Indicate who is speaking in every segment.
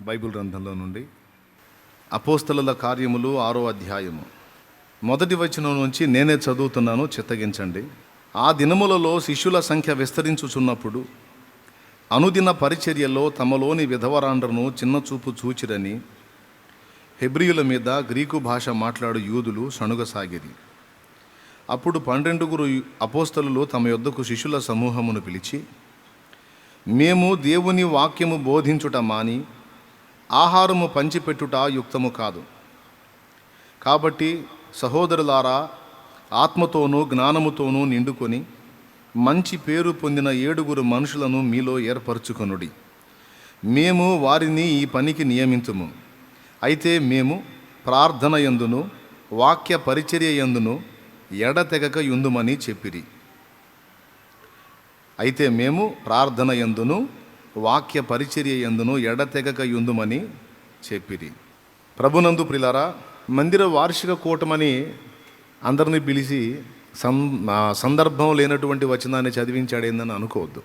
Speaker 1: Bible గ్రంథంలో నుండి అపోస్తలుల కార్యములు 6వ అధ్యాయము మొదటి వచనం నుంచి నేనే చదువుతున్నాను, చిత్తగించండి. ఆ దినములలో శిష్యుల సంఖ్య విస్తరించుచున్నప్పుడు అనుదిన పరిచర్యలో తమలోని విధవరాండ్రను చిన్నచూపు చూచిరని హెబ్రీయుల మీద గ్రీకు భాష మాట్లాడు యూదులు సణుగసాగిరి. అప్పుడు 12 అపోస్తలులు తమ యొద్దకు శిష్యుల సమూహమును పిలిచి, మేము దేవుని వాక్యము బోధించుట మాని ఆహారము పంచిపెట్టుట యుక్తము కాదు. కాబట్టి సహోదరులారా, ఆత్మతోనూ జ్ఞానముతోనూ నిండుకొని మంచి పేరు పొందిన 7 మనుషులను మీలో ఏర్పరచుకొనుడి. మేము వారిని ఈ పనికి నియమించుము. అయితే మేము ప్రార్థన యందును వాక్య పరిచర్య యందును ఎడతెగక యుందుమని చెప్పిరి. అయితే మేము ప్రార్థన యందును వాక్య పరిచర్య యందును ఎడతెగక యుందుమని చెప్పిరి. ప్రభునందు ప్రియులారా, మందిర వార్షిక కూటమని అందరినీ పిలిచి సందర్భం లేనటువంటి వచనాన్ని చదివించాడేందని అనుకోవద్దు.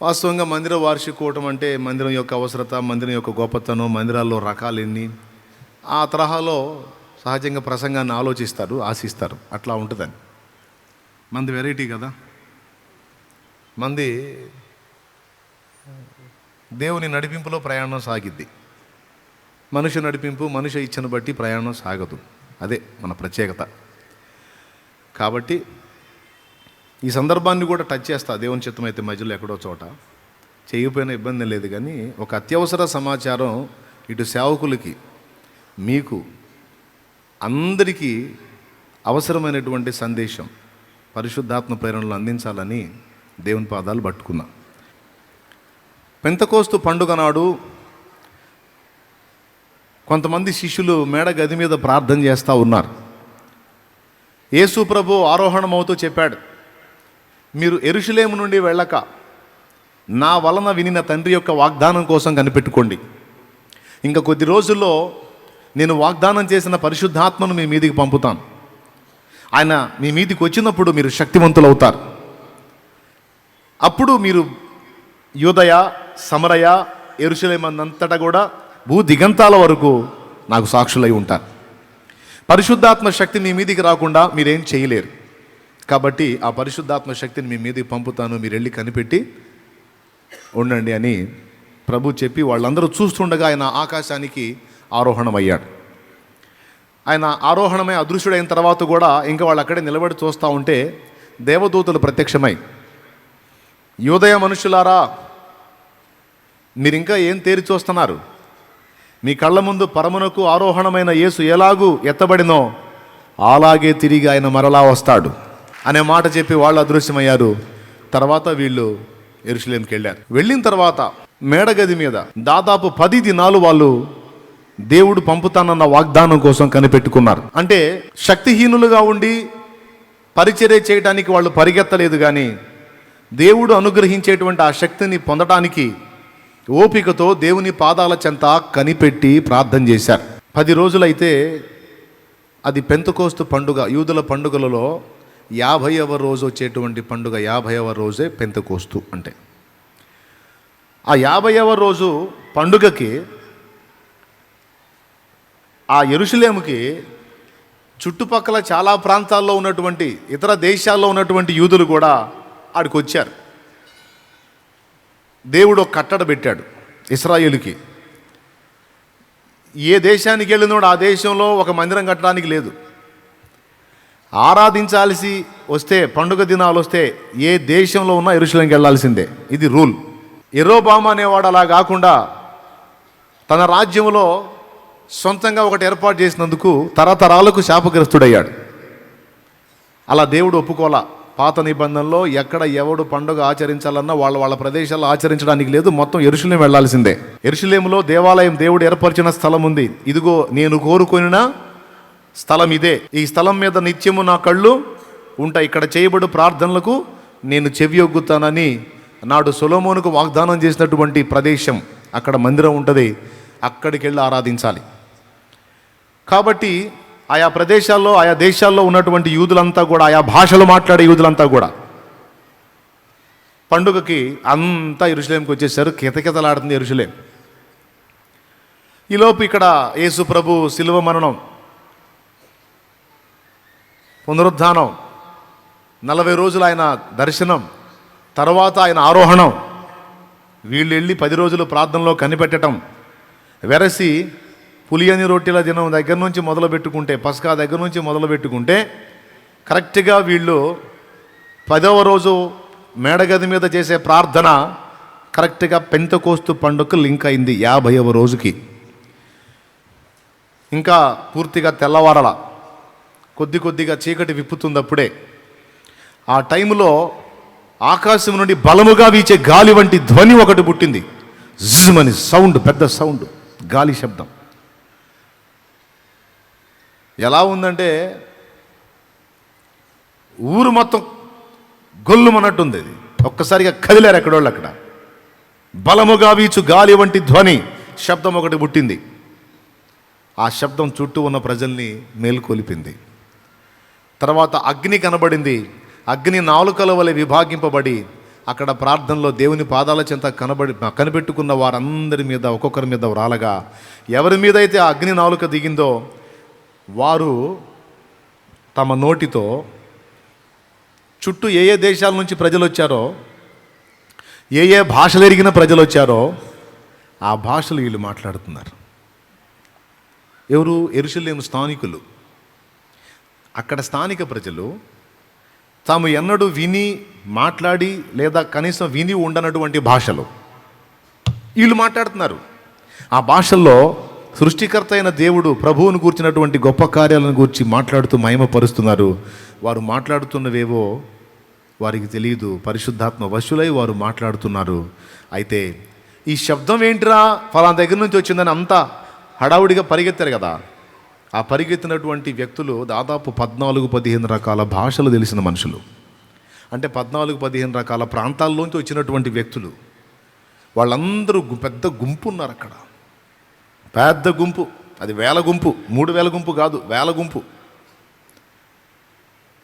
Speaker 1: వాస్తవంగా మందిర వార్షిక కూటం అంటే మందిరం యొక్క అవసరత, మందిరం యొక్క గొప్పతనం, మందిరాల్లో రకాలు ఎన్ని, ఆ తరహాలో సహజంగా ప్రసంగాన్ని ఆశిస్తారు. అట్లా ఉంటుందని. మంది వెరైటీ కదా. మంది దేవుని నడిపింపులో ప్రయాణం సాగిద్ది. మనుష్య నడిపింపు, మనుష్య ఇచ్చను బట్టి ప్రయాణం సాగదు. అదే మన ప్రత్యేకత. కాబట్టి ఈ సందర్భాన్ని కూడా టచ్ చేస్తా, దేవుని చిత్తమైతే మధ్యలో ఎక్కడో చోట. చేయకపోయినా ఇబ్బంది లేదు, కానీ ఒక అత్యవసర సమాచారం ఇటు సేవకులకి, మీకు అందరికీ అవసరమైనటువంటి సందేశం పరిశుద్ధాత్మ ప్రేరణలు అందించాలని దేవుని పాదాలు పట్టుకున్నా. పెంతెకోస్తు పండుగ నాడు కొంతమంది శిష్యులు మేడ గది మీద ప్రార్థన చేస్తూ ఉన్నారు. యేసు ప్రభు ఆరోహణమవుతూ చెప్పాడు, మీరు యెరూషలేము నుండి వెళ్ళక నా వలన వినిన తండ్రి యొక్క వాగ్దానం కోసం కనిపెట్టుకోండి. ఇంకా కొద్ది రోజుల్లో నేను వాగ్దానం చేసిన పరిశుద్ధాత్మను మీ మీదికి పంపుతాను. ఆయన మీ మీదికి వచ్చినప్పుడు మీరు శక్తివంతులు అవుతారు. అప్పుడు మీరు యూదయ, సమరయ, యెరూషలేము అంతటా కూడా భూ దిగంతాల వరకు నాకు సాక్షులై ఉంటారు. పరిశుద్ధాత్మ శక్తి మీ మీదికి రాకుండా మీరేం చేయలేరు. కాబట్టి ఆ పరిశుద్ధాత్మ శక్తిని మీ మీదికి పంపుతాను, మీరు వెళ్ళి కనిపెట్టి ఉండండి అని ప్రభు చెప్పి వాళ్ళందరూ చూస్తుండగా ఆయన ఆకాశానికి ఆరోహణమయ్యాడు. ఆయన ఆరోహణమై అదృశ్యుడైన తర్వాత కూడా ఇంకా వాళ్ళు అక్కడే నిలబడి చూస్తూ ఉంటే దేవదూతలు ప్రత్యక్షమై, యూదయ మనుషులారా, మీరు ఇంకా ఏం తేరి చూస్తున్నారు? మీ కళ్ళ ముందు పరమునకు ఆరోహణమైన యేసు ఎలాగూ ఎత్తబడినో అలాగే తిరిగి ఆయన మరలా వస్తాడు అనే మాట చెప్పి వాళ్ళు అదృశ్యమయ్యారు. తర్వాత వీళ్ళు యెరూషలేముకి వెళ్ళారు. వెళ్ళిన తర్వాత మేడగది మీద దాదాపు 10 దినాలు వాళ్ళు దేవుడు పంపుతానన్న వాగ్దానం కోసం కనిపెట్టుకున్నారు. అంటే శక్తిహీనులుగా ఉండి పరిచర్య చేయడానికి వాళ్ళు పరిగెత్తలేదు, కానీ దేవుడు అనుగ్రహించేటువంటి ఆ శక్తిని పొందడానికి ఓపికతో దేవుని పాదాల చెంత కనిపెట్టి ప్రార్థన చేశారు. 10 రోజులైతే అది పెంతెకోస్తు పండుగ. యూదుల పండుగలలో 50వ రోజు వచ్చేటువంటి పండుగ, 50వ రోజే పెంతెకోస్తు. అంటే ఆ 50వ రోజు పండుగకి ఆ యెరూషలేముకి చుట్టుపక్కల చాలా ప్రాంతాల్లో ఉన్నటువంటి ఇతర దేశాల్లో ఉన్నటువంటి యూదులు కూడా ఆడికి వచ్చారు. దేవుడు ఒక కట్టడ పెట్టాడు ఇశ్రాయేలుకి. ఏ దేశానికి వెళ్ళినోడు ఆ దేశంలో ఒక మందిరం కట్టడానికి లేదు. ఆరాధించాల్సి వస్తే, పండుగ దినాలు వస్తే ఏ దేశంలో ఉన్నా యెరూషలేముకి వెళ్ళాల్సిందే. ఇది రూల్. యెరోబాము అనేవాడు అలా కాకుండా తన రాజ్యంలో సొంతంగా ఒకటి ఏర్పాటు చేసినందుకు తరతరాలకు శాపగ్రస్తుడయ్యాడు. అలా దేవుడు ఒప్పుకోలా. పాత నిబంధనలో ఎక్కడ ఎవడు పండుగ ఆచరించాలన్నా వాళ్ళ ప్రదేశాల్లో ఆచరించడానికి లేదు, మొత్తం యెరూషలేము వెళ్లాల్సిందే. యెరూషలేములో దేవాలయం, దేవుడు ఏర్పరిచిన స్థలం ఉంది. ఇదిగో నేను కోరుకొనిన స్థలం ఇదే, ఈ స్థలం మీద నిత్యము నా కళ్ళు ఉంటాయి, ఇక్కడ చేయబడు ప్రార్థనలకు నేను చెవియొగ్గుతానని నాడు సొలొమోనుకు వాగ్దానం చేసినటువంటి ప్రదేశం, అక్కడ మందిరం ఉంటుంది, అక్కడికి వెళ్ళి ఆరాధించాలి. కాబట్టి ఆయా ప్రదేశాల్లో, ఆయా దేశాల్లో ఉన్నటువంటి యూదులంతా కూడా, ఆయా భాషలు మాట్లాడే యూదులంతా కూడా పండుగకి అంతా యెరూషలేముకి వచ్చేసారు. కితకితలాడుతుంది యెరూషలేం. ఈలోపు ఇక్కడ యేసు ప్రభు శిలువ మరణం, పునరుద్ధానం, 40 రోజులు ఆయన దర్శనం, తర్వాత ఆయన ఆరోహణం, వీళ్ళు వెళ్ళి 10 రోజులు ప్రార్థనలో కనిపెట్టడం, వెరసి పులియని రొట్టెల దినం దగ్గర నుంచి మొదలు పెట్టుకుంటే, పస్కా దగ్గర నుంచి మొదలు పెట్టుకుంటే కరెక్ట్గా వీళ్ళు 10వ రోజు మేడగది మీద చేసే ప్రార్థన కరెక్ట్గా పెంతెకోస్తు పండుగకు లింక్ అయింది 50వ రోజుకి. ఇంకా పూర్తిగా తెల్లవారల, కొద్దిగా చీకటి విప్పుతుందప్పుడే. ఆ టైంలో ఆకాశం నుండి బలముగా వీచే గాలి వంటి ధ్వని ఒకటి పుట్టింది. జిజ్మని సౌండ్, పెద్ద సౌండ్, గాలి శబ్దం. ఎలా ఉందంటే ఊరు మొత్తం గొల్లుమన్నట్టుంది. అది ఒక్కసారిగా కదిలారు ఎక్కడోళ్ళు అక్కడ. బలముగా వీచు గాలి వంటి ధ్వని శబ్దం ఒకటి పుట్టింది. ఆ శబ్దం చుట్టూ ఉన్న ప్రజల్ని మేల్కొలిపింది. తర్వాత అగ్ని కనబడింది. అగ్ని నాలుకల వలె విభాగింపబడి అక్కడ ప్రార్థనలో దేవుని పాదాల చెంత కనిపెట్టుకున్న వారందరి మీద, ఒక్కొక్కరి మీద రాలగా, ఎవరి మీద అయితే ఆ అగ్ని నాలుక దిగిందో వారు తమ నోటితో చుట్టూ ఏ ఏ దేశాల నుంచి ప్రజలు వచ్చారో, ఏ ఏ భాషలు ఎరిగిన ప్రజలు వచ్చారో ఆ భాషలు వీళ్ళు మాట్లాడుతున్నారు. ఎవరు? యెరూషలేము స్థానికులు. అక్కడ స్థానిక ప్రజలు తాము ఎన్నడూ విని మాట్లాడి లేదా కనీసం విని ఉండనటువంటి భాషలు వీళ్ళు మాట్లాడుతున్నారు. ఆ భాషల్లో సృష్టికర్త అయిన దేవుడు ప్రభువును గూర్చినటువంటి గొప్ప కార్యాలను గూర్చి మాట్లాడుతూ మహిమపరుస్తున్నారు. వారు మాట్లాడుతున్నవేవో వారికి తెలియదు. పరిశుద్ధాత్మ వశులై వారు మాట్లాడుతున్నారు. అయితే ఈ శబ్దం ఏంటిరా ఫలానా దగ్గర నుంచి వచ్చిందని అంతా హడావుడిగా పరిగెత్తారు కదా. ఆ పరిగెత్తినటువంటి వ్యక్తులు దాదాపు 14-15 రకాల భాషలు తెలిసిన మనుషులు. అంటే 14-15 రకాల ప్రాంతాల్లోంచి వచ్చినటువంటి వ్యక్తులు. వాళ్ళందరూ పెద్ద గుంపు ఉన్నారు అక్కడ. పెద్ద గుంపు, అది వేల గుంపు, 3000 గుంపు కాదు, వేల గుంపు.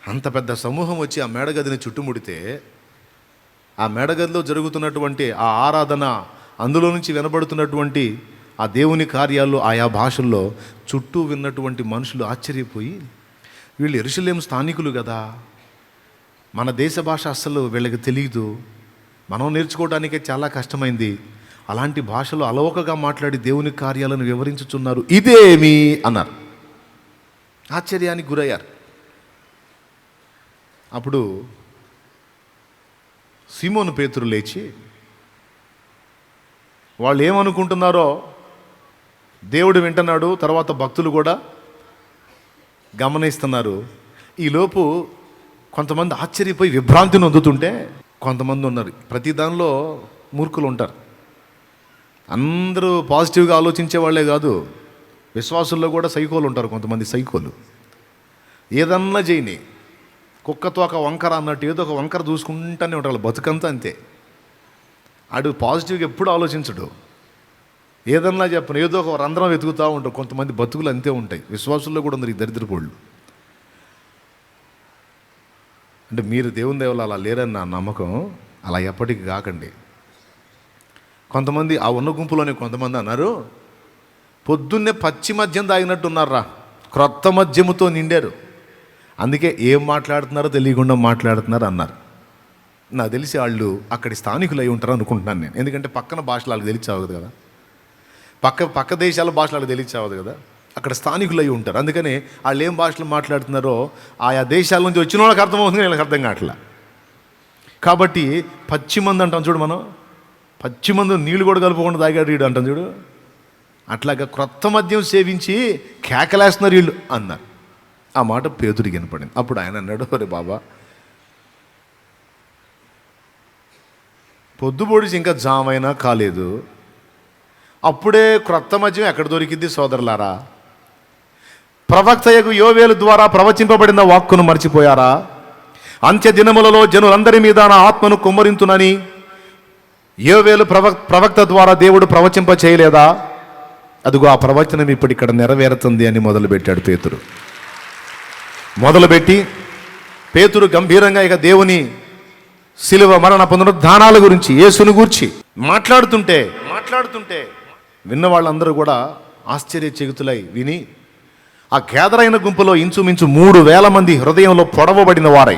Speaker 1: అంత పెద్ద సమూహం వచ్చి ఆ మేడగదిని చుట్టుముడితే ఆ మేడగదిలో జరుగుతున్నటువంటి ఆ ఆరాధన, అందులో నుంచి వినబడుతున్నటువంటి ఆ దేవుని కార్యాలు ఆయా భాషల్లో చుట్టూ విన్నటువంటి మనుషులు ఆశ్చర్యపోయి, వీళ్ళు యెరూషలేము స్థానికులు కదా, మన దేశ భాష అస్సలు వీళ్ళకి తెలియదు, మనం నేర్చుకోవడానికే చాలా కష్టమైంది, అలాంటి భాషలో అలవోకగా మాట్లాడి దేవుని కార్యాలను వివరించుచున్నారు, ఇదేమి అన్నారు. ఆశ్చర్యానికి గురయ్యారు. అప్పుడు సీమోను పేతురు లేచి, వాళ్ళు ఏమనుకుంటున్నారో దేవుడు వింటున్నాడు, తర్వాత భక్తులు కూడా గమనిస్తున్నారు. ఈలోపు కొంతమంది ఆశ్చర్యపోయి విభ్రాంతి నొందుతుంటే కొంతమంది ఉన్నారు. ప్రతి దానిలో మూర్ఖులు ఉంటారు. అందరూ పాజిటివ్గా ఆలోచించే వాళ్ళే కాదు, విశ్వాసుల్లో కూడా సైకోలు ఉంటారు. కొంతమంది సైకోలు ఏదన్నా చేయని, కుక్కతో ఒక వంకర అన్నట్టు ఏదో ఒక వంకర చూసుకుంటూనే ఉంటారు. బతుకంతా అంతే. ఆడు పాజిటివ్గా ఎప్పుడు ఆలోచించడు. ఏదన్నా చెప్పను, ఏదో ఒక రంధ్రం వెతుకుతూ ఉంటారు. కొంతమంది బతుకులు అంతే ఉంటాయి. విశ్వాసుల్లో కూడా ఉన్నారు ఈ దరిద్రపోళ్ళు. అంటే మీరు దేవుని దేవుళ్ళు అలా లేరని నా నమ్మకం. అలా ఎప్పటికీ కాకండి. కొంతమంది ఆ ఉన్న గుంపులోనే కొంతమంది అన్నారు, పొద్దున్నే పచ్చి మద్యం తాగినట్టు ఉన్నారా, క్రొత్త మద్యముతో నిండారు, అందుకే ఏం మాట్లాడుతున్నారో తెలియకుండా మాట్లాడుతున్నారు అన్నారు. నాకు తెలిసి వాళ్ళు అక్కడి స్థానికులు అయి ఉంటారు అనుకుంటున్నాను నేను. ఎందుకంటే పక్కన భాషలు వాళ్ళకి తెలియచావదు కదా, పక్క దేశాల భాషలు వాళ్ళకి తెలియచావదు కదా, అక్కడ స్థానికులు అయి ఉంటారు. అందుకని వాళ్ళు ఏం భాషలు మాట్లాడుతున్నారో ఆయా దేశాల నుంచి వచ్చిన వాళ్ళకి అర్థమవుతుంది, వీళ్ళకి అర్థం కావట్లా. కాబట్టి పచ్చిమంది అంటాం చూడు, మనం పచ్చిమందు నీళ్ళు కూడా కలుపుకుండా తాగాడు వీడు అంటాం చూడు, అట్లాగా క్రొత్త మద్యం సేవించి కేకలేస్తున్నారు వీళ్ళు అన్నారు. ఆ మాట పేతురికి వినపడింది. అప్పుడు ఆయన అన్నాడు, అరే బాబా, పొద్దుబొడిచి ఇంకా జామైనా కాలేదు, అప్పుడే క్రొత్త మద్యం ఎక్కడ దొరికింది సోదరులారా? ప్రవక్తయకు యోవేలు ద్వారా ప్రవచింపబడిన వాక్కును మర్చిపోయారా? అంత్య దినములలో జనులందరి మీద నా ఆత్మను కుమ్మరింతునని యోవేలు ప్రవక్త ద్వారా దేవుడు ప్రవచింప చేయలేదా? అదిగో ఆ ప్రవచనం ఇప్పుడు ఇక్కడ నెరవేరుతుంది అని మొదలుపెట్టాడు పేతురు. మొదలుపెట్టి పేతురు గంభీరంగా ఇక దేవుని శిలువ మరణ పునరుద్ధానాల గురించి, యేసును గూర్చి మాట్లాడుతుంటే విన్న వాళ్ళందరూ కూడా ఆశ్చర్యచకితులై విని ఆ గ్యాదరైన గుంపులో ఇంచుమించు 3,000 మంది హృదయంలో పొడవబడిన వారై,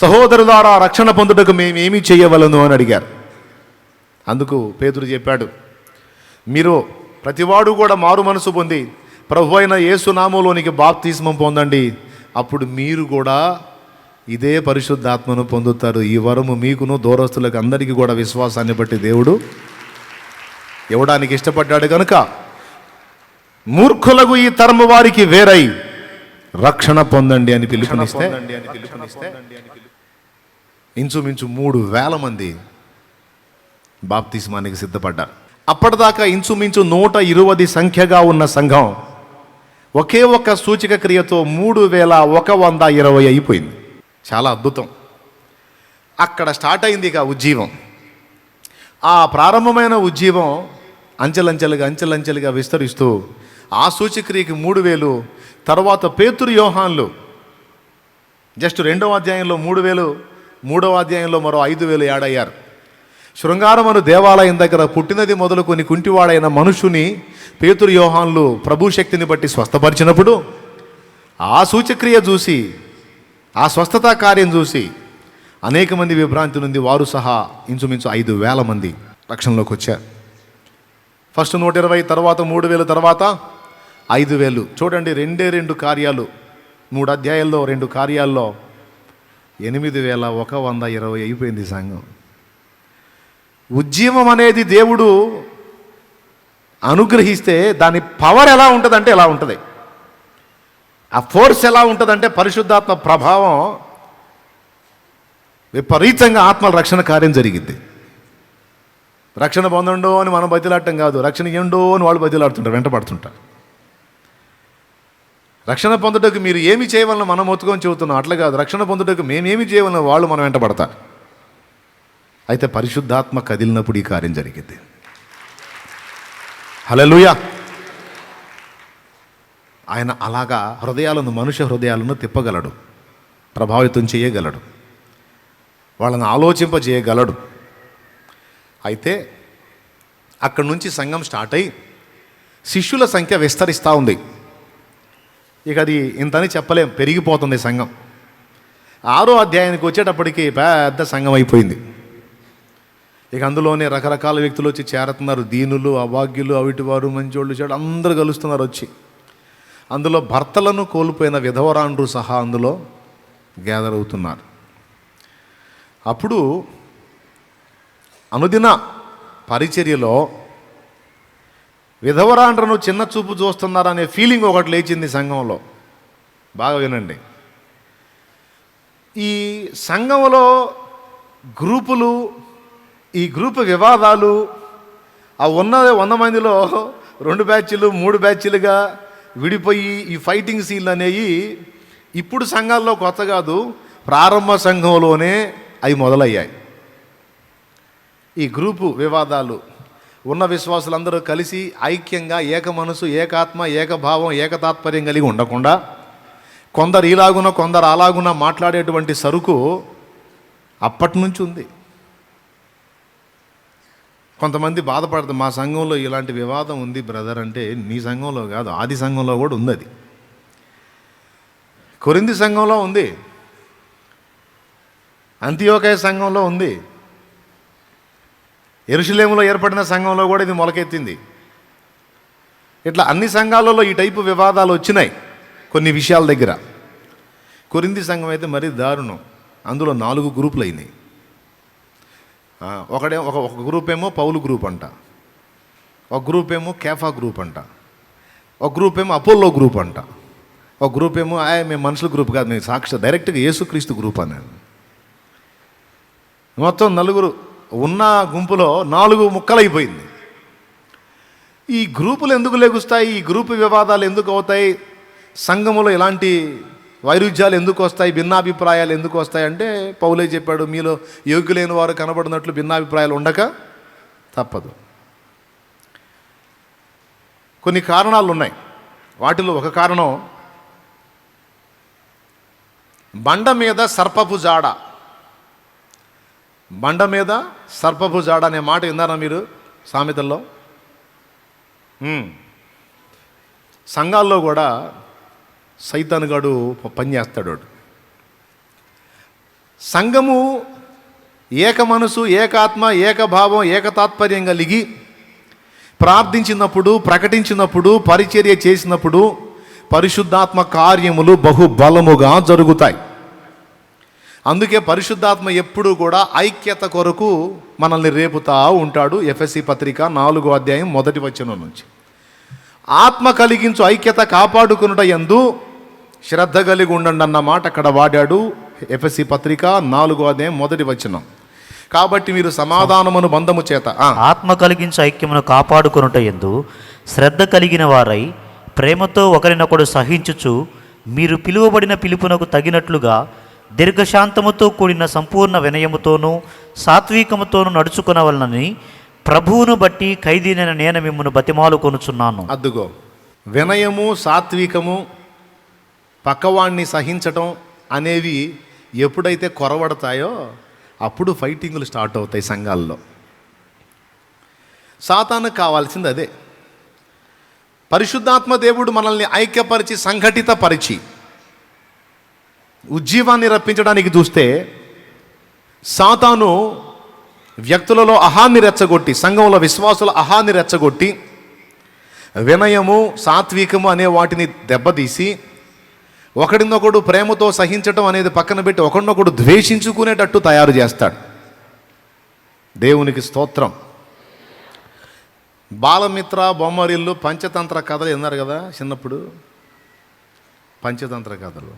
Speaker 1: సహోదరులారా, రక్షణ పొందుటకు మేమేమి చేయవలను అని అడిగారు. అందుకు పేతురు చెప్పాడు, మీరు ప్రతివాడు కూడా మారు మనసు పొంది ప్రభు అయిన యేసు నామములోనికి బాప్తిస్మం పొందండి, అప్పుడు మీరు కూడా ఇదే పరిశుద్ధాత్మను పొందుతారు. ఈ వరము మీకును దూరస్తులకు అందరికీ కూడా విశ్వాసాన్ని బట్టి దేవుడు ఇవ్వడానికి ఇష్టపడ్డాడు కనుక మూర్ఖులకు ఈ తరము వారికి వేరై రక్షణ పొందండి అని పిలుపునిస్తే ఇంచుమించు 3,000 మంది బాప్తిస్మానికి సిద్ధపడ్డారు. అప్పటిదాకా ఇంచుమించు 120 సంఖ్యగా ఉన్న సంఘం ఒకే ఒక్క సూచక క్రియతో 3,120 అయిపోయింది. చాలా అద్భుతం. అక్కడ స్టార్ట్ అయింది ఇక ఉజ్జీవం. ఆ ప్రారంభమైన ఉజ్జీవం అంచెలంచెలుగా విస్తరిస్తూ ఆ సూచక్రియకి 3,000, తర్వాత పేతురు యోహాన్లు జస్ట్ 2వ అధ్యాయంలో 3,000, 3వ అధ్యాయంలో మరో 5,000 యాడ్ అయ్యారు. శృంగారమను దేవాలయం దగ్గర పుట్టినది మొదలుకొని కుంటివాడైన మనుషుని పేతురు యోహాన్లు ప్రభు శక్తిని బట్టి స్వస్థపరిచినప్పుడు ఆ సూచక్రియ చూసి, ఆ స్వస్థత కార్యం చూసి అనేక మంది విభ్రాంతి నుండి వారు సహా ఇంచుమించు 5,000 మంది రక్షణలోకి వచ్చారు. ఫస్ట్ 120, తర్వాత 3,000, తర్వాత 5,000. చూడండి, 2 కార్యాలు, 3 అధ్యాయాల్లో 2 కార్యాల్లో 8,120 అయిపోయింది సంఘం. ఉజ్జీవం అనేది దేవుడు అనుగ్రహిస్తే దాని పవర్ ఎలా ఉంటుందంటే ఎలా ఉంటుంది, ఆ ఫోర్స్ ఎలా ఉంటుందంటే పరిశుద్ధాత్మ ప్రభావం విపరీతంగా ఆత్మల రక్షణ కార్యం జరిగింది. రక్షణ పొందండో అని మనం బతిలాడటం కాదు, రక్షణ ఇయ్యండో అని వాళ్ళు బతిలాడుతుంటారు, వెంటపడుతుంటారు. రక్షణ పొందుటకు మీరు ఏమి చేయవలన మనం ఒత్తుకొని చెబుతున్నాం, అట్లా కాదు. రక్షణ పొందుటకు మేమేమి చేయవలన వాళ్ళు మనం వెంటపడతారు. అయితే పరిశుద్ధాత్మ కదిలినప్పుడు ఈ కార్యం జరిగింది. హల్లెలూయా. ఆయన అలాగా మనుష్య హృదయాలను తిప్పగలడు, ప్రభావితం చేయగలడు, వాళ్ళని ఆలోచింపజేయగలడు. అయితే అక్కడి నుంచి సంఘం స్టార్ట్ అయ్యి శిష్యుల సంఖ్య విస్తరిస్తూ ఉంది. ఇక అది ఇంతని చెప్పలేం, పెరిగిపోతుంది సంఘం. 6వ అధ్యాయానికి వచ్చేటప్పటికి పెద్ద సంఘం అయిపోయింది. ఇక అందులోనే రకరకాల వ్యక్తులు వచ్చి చేరుతున్నారు. దీనులు, అభాగ్యులు, అవిటివారు, మంచోళ్ళు, చెడు అందరూ కలుస్తున్నారు వచ్చి. అందులో భర్తలను కోల్పోయిన విధవరాండ్రు సహా అందులో గ్యాదర్ అవుతున్నారు. అప్పుడు అనుదిన పరిచర్యలో విధవరాండ్రను చిన్న చూపు చూస్తున్నారనే ఫీలింగ్ ఒకటి లేచింది సంఘంలో. బాగా వినండి, ఈ సంఘంలో గ్రూపులు, ఈ గ్రూపు వివాదాలు, ఆ 100 మందిలో 2 బ్యాచ్లు 3 బ్యాచ్లుగా విడిపోయి ఈ ఫైటింగ్ సీన్లు అనేవి ఇప్పుడు సంఘాల్లో కొత్త కాదు, ప్రారంభ సంఘంలోనే అవి మొదలయ్యాయి. ఈ గ్రూపు వివాదాలు ఉన్న విశ్వాసులందరూ కలిసి ఐక్యంగా ఏక మనసు, ఏకాత్మ, ఏకభావం, ఏకతాత్పర్యం కలిగి ఉండకుండా కొందరు ఇలాగున కొందరు అలాగున మాట్లాడేటువంటి సరుకు అప్పటి నుంచి ఉంది. కొంతమంది బాధపడతారు, మా సంఘంలో ఇలాంటి వివాదం ఉంది బ్రదర్ అంటే, నీ సంఘంలో కాదు, ఆది సంఘంలో కూడా ఉంది. అది కొరింథీ సంఘంలో ఉంది, అంతియోకయ సంఘంలో ఉంది, యెరూషలేములో ఏర్పడిన సంఘంలో కూడా ఇది మొలకెత్తింది. ఇట్లా అన్ని సంఘాలలో ఈ టైపు వివాదాలు వచ్చినాయి కొన్ని విషయాల దగ్గర. కొరింథీ సంఘం అయితే మరీ దారుణం. అందులో 4 గ్రూపులు అయినాయి. ఒక గ్రూప్ ఏమో పౌలు గ్రూప్ అంట, ఒక గ్రూప్ ఏమో కేఫా గ్రూప్ అంట, ఒక గ్రూప్ ఏమో అపోల్లో గ్రూప్ అంట, ఒక గ్రూప్ ఏమో మేము మనుషుల గ్రూప్ కాదు, మేము డైరెక్ట్గా యేసుక్రీస్తు గ్రూప్ అన్నాను. మొత్తం 4 ఉన్న గుంపులో 4 ముక్కలైపోయింది. ఈ గ్రూపులు ఎందుకు లెగుస్తాయి, ఈ గ్రూపు వివాదాలు ఎందుకు అవుతాయి, సంఘములో ఇలాంటి వైరుధ్యాలు ఎందుకు వస్తాయి, భిన్నాభిప్రాయాలు ఎందుకు వస్తాయి అంటే పౌలే చెప్పాడు, మీలో యోగ్యులైన వారు కనబడినట్లు భిన్నాభిప్రాయాలు ఉండక తప్పదు. కొన్ని కారణాలు ఉన్నాయి. వాటిలో ఒక కారణం బండ మీద సర్పపు జాడ. బండ మీద సర్పపు జాడ అనే మాట విన్నారా మీరు సామెతల్లో? సంఘాల్లో కూడా సైతానుగాడు పని చేస్తాడు వాడు. సంఘము ఏక మనసు, ఏకాత్మ, ఏకభావం, ఏకతాత్పర్యం కలిగి ప్రార్థించినప్పుడు, ప్రకటించినప్పుడు, పరిచర్య చేసినప్పుడు పరిశుద్ధాత్మ కార్యములు బహుబలముగా జరుగుతాయి. అందుకే పరిశుద్ధాత్మ ఎప్పుడూ కూడా ఐక్యత కొరకు మనల్ని రేపుతా ఉంటాడు. ఎఫెసీ పత్రిక 4వ అధ్యాయం 1వ వచనం నుంచి, ఆత్మ కలిగించు ఐక్యత కాపాడుకొనుట యందు శ్రద్ధ కలిగి ఉండండి అన్న మాట అక్కడ వాడాడు. ఎఫెసీ పత్రిక 4వ అధ్యాయం 1వ వచనం. కాబట్టి మీరు సమాధానమును బంధము చేత
Speaker 2: ఆత్మ కలిగించు ఐక్యమును కాపాడుకొనుట యందు శ్రద్ధ కలిగిన వారై ప్రేమతో ఒకరినొకడు సహించుచు మీరు పిలువబడిన పిలుపునకు తగినట్లుగా దీర్ఘశాంతముతో కూడిన సంపూర్ణ వినయముతోనూ సాత్వికముతోనూ నడుచుకునవలనని ప్రభువును బట్టి ఖైదీనైన నేను మిమ్మల్ని బతిమాలు కొనుచున్నాను.
Speaker 1: అద్దుగో, వినయము, సాత్వికము, పక్కవాణ్ణి సహించటం అనేవి ఎప్పుడైతే కొరవడతాయో అప్పుడు ఫైటింగులు స్టార్ట్ అవుతాయి సంఘాల్లో. సాతానుకు కావాల్సింది అదే. పరిశుద్ధాత్మ దేవుడు మనల్ని ఐక్యపరిచి సంఘటితపరిచి ఉజ్జీవాన్ని రప్పించడానికి చూస్తే సాతాను వ్యక్తులలో అహాన్ని రెచ్చగొట్టి, సంఘంలో విశ్వాసుల అహాన్ని రెచ్చగొట్టి వినయము, సాత్వికము అనే వాటిని దెబ్బతీసి ఒకడినొకడు ప్రేమతో సహించటం అనేది పక్కన పెట్టి ఒకడినొకడు ద్వేషించుకునేటట్టు తయారు చేస్తాడు. దేవునికి స్తోత్రం. బాలమిత్ర, బొమ్మరిల్లు, పంచతంత్ర కథలు విన్నారు కదా చిన్నప్పుడు. పంచతంత్ర కథలు,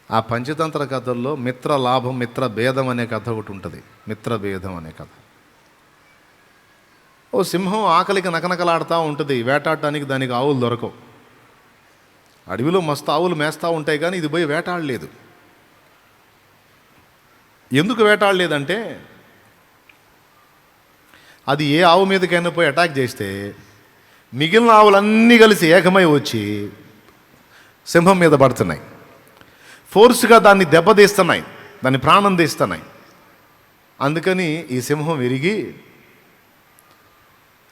Speaker 1: ఆ పంచతంత్ర కథల్లో మిత్ర లాభం, మిత్ర భేదం అనే కథ ఒకటి ఉంటుంది. మిత్ర భేదం అనే కథ. ఓ సింహం ఆకలికి నకనకలాడుతూ ఉంటుంది. వేటాడటానికి దానికి ఆవులు దొరకవు. అడవిలో మస్తు ఆవులు మేస్తూ ఉంటాయి, కానీ ఇది పోయి వేటాడలేదు. ఎందుకు వేటాడలేదంటే అది ఏ ఆవు మీదకైనా పోయి అటాక్ చేస్తే మిగిలిన ఆవులన్నీ కలిసి ఏకమై వచ్చి సింహం మీద పడుతున్నాయి. ఫోర్స్గా దాన్ని దెబ్బతీస్తున్నాయి, దాన్ని ప్రాణం తీస్తున్నాయి. అందుకని ఈ సింహం విరిగి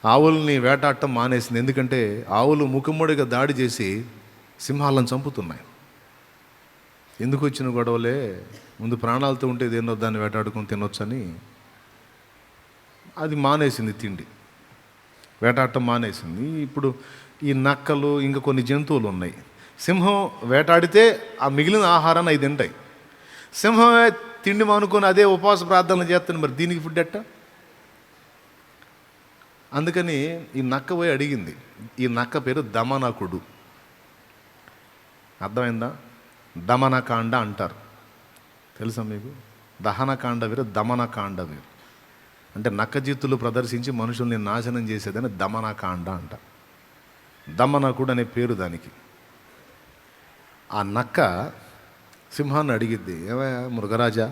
Speaker 1: ఆవుల్ని వేటాడటం మానేసింది. ఎందుకంటే ఆవులు ముఖముడిగా దాడి చేసి సింహాలను చంపుతున్నాయి. ఎందుకు వచ్చిన గొడవలే, ముందు ప్రాణాలతో ఉంటే ఏదో దాన్ని వేటాడుకొని తినొచ్చని అది మానేసింది. తిండి వేటాడటం మానేసింది. ఇప్పుడు ఈ నక్కలు, ఇంకా కొన్ని జంతువులు ఉన్నాయి. సింహం వేటాడితే ఆ మిగిలిన ఆహారాన్ని అవి తింటాయి. సింహమే తిండి మానుకొని అదే ఉపవాస ప్రార్థనలు చేస్తుంది. మరి దీనికి ఫుడ్ ఎట్టా? అందుకని ఈ నక్క పోయి అడిగింది. ఈ నక్క పేరు దమనకుడు. అర్థమైందా? దమనకాండ అంటారు. తెలుసా మీకు? దహనకాండ వేరు, దమనకాండ వేరు. అంటే నక్కజిత్తులు ప్రదర్శించి మనుషుల్ని నాశనం చేసేదని దమనకాండ అంట. దమనకుడు అనే పేరు దానికి. ఆ నక్క సింహాన్ని అడిగిద్ది, ఏమయ్యా మృగరాజా,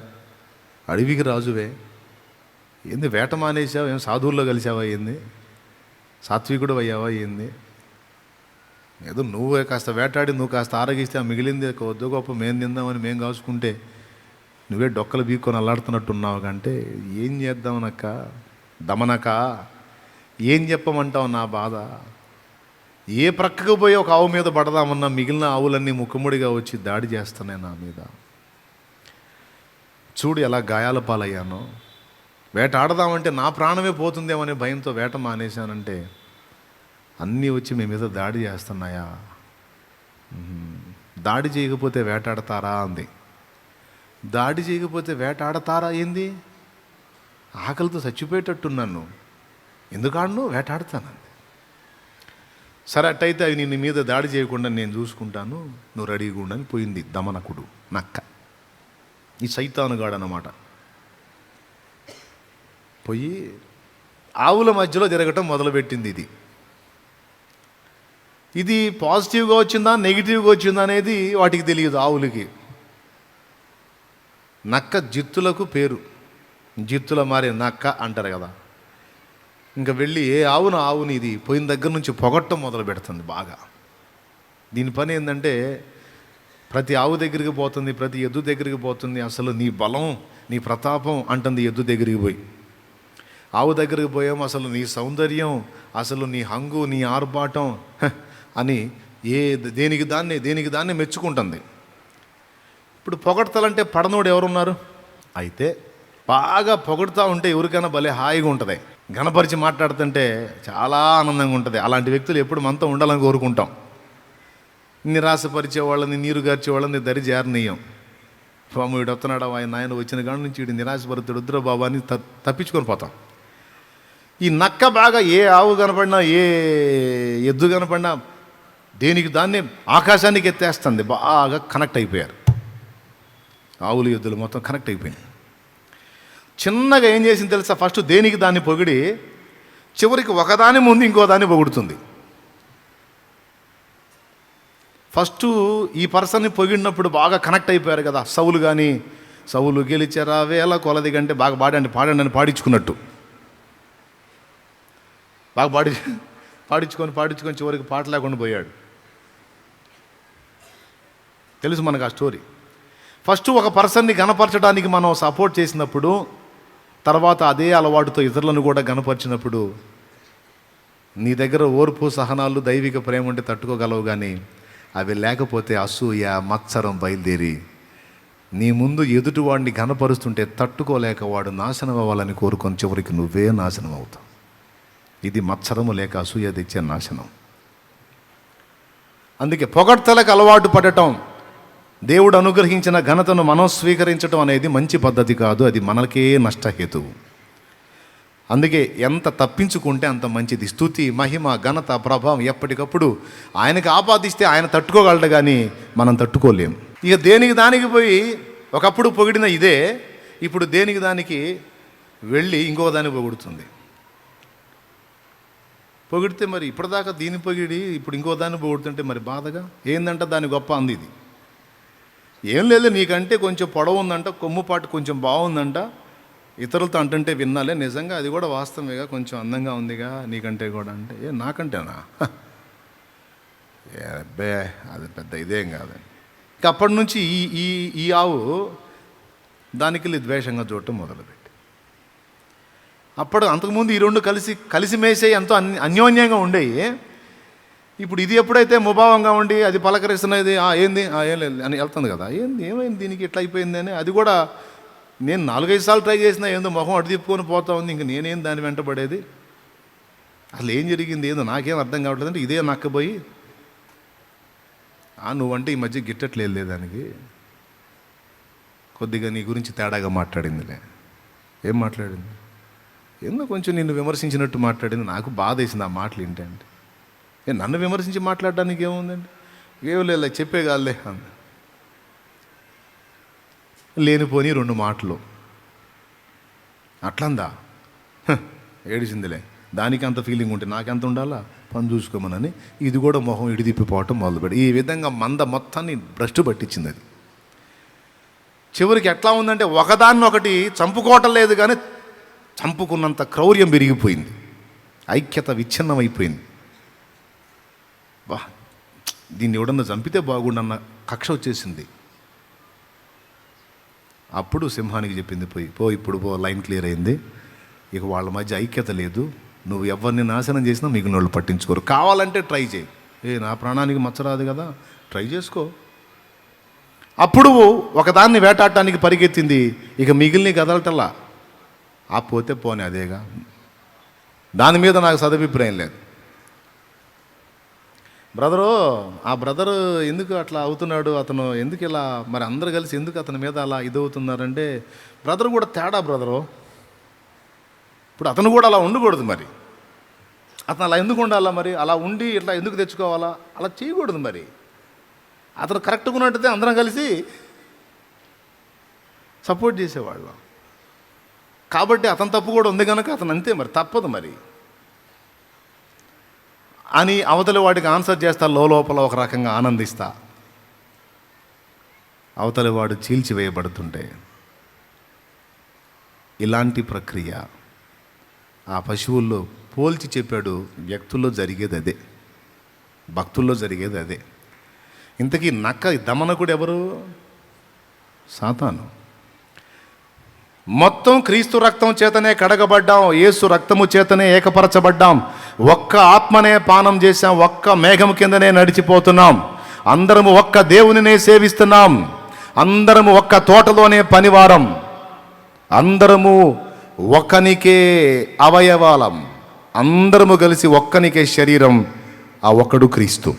Speaker 1: అడవికి రాజువే, ఏంది వేట మానేసావు? ఏం సాధువుల్లో కలిసావా? ఏంది సాత్వికుడు అయ్యావా? ఏంది ఏదో నువ్వే కాస్త వేటాడి నువ్వు కాస్త ఆరగిస్తే ఆ మిగిలింది కొద్ది గొప్ప మేము తిందామని మేము కాసుకుంటే నువ్వే డొక్కలు బీక్కొని అల్లాడుతున్నట్టున్నావు. కంటే ఏం చేద్దాం నక్క, దమనక, ఏం చెప్పమంటావు నా బాధ? ఏ ప్రక్కకు పోయి ఒక ఆవు మీద పడదామన్నా మిగిలిన ఆవులన్నీ ముఖముడిగా వచ్చి దాడి చేస్తున్నాయి నా మీద. చూడు ఎలా గాయాల పాలయ్యానో. వేట ఆడదామంటే నా ప్రాణమే పోతుందేమనే భయంతో వేట మానేశానంటే అన్నీ వచ్చి మీ మీద దాడి చేస్తున్నాయా? దాడి చేయకపోతే వేటాడతారా అంది. దాడి చేయకపోతే వేటాడతారా ఏంది? ఆకలితో చచ్చిపోయేటట్టున్నాను, ఎందుకు ఆడను? వేటాడతానంది. సరే అట్టయితే అవి నీ మీద దాడి చేయకుండా నేను చూసుకుంటాను, నువ్వు రెడీగా ఉండని పోయింది దమనకుడు నక్క. ఈ సైతానుగాడు అన్నమాట. పోయి ఆవుల మధ్యలో తిరగటం మొదలుపెట్టింది. ఇది పాజిటివ్గా వచ్చిందా నెగిటివ్గా వచ్చిందా అనేది వాటికి తెలియదు. ఆవులకి నక్క జిత్తులకు పేరు, జిత్తుల మారే నక్క అంటారు కదా. ఇంకా వెళ్ళి ఏ ఆవుని ఇది పోయిన దగ్గర నుంచి పొగట్టం మొదలు పెడుతుంది బాగా. దీని పని ఏంటంటే ప్రతి ఆవు దగ్గరికి పోతుంది, ప్రతి ఎద్దు దగ్గరికి పోతుంది. అసలు నీ బలం, నీ ప్రతాపం అంటుంది ఎద్దు దగ్గరికి పోయి. ఆవు దగ్గరికి పోయాము, అసలు నీ సౌందర్యం, అసలు నీ హంగు, నీ ఆర్భాటం అని దేనికి దాన్ని మెచ్చుకుంటుంది. ఇప్పుడు పొగడతలంటే పడనోడు ఎవరున్నారు? అయితే బాగా పొగడుతూ ఉంటే ఎవరికైనా భలే హాయిగా ఉంటుంది, ఘనపరిచి మాట్లాడుతుంటే చాలా ఆనందంగా ఉంటుంది. అలాంటి వ్యక్తులు ఎప్పుడు మనతో ఉండాలని కోరుకుంటాం. నిరాశపరిచే వాళ్ళని, నీరు గార్చే వాళ్ళని దరి జారనీయం. స్వామి వీడు వస్తున్నాడు, ఆయన వచ్చిన కాడ నుంచి వీడు నిరాశపరుతుడు, వద్దురా బాబా అని తప్పించుకొని పోతాం. ఈ నక్క బాగా ఏ ఆవు కనపడినా, ఏ ఎద్దు కనపడినా దేనికి దాన్ని ఆకాశానికి ఎత్తేస్తుంది. బాగా కనెక్ట్ అయిపోయారు ఆవులు, ఎద్దులు మొత్తం కనెక్ట్ అయిపోయింది. చిన్నగా ఏం చేసింది తెలుసా? ఫస్ట్ దేనికి దాన్ని పొగిడి చివరికి ఒకదాని ముందు ఇంకో దాన్ని పొగుడుతుంది. ఫస్ట్ ఈ పర్సన్ని పొగిడినప్పుడు బాగా కనెక్ట్ అయిపోయారు కదా. సౌలు గెలిచారా వేల కొలది కంటే బాగా పాడండి అని పాడించుకున్నట్టు బాగా పాడించుకొని చివరికి పాట లేకుండా పోయాడు. తెలుసు మనకు ఆ స్టోరీ. ఫస్ట్ ఒక పర్సన్ని గణపరచడానికి మనం సపోర్ట్ చేసినప్పుడు, తర్వాత అదే అలవాటుతో ఇతరులను కూడా గణపరిచినప్పుడు నీ దగ్గర ఓర్పు, సహనాలు, దైవిక ప్రేమ ఉంటే తట్టుకోగలవు. కానీ అవి లేకపోతే అసూయ, మత్సరం బయలుదేరి నీ ముందు ఎదుటివాడిని ఘనపరుస్తుంటే తట్టుకోలేక వాడు నాశనం అవ్వాలని కోరుకొని చివరికి నువ్వే నాశనం అవుతావు. ఇది మత్సరము లేక అసూయ తెచ్చే నాశనం. అందుకే పొగడ్తలకు అలవాటు పడటం, దేవుడు అనుగ్రహించిన ఘనతను మనం స్వీకరించడం అనేది మంచి పద్ధతి కాదు. అది మనకే నష్టహేతువు. అందుకే ఎంత తప్పించుకుంటే అంత మంచిది. స్తుతి, మహిమ, ఘనత, ప్రభావం ఎప్పటికప్పుడు ఆయనకు ఆపాదిస్తే ఆయన తట్టుకోగలడు, కానీ మనం తట్టుకోలేం. ఇక దేనికి దానికి పోయి ఒకప్పుడు పొగిడిన ఇదే ఇప్పుడు దేనికి దానికి వెళ్ళి ఇంకో దాన్ని పొగుడుతుంది. పొగిడితే మరి ఇప్పటిదాకా దీన్ని పొగిడి ఇప్పుడు ఇంకో దాన్ని పొగుడుతుంటే మరి బాధగా ఏందంట, దాని గొప్ప అంది. ఇది ఏం లేదు, నీకంటే కొంచెం పొడవు ఉందంట, కొమ్ముపాటు కొంచెం బాగుందంట, ఇతరులతో అంటుంటే విన్నాలే, నిజంగా అది కూడా వాస్తవేగా, కొంచెం అందంగా ఉందిగా నీకంటే కూడా. అంటే నాకంటేనా? అబ్బే అది పెద్ద ఇదేం కాదని. ఇక అప్పటి నుంచి ఈ ఆవు దానికి ద్వేషంగా చూడటం మొదలుపెట్టి, అంతకుముందు ఈ రెండు కలిసి మేసే ఎంతో అన్యోన్యంగా ఉండేవి. ఇప్పుడు ఇది ఎప్పుడైతే ముభావంగా ఉండి అది పలకరిస్తున్నది, ఏంది ఏం లేదు అని వెళ్తుంది కదా, ఏమైంది దీనికి ఇట్లా అయిపోయింది అని. అది కూడా నేను 4-5 సార్లు ట్రై చేసినా ఏందో మొహం అటు తిప్పుకొని పోతా ఉంది. ఇంక నేనేం దాని వెంటబడేది? అసలు ఏం జరిగింది ఏందో నాకేం అర్థం కావట్లేదు. అంటే ఇదే నక్కబోయి నువ్వంటే ఈ మధ్య గిట్టట్లేదు దానికి, కొద్దిగా నీ గురించి తేడాగా మాట్లాడిందిలే. ఏం మాట్లాడింది? ఏందో కొంచెం నిన్ను విమర్శించినట్టు మాట్లాడింది. నాకు బాధ వేసింది ఆ మాటలు ఏంటంటే, నన్ను విమర్శించి మాట్లాడడానికి ఏముందండి, ఏం లేదు చెప్పే కాదులే అంది. లేనిపోని 2 మాటలు అట్లందా, ఏడిచిందిలే. దానికి అంత ఫీలింగ్ ఉంటే నాకెంత ఉండాలా, పని చూసుకోమనని ఇది కూడా మొహం ఇడిదిప్పిపోవటం మొదలుపెట్టి ఈ విధంగా మంద మొత్తాన్ని భ్రష్టు పట్టించింది. అది చివరికి ఎట్లా ఉందంటే ఒకదాన్నొకటి చంపుకోవటం లేదు, కానీ చంపుకున్నంత క్రౌర్యం పెరిగిపోయింది, ఐక్యత విచ్ఛిన్నమైపోయింది. దీన్ని ఎవడన్నా చంపితే బాగుండన్న కక్ష వచ్చేసింది. అప్పుడు సింహానికి చెప్పింది, ఇప్పుడు లైన్ క్లియర్ అయింది, ఇక వాళ్ళ మధ్య ఐక్యత లేదు, నువ్వు ఎవరిని నాశనం చేసినా మిగిలిన వాళ్ళు పట్టించుకోరు, కావాలంటే ట్రై చేయి, నా ప్రాణానికి మచ్చరాదు కదా, ట్రై చేసుకో. అప్పుడు ఒకదాన్ని వేటాడటానికి పరిగెత్తింది, ఇక మిగిలిన కదలటల్లా. పోతే పోనీ అదేగా, దాని మీద నాకు సదభిప్రాయం లేదు. ఆ బ్రదరు ఎందుకు అట్లా అవుతున్నాడు, అతను ఎందుకు ఇలా, మరి అందరు కలిసి ఎందుకు అతని మీద అలా ఇదవుతున్నారంటే, బ్రదర్ కూడా తేడా బ్రదరు. ఇప్పుడు అతను కూడా అలా ఉండకూడదు, మరి అతను అలా ఎందుకు ఉండాలా, మరి అలా ఉండి ఇట్లా ఎందుకు తెచ్చుకోవాలా, అలా చేయకూడదు. మరి అతను కరెక్ట్గా ఉన్నట్టయితే అందరం కలిసి సపోర్ట్ చేసేవాళ్ళం. కాబట్టి అతను తప్పు కూడా ఉంది కనుక అతను అంతే, మరి తప్పదు మరి అని అవతలి వాడికి ఆన్సర్ చేస్తా, లోపల ఒక రకంగా ఆనందిస్తా. అవతలి వాడు చీల్చివేయబడుతుంటే ఇలాంటి ప్రక్రియ ఆ పశువుల్లో పోల్చి చెప్పాడు. వ్యక్తుల్లో జరిగేది అదే, భక్తుల్లో జరిగేది అదే. ఇంతకీ నక్క దమనకుడు ఎవరు? సాతాను. మొత్తం క్రీస్తు రక్తం చేతనే కడగబడ్డాం, యేసు రక్తము చేతనే ఏకపరచబడ్డాం, ఒక్క ఆత్మనే పానం చేశాం, ఒక్క మేఘం కిందనే నడిచిపోతున్నాం, అందరము ఒక్క దేవునినే సేవిస్తున్నాం, అందరము ఒక్క తోటలోనే పనివారం, అందరము ఒక్కనికే అవయవాలం, అందరము కలిసి ఒక్కనికే శరీరం, ఆ ఒక్కడు క్రీస్తు.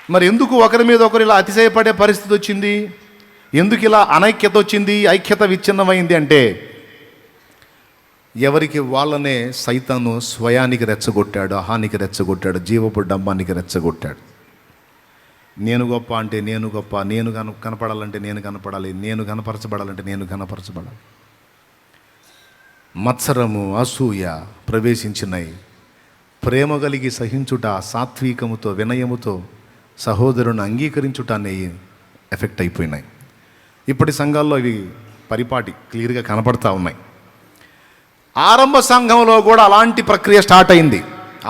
Speaker 1: మరి ఎందుకు ఒకరి మీద ఒకరు ఇలా అతిశయపడే పరిస్థితి వచ్చింది? ఎందుకు ఇలా అనైక్యత వచ్చింది, ఐక్యత విచ్ఛిన్నమైంది అంటే ఎవరికి వాళ్ళనే సైతాను స్వయానికి రెచ్చగొట్టాడు, అహానికి రెచ్చగొట్టాడు, జీవపు డంబానికి రెచ్చగొట్టాడు. నేను గొప్ప అంటే నేను గొప్ప, నేను కనపడాలంటే నేను కనపడాలి, నేను కనపరచబడాలంటే నేను కనపరచబడాలి. మత్సరము, అసూయ ప్రవేశించినాయి. ప్రేమ కలిగి సహించుట, సాత్వికముతో వినయముతో సహోదరుని అంగీకరించుట అనేవి ఎఫెక్ట్ అయిపోయినాయి. ఇప్పటి సంఘాల్లో ఇవి పరిపాటి క్లియర్గా కనపడతా ఉన్నాయి. ఆరంభ సంఘంలో కూడా అలాంటి ప్రక్రియ స్టార్ట్ అయింది.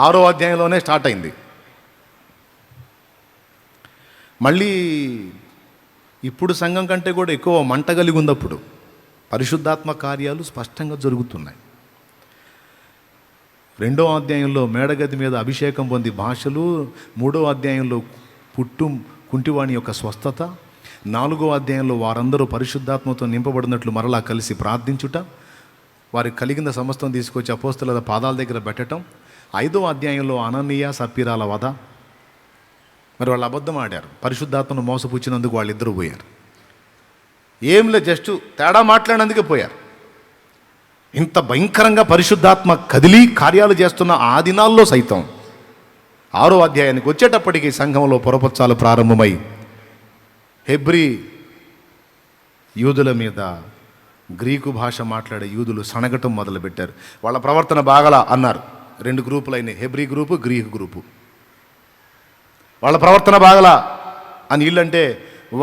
Speaker 1: 6వ అధ్యాయంలోనే స్టార్ట్ అయింది. మళ్ళీ ఇప్పుడు సంఘం కంటే కూడా ఎక్కువ మంట కలిగి ఉన్నప్పుడు పరిశుద్ధాత్మ కార్యాలు స్పష్టంగా జరుగుతున్నాయి. 2వ అధ్యాయంలో మేడగది మీద అభిషేకం పొంది భాషలు, 3వ అధ్యాయంలో కుంటివాణి యొక్క స్వస్థత, 4వ అధ్యాయంలో వారందరూ పరిశుద్ధాత్మతో నింపబడినట్లు మరలా కలిసి ప్రార్థించుట, వారికి కలిగిన సమస్తం తీసుకొచ్చి అపోస్తలుల పాదాల దగ్గర పెట్టడం, 5వ అధ్యాయంలో అననీయ సప్పీరాల వధ. మరి వాళ్ళు అబద్ధం ఆడారు, పరిశుద్ధాత్మను మోసపుచ్చినందుకు వాళ్ళిద్దరూ పోయారు. ఏం లేదు, జస్ట్ తేడా మాట్లాడినందుకే పోయారు. ఇంత భయంకరంగా పరిశుద్ధాత్మ కదిలి కార్యాలు చేస్తున్న ఆ దినాల్లో సైతం 6వ అధ్యాయానికి వచ్చేటప్పటికి సంఘంలో పొరపచ్చాలు ప్రారంభమై హెబ్రీ యూదుల మీద గ్రీకు భాష మాట్లాడే యూదులు సనగటం మొదలుపెట్టారు. వాళ్ళ ప్రవర్తన బాగలా అన్నారు. 2 గ్రూపులు అయినాయి, హెబ్రీ గ్రూపు, గ్రీకు గ్రూపు. వాళ్ళ ప్రవర్తన బాగలా అని వీళ్ళంటే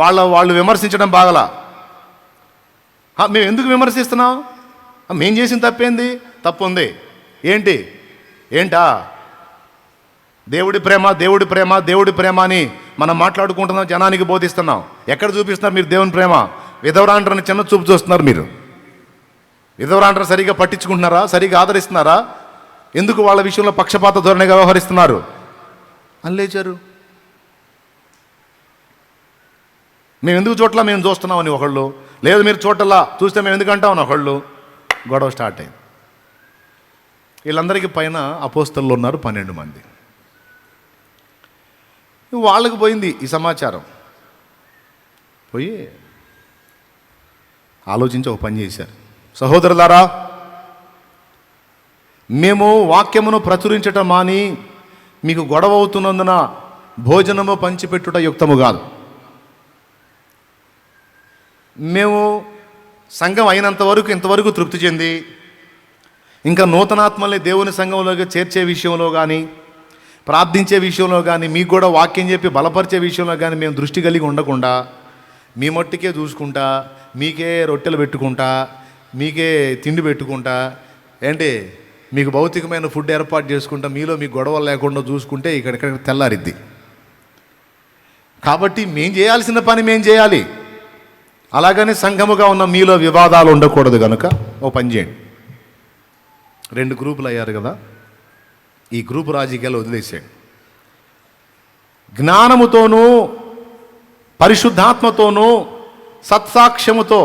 Speaker 1: వాళ్ళు విమర్శించడం బాగలా. మేము ఎందుకు విమర్శిస్తున్నాం? మేం చేసిన తప్పేంది? తప్పు ఉంది. ఏంటా దేవుడి ప్రేమ, దేవుడి ప్రేమ, దేవుడి ప్రేమ అని మనం మాట్లాడుకుంటున్నాం, జనానికి బోధిస్తున్నాం. ఎక్కడ చూపిస్తున్నారు మీరు దేవుని ప్రేమ? విధవరాండ్రని చిన్న చూపు చూస్తున్నారు మీరు. విధవరాండ్ర సరిగా పట్టించుకుంటున్నారా? సరిగా ఆదరిస్తున్నారా? ఎందుకు వాళ్ళ విషయంలో పక్షపాత ధోరణిగా వ్యవహరిస్తున్నారు అని లేచారు. మేము ఎందుకు చూడలా, మేము చూస్తున్నామని ఒకళ్ళు, లేదు మీరు చూడలా, చూస్తే మేము ఎందుకంటామని ఒకళ్ళు. గొడవ స్టార్ట్ అయింది. వీళ్ళందరికీ పైన అపోస్తలులు ఉన్నారు 12 మంది. వాళ్ళకి పోయింది ఈ సమాచారం. పోయి ఆలోచించి ఒక పని చేశారు. సహోదరులారా, మేము వాక్యమును ప్రచురించటం మాని మీకు గొడవ అవుతున్నందున భోజనము పంచిపెట్టుట యుక్తము కాదు. మేము సంఘం అయినంత వరకు ఇంతవరకు తృప్తి చెంది ఇంకా నూతనాత్మల్ని దేవుని సంఘంలోకి చేర్చే విషయంలో కానీ, ప్రార్థించే విషయంలో కానీ, మీకు కూడా వాక్యం చెప్పి బలపరిచే విషయంలో కానీ మేము దృష్టి కలిగి ఉండకుండా మీ మట్టికే చూసుకుంటా, మీకే రొట్టెలు పెట్టుకుంటా, మీకే తిండి పెట్టుకుంటా, మీకు భౌతికమైన ఫుడ్ ఏర్పాటు చేసుకుంటా, మీలో మీకు గొడవలు లేకుండా చూసుకుంటే ఇక్కడ తెల్లారిద్ది. కాబట్టి మేము చేయాల్సిన పని మేము చేయాలి. అలాగని సంఘముగా ఉన్న మీలో వివాదాలు ఉండకూడదు. కనుక ఓ పని చేయండి. 2 గ్రూపులు అయ్యారు కదా, ఈ గ్రూపు రాజకీయాలు వదిలేసేయండి. జ్ఞానముతోనూ పరిశుద్ధాత్మతోనూ సత్సాక్ష్యముతో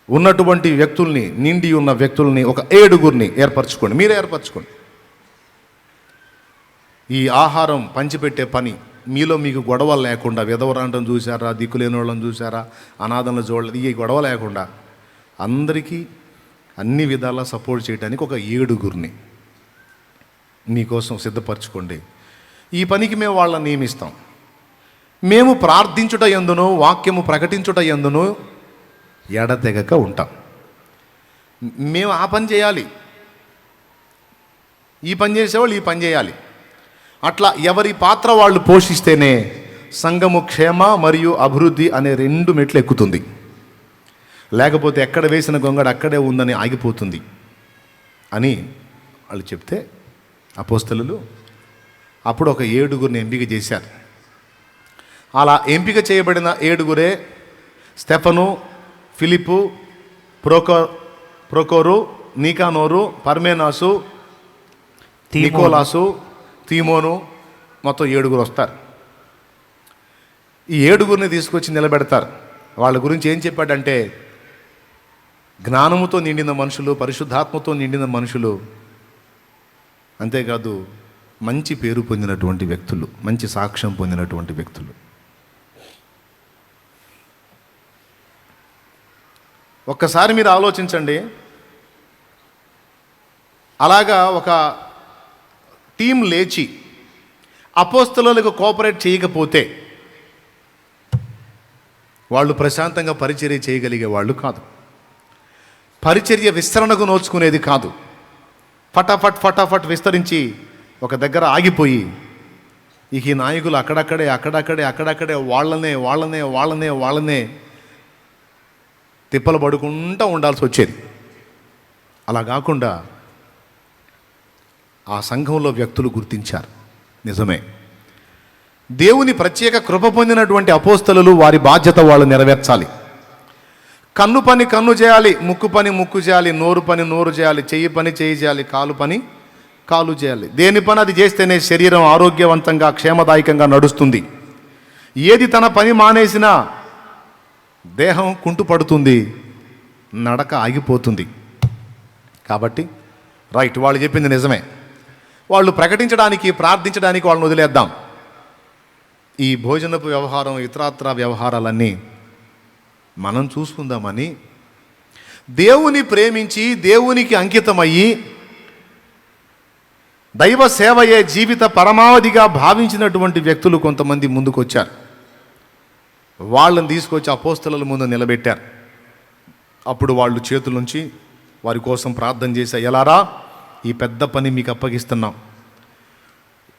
Speaker 1: ఉన్నటువంటి వ్యక్తుల్ని, నిండి ఉన్న వ్యక్తుల్ని ఒక 7గురిని ఏర్పరచుకోండి. మీరే ఏర్పరచుకోండి. ఈ ఆహారం పంచిపెట్టే పని మీలో మీకు గొడవ లేకుండా, విధవరాంటం చూసారా, దిక్కులేని వాళ్ళని చూసారా, అనాథలను చూడలేదు, ఈ గొడవ లేకుండా అందరికీ అన్ని విధాలా సపోర్ట్ చేయడానికి ఒక 7గురిని మీకోసం సిద్ధపరచుకోండి. ఈ పనికి మేము వాళ్ళని నియమిస్తాం. మేము ప్రార్థించుట యందును వాక్యము ప్రకటించుట యందును ఎడతెగక ఉంటాం. మేము ఆ పని చేయాలి, ఈ పని చేసేవాళ్ళు ఈ పని చేయాలి. అట్లా ఎవరి పాత్ర వాళ్ళు పోషిస్తేనే సంఘము క్షేమ మరియు అభివృద్ధి అనే 2 మెట్లు ఎక్కుతుంది. లేకపోతే ఎక్కడ వేసిన గొంగడ అక్కడే ఉందని ఆగిపోతుంది అని వాళ్ళు చెప్తే అపోస్తలులు అప్పుడు ఒక 7గురిని ఎంపిక చేశారు. అలా ఎంపిక చేయబడిన 7 స్టెఫను, ఫిలిప్పు, ప్రొకోరు, నీకానోరు, పర్మేనాసు, నికోలాసు, తీమోను, మొత్తం 7 వస్తారు. ఈ 7 తీసుకొచ్చి నిలబెడతారు. వాళ్ళ గురించి ఏం చెప్పాడంటే, జ్ఞానముతో నిండిన మనుషులు, పరిశుద్ధాత్మతో నిండిన మనుషులు, అంతేకాదు మంచి పేరు పొందినటువంటి వ్యక్తులు, మంచి సాక్ష్యం పొందినటువంటి వ్యక్తులు. ఒక్కసారి మీరు ఆలోచించండి. అలాగా ఒక టీం లేచి అపోస్తలులకు కోఆపరేట్ చేయకపోతే వాళ్ళు ప్రశాంతంగా పరిచర్య చేయగలిగే వాళ్ళు కాదు. పరిచర్య విస్తరణకు నోచుకునేది కాదు. ఫటాఫట్ విస్తరించి ఒక దగ్గర ఆగిపోయి ఇక ఈ నాయకులు అక్కడక్కడే వాళ్ళనే తిప్పలు పడుకుంటూ ఉండాల్సి వచ్చేది. అలా కాకుండా ఆ సంఘంలో వ్యక్తులు గుర్తించారు. నిజమే, దేవుని ప్రత్యేక కృప పొందినటువంటి అపోస్తలులు వారి బాధ్యత వాళ్ళు నెరవేర్చాలి. కన్ను పని కన్ను చేయాలి, ముక్కు పని ముక్కు చేయాలి, నోరు పని నోరు చేయాలి, చెయ్యి పని చెయ్యి చేయాలి, కాలు పని కాలు చేయాలి. దేని పని అది చేస్తేనే శరీరం ఆరోగ్యవంతంగా క్షేమదాయకంగా నడుస్తుంది. ఏది తన పని మానేసినా దేహం కుంటుపడుతుంది, నడక ఆగిపోతుంది. కాబట్టి రైట్, వాళ్ళు చెప్పింది నిజమే. వాళ్ళు ప్రకటించడానికి, ప్రార్థించడానికి వాళ్ళని వదిలేద్దాం. ఈ భోజనపు వ్యవహారం, ఇతరాత్ర వ్యవహారాలన్నీ మనం చూసుకుందామని దేవుని ప్రేమించి దేవునికి అంకితమయ్యి దైవ సేవయే జీవిత పరమావధిగా భావించినటువంటి వ్యక్తులు కొంతమంది ముందుకు వచ్చారు. వాళ్ళని తీసుకొచ్చి అపోస్తలుల ముందు నిలబెట్టారు. అప్పుడు వాళ్ళు చేతులుంచి వారి కోసం ప్రార్థన చేశారు. ఎలారా, ఈ పెద్ద పని మీకు అప్పగిస్తున్నాం.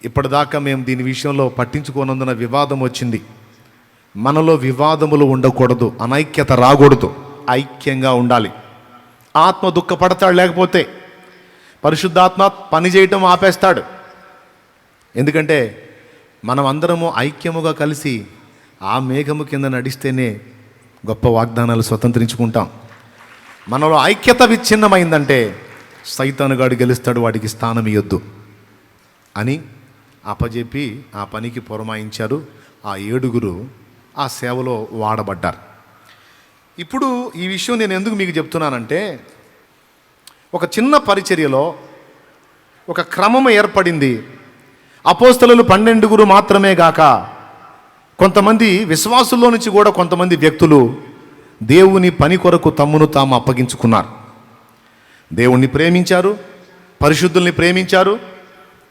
Speaker 1: ఇప్పటిదాకా మేము దీని విషయంలో పట్టించుకోనందున వివాదం వచ్చింది. మనలో వివాదములు ఉండకూడదు, అనైక్యత రాకూడదు, ఐక్యంగా ఉండాలి. ఆత్మ దుఃఖపడతాడు, లేకపోతే పరిశుద్ధాత్మ పని చేయటం ఆపేస్తాడు. ఎందుకంటే మనం అందరము ఐక్యముగా కలిసి ఆ మేఘము కింద నడిస్తేనే గొప్ప వాగ్దానాలు స్వతంత్రించుకుంటాం. మనలో ఐక్యత విచ్ఛిన్నమైందంటే సైతానుగాడు గెలుస్తాడు, వాడికి స్థానం ఇవ్వద్దు అని అప్పజెప్పి ఆ పనికి పురమాయించారు. ఆ 7 ఆ సేవలో వాడబడ్డారు. ఇప్పుడు ఈ విషయం నేను ఎందుకు మీకు చెప్తున్నానంటే, ఒక చిన్న పరిచర్యలో ఒక క్రమం ఏర్పడింది. అపోస్తలులు 12 మాత్రమే గాక కొంతమంది విశ్వాసుల్లో నుంచి కూడా కొంతమంది వ్యక్తులు దేవుని పని కొరకు తమ్మును తాము అప్పగించుకున్నారు. దేవుణ్ణి ప్రేమించారు, పరిశుద్ధుల్ని ప్రేమించారు,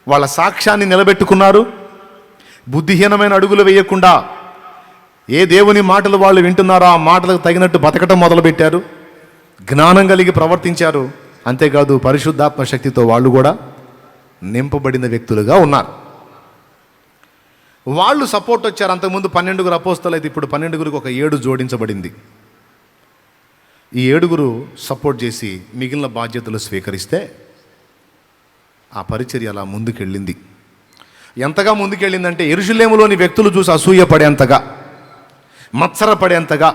Speaker 1: వాళ్ళ సాక్ష్యాన్ని నిలబెట్టుకున్నారు. బుద్ధిహీనమైన అడుగులు వేయకుండా ఏ దేవుని మాటలు వాళ్ళు వింటున్నారో ఆ మాటలకు తగినట్టు బతకటం మొదలుపెట్టారు. జ్ఞానం కలిగి ప్రవర్తించారు. అంతేకాదు పరిశుద్ధాత్మ శక్తితో వాళ్ళు కూడా నింపబడిన వ్యక్తులుగా ఉన్నారు. వాళ్ళు సపోర్ట్ వచ్చారు. అంతకుముందు 12 అపోస్తలు అయితే ఇప్పుడు 12 ఒక 7 జోడించబడింది. ఈ 7 సపోర్ట్ చేసి మిగిలిన బాధ్యతలు స్వీకరిస్తే ఆ పరిచర్య అలా ముందుకెళ్ళింది. ఎంతగా ముందుకెళ్ళిందంటే యెరూషలేములోని వ్యక్తులు చూసి అసూయపడేంతగా, మత్సరపడేంతగా,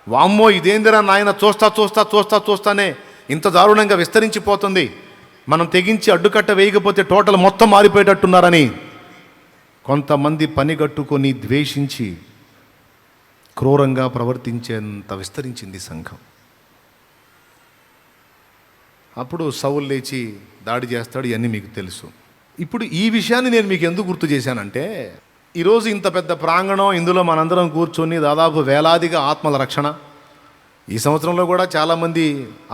Speaker 1: వామ్మో ఇదేందిరా నాయన, చూస్తానే ఇంత దారుణంగా విస్తరించిపోతుంది, మనం తెగించి అడ్డుకట్ట వేయకపోతే టోటల్ మొత్తం మారిపోయేటట్టున్నారని కొంతమంది పనిగట్టుకొని ద్వేషించి క్రూరంగా ప్రవర్తించేంత విస్తరించింది సంఘం. అప్పుడు సౌలు లేచి దాడి చేస్తాడు. ఇవన్నీ మీకు తెలుసు. ఇప్పుడు ఈ విషయాన్ని నేను మీకు ఎందుకు గుర్తు చేశానంటే, ఈరోజు ఇంత పెద్ద ప్రాంగణం, ఇందులో మనందరం కూర్చొని దాదాపు వేలాదిగా ఆత్మల రక్షణ, ఈ సంవత్సరంలో కూడా చాలామంది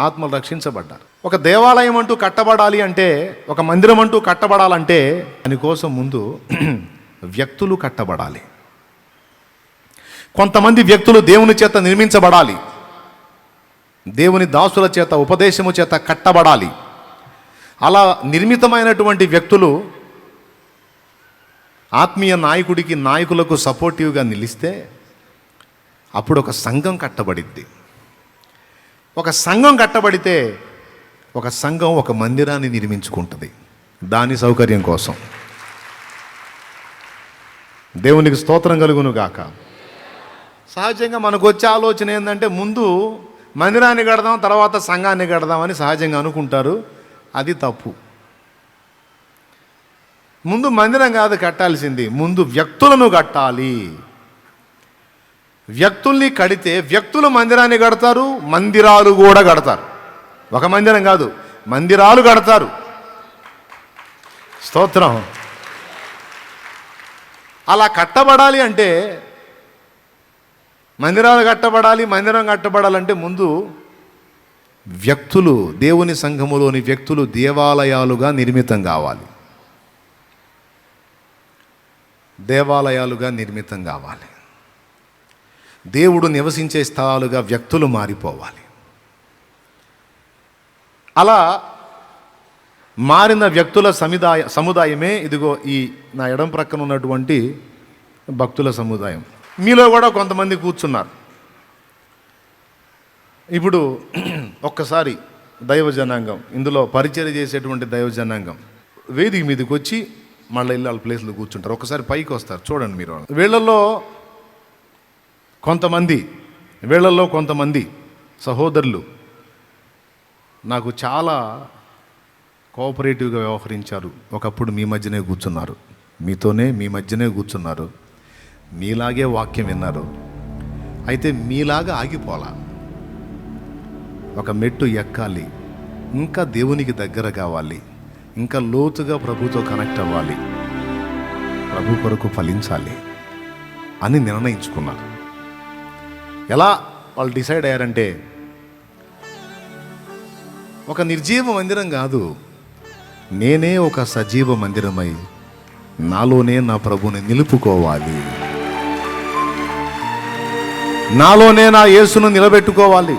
Speaker 1: ఆత్మలు రక్షించబడ్డారు. ఒక దేవాలయం అంటూ కట్టబడాలి అంటే, ఒక మందిరం అంటూ కట్టబడాలంటే దానికోసం ముందు వ్యక్తులు కట్టబడాలి. కొంతమంది వ్యక్తులు దేవుని చేత నిర్మించబడాలి, దేవుని దాసుల చేత ఉపదేశము చేత కట్టబడాలి. అలా నిర్మితమైనటువంటి వ్యక్తులు ఆత్మీయ నాయకుడికి, నాయకులకు సపోర్టివ్గా నిలిస్తే అప్పుడు ఒక సంఘం కట్టబడిద్ది. ఒక సంఘం కట్టబడితే ఒక సంఘం ఒక మందిరాన్ని నిర్మించుకుంటుంది దాని సౌకర్యం కోసం. దేవునికి స్తోత్రం కలుగును గాక. సహజంగా మనకు వచ్చే ఆలోచన ఏంటంటే ముందు మందిరాన్ని కడదాం, తర్వాత సంఘాన్ని కడదామని సహజంగా అనుకుంటారు. అది తప్పు. ముందు మందిరం కాదు కట్టాల్సింది, ముందు వ్యక్తులను కట్టాలి. వ్యక్తుల్ని కడితే వ్యక్తులు మందిరాన్ని కడతారు, మందిరాలు కూడా కడతారు. ఒక మందిరం కాదు, మందిరాలు కడతారు. స్తోత్రం. అలా కట్టబడాలి అంటే, మందిరం కట్టబడాలంటే ముందు వ్యక్తులు, దేవుని సంఘములోని వ్యక్తులు దేవాలయాలుగా నిర్మితం కావాలి. దేవుడు నివసించే స్థలాలుగా వ్యక్తులు మారిపోవాలి. అలా మారిన వ్యక్తుల సముదాయమే ఇదిగో ఈ నా ఎడం ప్రక్కన ఉన్నటువంటి భక్తుల సముదాయం. మీలో కూడా కొంతమంది కూర్చున్నారు. ఇప్పుడు ఒక్కసారి దైవ జనాంగం, ఇందులో పరిచర్య చేసేటువంటి దైవ జనాంగం వేదిక మీదకి వచ్చి మళ్ళీ వెళ్ళి వాళ్ళ ప్లేస్లో కూర్చుంటారు. ఒకసారి పైకి వస్తారు, చూడండి మీరు. వీళ్ళల్లో కొంతమంది సహోదరులు నాకు చాలా కోఆపరేటివ్గా వ్యవహరించారు. ఒకప్పుడు మీ మధ్యనే కూర్చున్నారు, మీ మధ్యనే కూర్చున్నారు, మీలాగే వాక్యం విన్నారు. అయితే మీలాగా ఆగిపోలా, ఒక మెట్టు ఎక్కాలి, ఇంకా దేవునికి దగ్గర కావాలి, ఇంకా లోతుగా ప్రభుతో కనెక్ట్ అవ్వాలి, ప్రభు కొరకు ఫలించాలి అని నిర్ణయించుకున్నారు. ఎలా వాళ్ళు డిసైడ్ అయ్యారంటే, ఒక నిర్జీవ మందిరం కాదు, నేనే ఒక సజీవ మందిరమై నాలోనే నా ప్రభుని నిలుపుకోవాలి, నాలోనే నా యేసును నిలబెట్టుకోవాలి.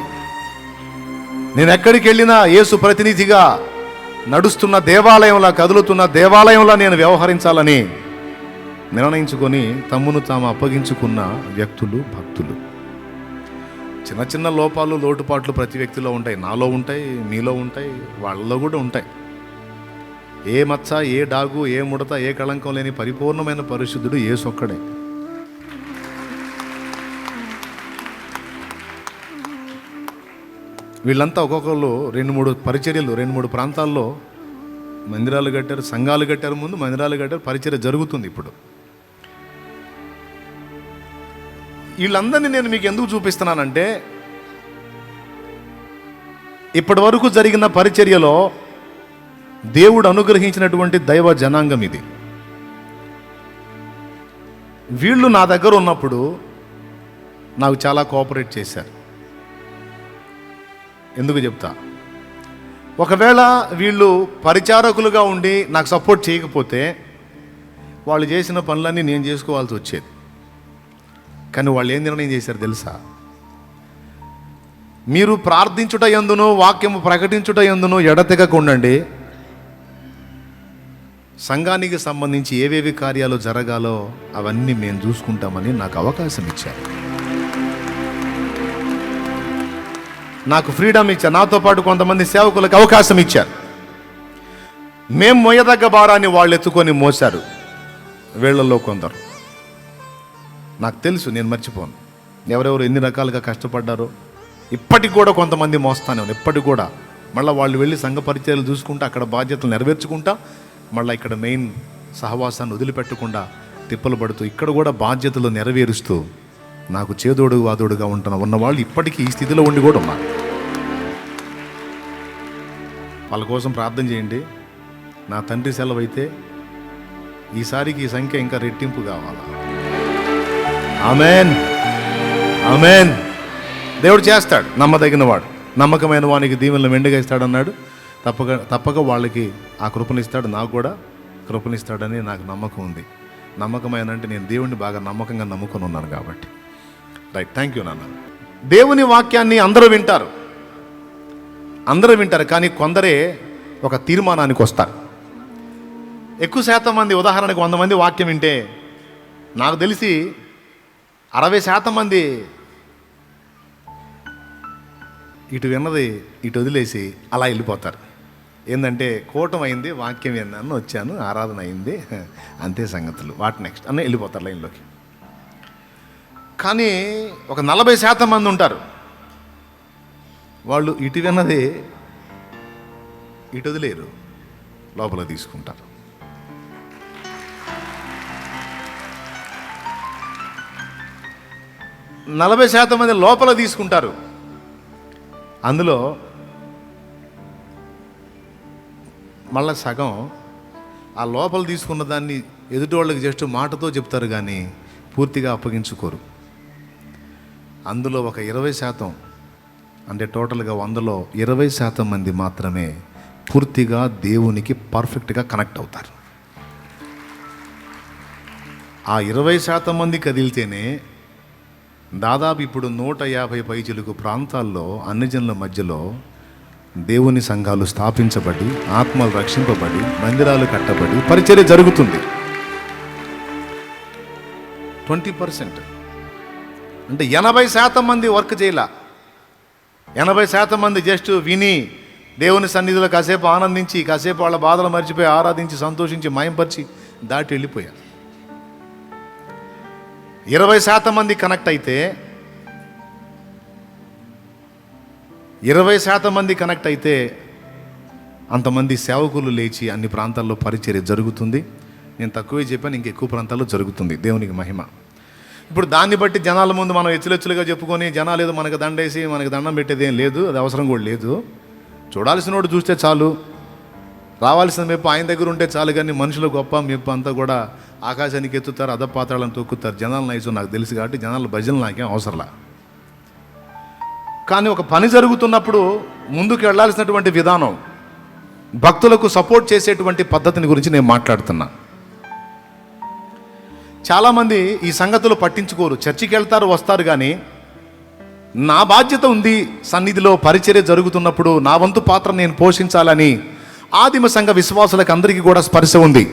Speaker 1: నేను ఎక్కడికి వెళ్ళినా యేసు ప్రతినిధిగా నడుస్తున్న దేవాలయంలా, కదులుతున్న దేవాలయంలా నేను వ్యవహరించాలని నిర్ణయించుకొని తమ్మును తాము అప్పగించుకున్న వ్యక్తులు, భక్తులు. చిన్న చిన్న లోపాలు, లోటుపాట్లు ప్రతి వ్యక్తిలో ఉంటాయి. నాలో ఉంటాయి, మీలో ఉంటాయి, వాళ్ళలో కూడా ఉంటాయి. ఏ మచ్చ, ఏ డాగు, ఏ ముడత, ఏ కళంకం లేని పరిపూర్ణమైన పరిశుద్ధుడు యేసు ఒక్కడే. వీళ్ళంతా ఒక్కొక్కరు 2-3 పరిచర్యలు, 2-3 ప్రాంతాల్లో మందిరాలు కట్టారు, సంఘాలు కట్టారు, ముందు మందిరాలు కట్టారు, పరిచర్య జరుగుతుంది ఇప్పుడు. వీళ్ళందరినీ నేను మీకు ఎందుకు చూపిస్తున్నానంటే, ఇప్పటి వరకు జరిగిన పరిచర్యలో దేవుడు అనుగ్రహించినటువంటి దైవ జనాంగం ఇది. వీళ్ళు నా దగ్గర ఉన్నప్పుడు నాకు చాలా కోఆపరేట్ చేశారు. ఎందుకు చెప్తా, ఒకవేళ వీళ్ళు పరిచారకులుగా ఉండి నాకు సపోర్ట్ చేయకపోతే వాళ్ళు చేసిన పనులన్నీ నేను చేసుకోవాల్సి వచ్చేది. కానీ వాళ్ళు ఏం నిర్ణయం చేశారు తెలుసా? మీరు ప్రార్థించుట యందును, వాక్యము ప్రకటించుట యందును ఎడతెగకుండండి, సంఘానికి సంబంధించి ఏవేవి కార్యాలు జరగాలో అవన్నీ మేము చూసుకుంటామని నాకు అవకాశం ఇచ్చారు. నాకు ఫ్రీడమ్ ఇచ్చారు. నాతో పాటు కొంతమంది సేవకులకు అవకాశం ఇచ్చారు. మేము మోయదగ్గ భారాన్ని వాళ్ళు ఎత్తుకొని మోశారు. వీళ్ళల్లో కొందరు నాకు తెలుసు, నేను మర్చిపోను ఎవరెవరు ఎన్ని రకాలుగా కష్టపడ్డారో. ఇప్పటికి కూడా కొంతమంది మోస్తానే ఉన్నాను, ఇప్పటికి కూడా. మళ్ళీ వాళ్ళు వెళ్ళి సంఘ పరిచయాలు చూసుకుంటా, అక్కడ బాధ్యతలు నెరవేర్చుకుంటా, మళ్ళీ ఇక్కడ మెయిన్ సహవాసాన్ని వదిలిపెట్టకుండా తిప్పలు పడుతూ ఇక్కడ కూడా బాధ్యతలు నెరవేరుస్తూ నాకు చేదోడు వాదోడుగా ఉన్న వాళ్ళు ఇప్పటికీ ఈ స్థితిలో ఉండి కూడా ఉన్నారు. వాళ్ళ కోసం ప్రార్థన చేయండి. నా తండ్రి సెలవు అయితే ఈసారికి ఈ సంఖ్య ఇంకా రెట్టింపు కావాలా. Amen, amen. దేవుడు చేస్తాడు, నమ్మదగిన వాడు. నమ్మకమైన వానికి దీవెనలు మెండుగా ఇస్తాడన్నాడు. తప్పక వాళ్ళకి ఆ కృపనిస్తాడు, నాకు కూడా కృపనిస్తాడని నాకు నమ్మకం ఉంది. నమ్మకమైన అంటే నేను దేవుణ్ణి బాగా నమ్మకంగా నమ్ముకొని ఉన్నాను కాబట్టి. రైట్, థ్యాంక్ యూ నాన్న. దేవుని వాక్యాన్ని అందరూ వింటారు, కానీ కొందరే ఒక తీర్మానానికి వస్తారు. ఎక్కువ శాతం మంది, ఉదాహరణకు 100 మంది వాక్యం వింటే నాకు తెలిసి 60% మంది ఇటు విన్నది ఇటు వదిలేసి అలా వెళ్ళిపోతారు. ఏంటంటే కూటం అయింది, వాక్యం విన్నాను, వచ్చాను, ఆరాధన అయింది, అంతే సంగతులు, వాట్ నెక్స్ట్ అని వెళ్ళిపోతారు లైన్లోకి. కానీ ఒక 40% మంది ఉంటారు, వాళ్ళు ఇటు విన్నది ఇటు వదిలేరు, లోపల తీసుకుంటారు. నలభై శాతం మంది లోపల తీసుకుంటారు. అందులో మళ్ళా సగం ఆ లోపల తీసుకున్న దాన్ని ఎదుటి వాళ్ళకి జస్ట్ మాటతో చెప్తారు కానీ పూర్తిగా అప్పగించుకోరు. అందులో ఒక 20%, అంటే టోటల్గా 100లో 20% మంది మాత్రమే పూర్తిగా దేవునికి పర్ఫెక్ట్గా కనెక్ట్ అవుతారు. ఆ 20% మంది కదిలితేనే దాదాపు ఇప్పుడు 150 పైచిలుకు ప్రాంతాల్లో అన్ని జనుల మధ్యలో దేవుని సంఘాలు స్థాపించబడి, ఆత్మలు రక్షింపబడి, మందిరాలు కట్టబడి పరిచర్య జరుగుతుంది. 20% అంటే 80% మంది వర్క్ చేయాల. 80% మంది జస్ట్ విని దేవుని సన్నిధిలో కాసేపు ఆనందించి, కాసేపు వాళ్ళ బాధలు మర్చిపోయి, ఆరాధించి, సంతోషించి, మయంపరిచి దాటి వెళ్ళిపోయారు. 20% మంది కనెక్ట్ అయితే 20% మంది కనెక్ట్ అయితే అంతమంది సేవకులు లేచి అన్ని ప్రాంతాల్లో పరిచర్య జరుగుతుంది. నేను తక్కువే చెప్పాను, ఇంకెక్కువ ప్రాంతాల్లో జరుగుతుంది. దేవునికి మహిమ. ఇప్పుడు దాన్ని బట్టి జనాల ముందు మనం ఎచ్చులెచ్చులుగా చెప్పుకొని జనాలు ఏదో మనకు దండేసి మనకు దండం పెట్టేది ఏం లేదు, అది అవసరం కూడా లేదు. చూడాల్సినోడు చూస్తే చాలు, రావాల్సిన మెప్పు ఆయన దగ్గర ఉంటే చాలు. కానీ మనుషుల గొప్ప మెప్పు అంతా కూడా ఆకాశానికి ఎత్తుతారు, అధపాతాళాలను తొక్కుతారు. జనాలు నైజు నాకు తెలుసు కాబట్టి జనాలు భజనలు నాకేం అవసరంలా. కానీ ఒక పని జరుగుతున్నప్పుడు ముందుకు వెళ్ళాల్సినటువంటి విధానం, భక్తులకు సపోర్ట్ చేసేటువంటి పద్ధతిని గురించి నేను మాట్లాడుతున్నా. చాలామంది ఈ సంగతులు పట్టించుకోరు, చర్చికి వెళ్తారు, వస్తారు. కానీ నా బాధ్యత ఉంది, సన్నిధిలో పరిచర్య జరుగుతున్నప్పుడు నా వంతు పాత్ర నేను పోషించాలని ఆదిమ సంఘ విశ్వాసులకు అందరికీ కూడా స్పర్శ ఉంది.